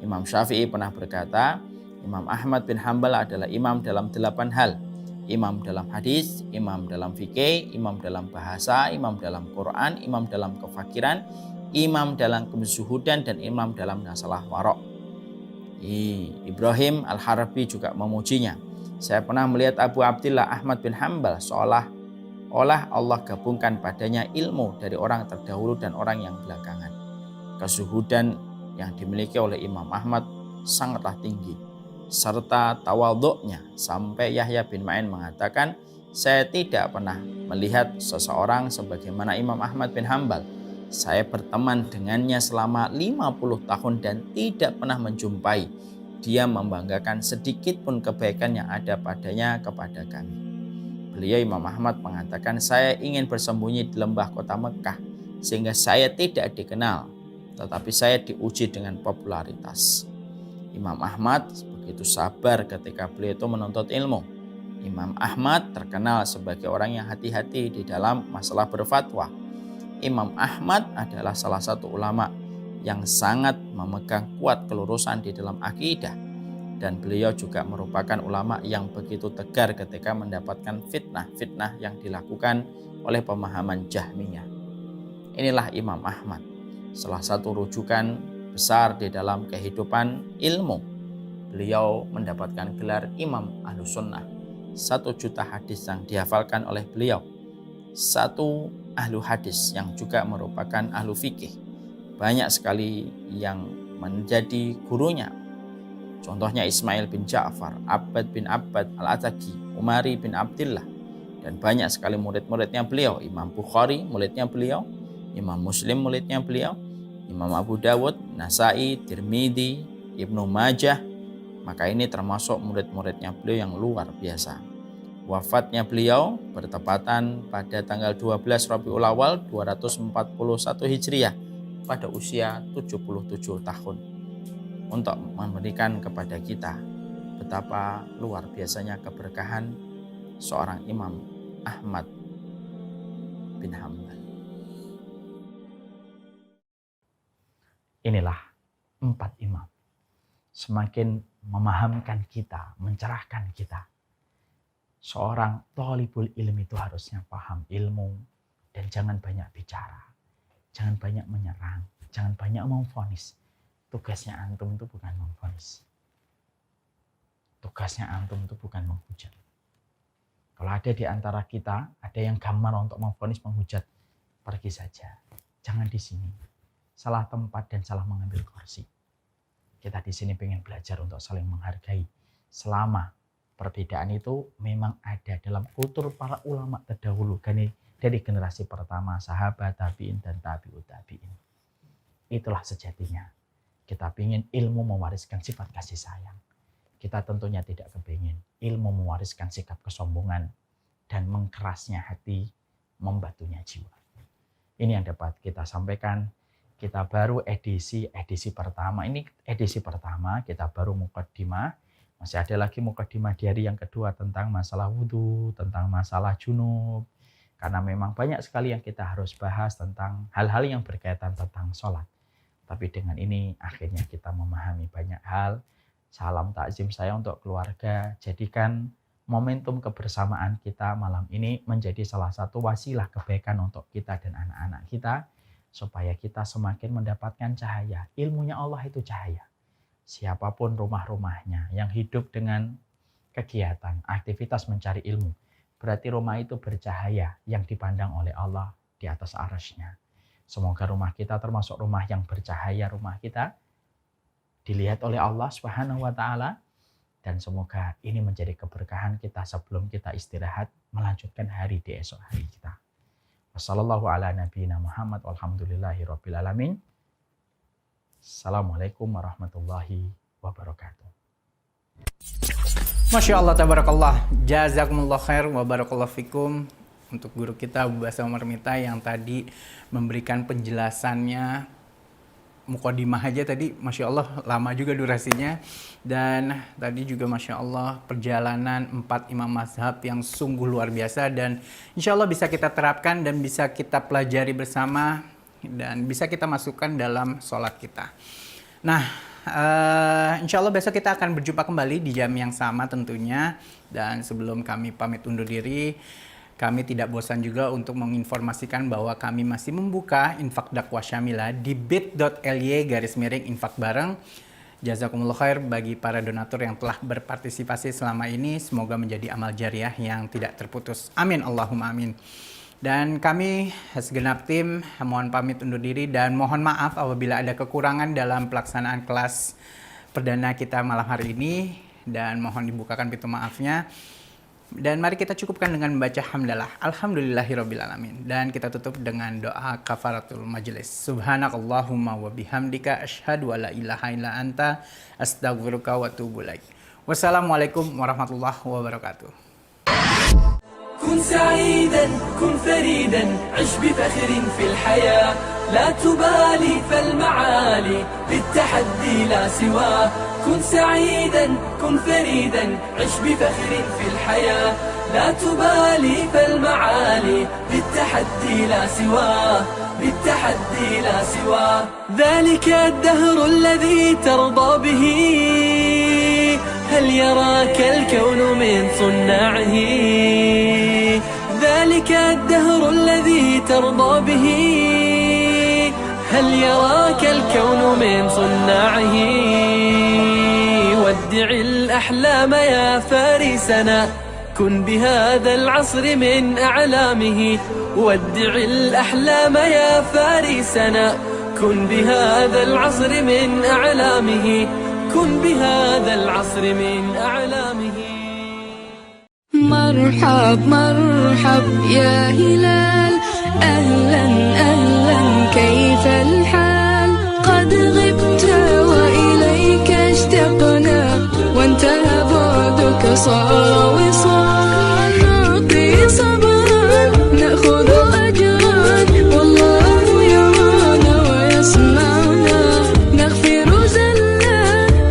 Imam Syafi'i pernah berkata, Imam Ahmad bin Hambal adalah imam dalam 8 hal. Imam dalam hadis, imam dalam fikih, imam dalam bahasa, imam dalam Quran, imam dalam kefakiran, imam dalam kezuhudan, dan imam dalam masalah warok. Ibrahim Al-Harbi juga memujinya. Saya pernah melihat Abu Abdillah Ahmad bin Hambal seolah-olah Allah gabungkan padanya ilmu dari orang terdahulu dan orang yang belakangan. Kezuhudan yang dimiliki oleh Imam Ahmad sangatlah tinggi, serta tawadhu'nya sampai Yahya bin Ma'in mengatakan, saya tidak pernah melihat seseorang sebagaimana Imam Ahmad bin Hambal. Saya berteman dengannya selama 50 tahun dan tidak pernah menjumpai dia membanggakan sedikit pun kebaikan yang ada padanya kepada kami. Beliau Imam Ahmad mengatakan, saya ingin bersembunyi di lembah kota Mekah sehingga saya tidak dikenal, tetapi saya diuji dengan popularitas. Imam Ahmad begitu sabar ketika beliau itu menuntut ilmu. Imam Ahmad terkenal sebagai orang yang hati-hati di dalam masalah berfatwa. Imam Ahmad adalah salah satu ulama yang sangat memegang kuat kelurusan di dalam akidah, dan beliau juga merupakan ulama yang begitu tegar ketika mendapatkan fitnah-fitnah yang dilakukan oleh pemahaman Jahmiyah. Inilah Imam Ahmad, salah satu rujukan besar di dalam kehidupan ilmu. Beliau mendapatkan gelar Imam Ahlus Sunnah. 1 juta hadis yang dihafalkan oleh beliau. 1 ahlu hadis yang juga merupakan ahlu fikih. Banyak sekali yang menjadi gurunya. Contohnya Ismail bin Ja'far, Abbad bin Abbad Al-Ataki, Umari bin Abdillah, dan banyak sekali murid-muridnya beliau. Imam Bukhari muridnya beliau, Imam Muslim muridnya beliau, Imam Abu Dawud, Nasai, Tirmidzi, Ibnu Majah. Maka ini termasuk murid-muridnya beliau yang luar biasa. Wafatnya beliau bertepatan pada tanggal 12 Rabiul Awal 241 Hijriah pada usia 77 tahun. Untuk memberikan kepada kita betapa luar biasanya keberkahan seorang Imam Ahmad bin Hambal. Inilah 4 imam. Semakin memahamkan kita, mencerahkan kita. Seorang thalibul ilmi itu harusnya paham ilmu dan jangan banyak bicara. Jangan banyak menyerang, jangan banyak memvonis. Tugasnya antum itu bukan memvonis. Tugasnya antum itu bukan menghujat. Kalau ada di antara kita, ada yang gamar untuk memvonis, menghujat, pergi saja. Jangan di sini. Salah tempat dan salah mengambil kursi. Kita di sini pengen belajar untuk saling menghargai. Selama perbedaan itu memang ada dalam kultur para ulama terdahulu. Dari generasi pertama, sahabat, tabi'in, dan tabi'ut tabi'in. Itulah sejatinya. Kita ingin ilmu mewariskan sifat kasih sayang. Kita tentunya tidak kepingin ilmu mewariskan sikap kesombongan dan mengkerasnya hati, membatunya jiwa. Ini yang dapat kita sampaikan. kita baru edisi pertama. Ini edisi pertama, kita baru mukaddimah. Masih ada lagi mukaddimah di hari yang kedua tentang masalah wudhu, tentang masalah junub. Karena memang banyak sekali yang kita harus bahas tentang hal-hal yang berkaitan tentang sholat. Tapi dengan ini akhirnya kita memahami banyak hal. Salam takzim saya untuk keluarga. Jadikan momentum kebersamaan kita malam ini menjadi salah satu wasilah kebaikan untuk kita dan anak-anak kita, supaya kita semakin mendapatkan cahaya. Ilmunya Allah itu cahaya. Siapapun rumah-rumahnya yang hidup dengan kegiatan, aktivitas mencari ilmu, berarti rumah itu bercahaya yang dipandang oleh Allah di atas arasy-Nya. Semoga rumah kita termasuk rumah yang bercahaya, rumah kita dilihat oleh Allah Subhanahu wa Ta'ala. Dan semoga ini menjadi keberkahan kita sebelum kita istirahat melanjutkan hari di esok hari kita. Wassallallahu ala nabiyina Muhammad walhamdulillahi rabbil alamin. Assalamualaikum warahmatullahi wabarakatuh. Masya Allah, tabarakallah. Jazakumullah khair wa barakallahu fikum. Untuk guru kita Abu Basa Umar Mita yang tadi memberikan penjelasannya, mukaddimah aja tadi, Masya Allah lama juga durasinya. Dan tadi juga Masya Allah perjalanan 4 imam mazhab yang sungguh luar biasa. Dan insya Allah bisa kita terapkan dan bisa kita pelajari bersama. Dan bisa kita masukkan dalam sholat kita. Nah, insya Allah besok kita akan berjumpa kembali di jam yang sama tentunya. Dan sebelum kami pamit undur diri, kami tidak bosan juga untuk menginformasikan bahwa kami masih membuka infak dakwah syamilah di bit.ly/infak bareng. Jazakumullah khair bagi para donatur yang telah berpartisipasi selama ini. Semoga menjadi amal jariah yang tidak terputus. Amin Allahumma amin. Dan kami segenap tim mohon pamit undur diri dan mohon maaf apabila ada kekurangan dalam pelaksanaan kelas perdana kita malam hari ini. Dan mohon dibukakan pintu maafnya. Dan mari kita cukupkan dengan membaca hamdalah. Alhamdulillahirabbil alamin. Dan kita tutup dengan doa kafaratul majelis. Subhanakallahumma wa bihamdika asyhadu an la ilaha illa anta astaghfiruka wa atubu ilaik. Wassalamualaikum warahmatullahi wabarakatuh. كن سعيدا كن فريدا عش بفخر في الحياة لا تبالي فالمعالي للتحدي لا سواه كن سعيدا كن فريدا عش بفخر في الحياة لا تبالي فالمعالي للتحدي لا سواه للتحدي لا سواه ذلك الدهر الذي ترضى به هل يراك الكون من صناعه ذلك الدهر الذي ترضى به هل يراك الكون من صناعه ودع الأحلام يا فارسنا كن بهذا العصر من أعلامه ودع الأحلام يا فارسنا كن بهذا العصر من أعلامه كن بهذا العصر من أعلامه مرحب مرحب يا هلال أهلا أهلا كيف الحال قد غبت وإليك اشتقنا وانتهى بعدك صار وصال نعطي صبرا نأخذ أجرا والله يرانا ويسمعنا نغفر زلا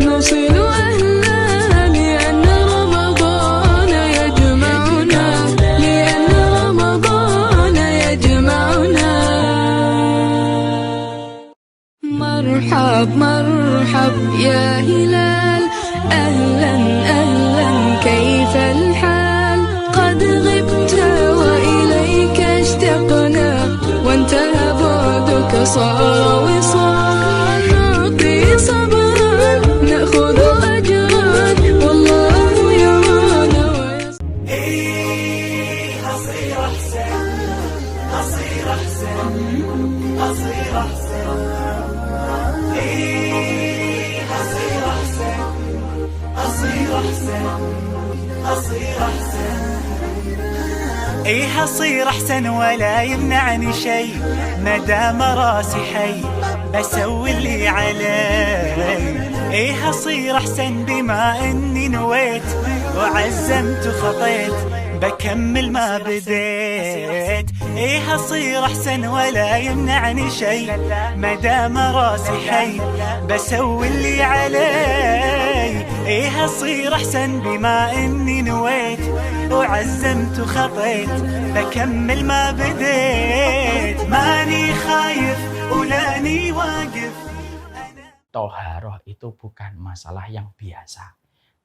نوصل أهلا لأن رمضان يجمعنا لأن رمضان يجمعنا مرحب مرحب يا هلال أهلا أهلا كيف الحال قد غبت وإليك اشتقنا وانتهى بعدك صار وصال نعطي صبرا نأخذ أجرا والله يرانا أصير أحسن أصير أحسن أصير أحسن أصير أحسن أصير أحسن أصير أحسن أصير أحسن ولا يمنعني شيء مدام راسي حي بسوي اللي علي أصير أحسن بما إني نويت وعزمت وخطيت بكمل ما بديت إيه أصير أحسن ولا يمنعني شي، مدام راسي حي بسوي اللي علي. إيه أصير أحسن بما إني نويت وعزمت وخطيت، بكمل ما بديت، ماني خايف ولاني واقف. Toharoh itu bukan masalah yang biasa,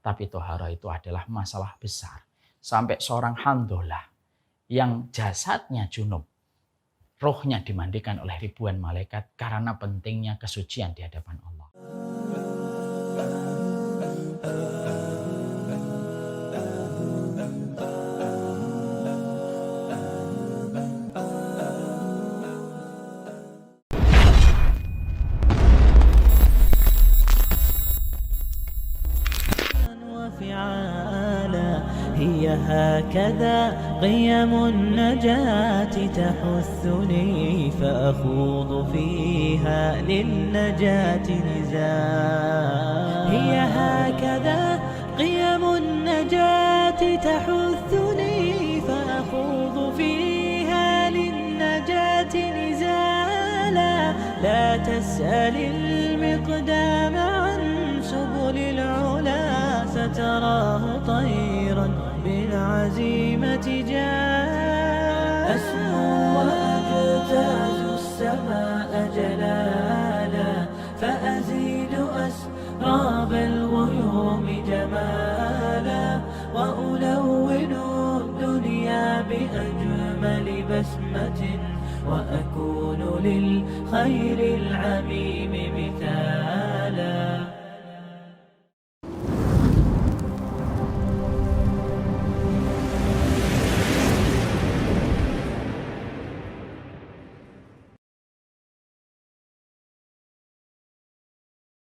tapi toharoh itu adalah masalah besar. Sampai seorang Handholah yang jasadnya junub, rohnya dimandikan oleh ribuan malaikat karena pentingnya kesucian di hadapan Allah. هي هكذا قيم النجاة تحثني فأخوض فيها للنجاة نزاع. هي هكذا قيم النجاة تحثني فأخوض فيها للنجاة نزالا. لا تسأل المقدام عن سبل العلا، ستراه طيرا بالعزيمة جاء. أسمو وأجتاز السماء جلالا، فأزيد أسراب الغيوم جمالا، وألون الدنيا بأجمل بسمة، وأكون للخير العميم مثالا.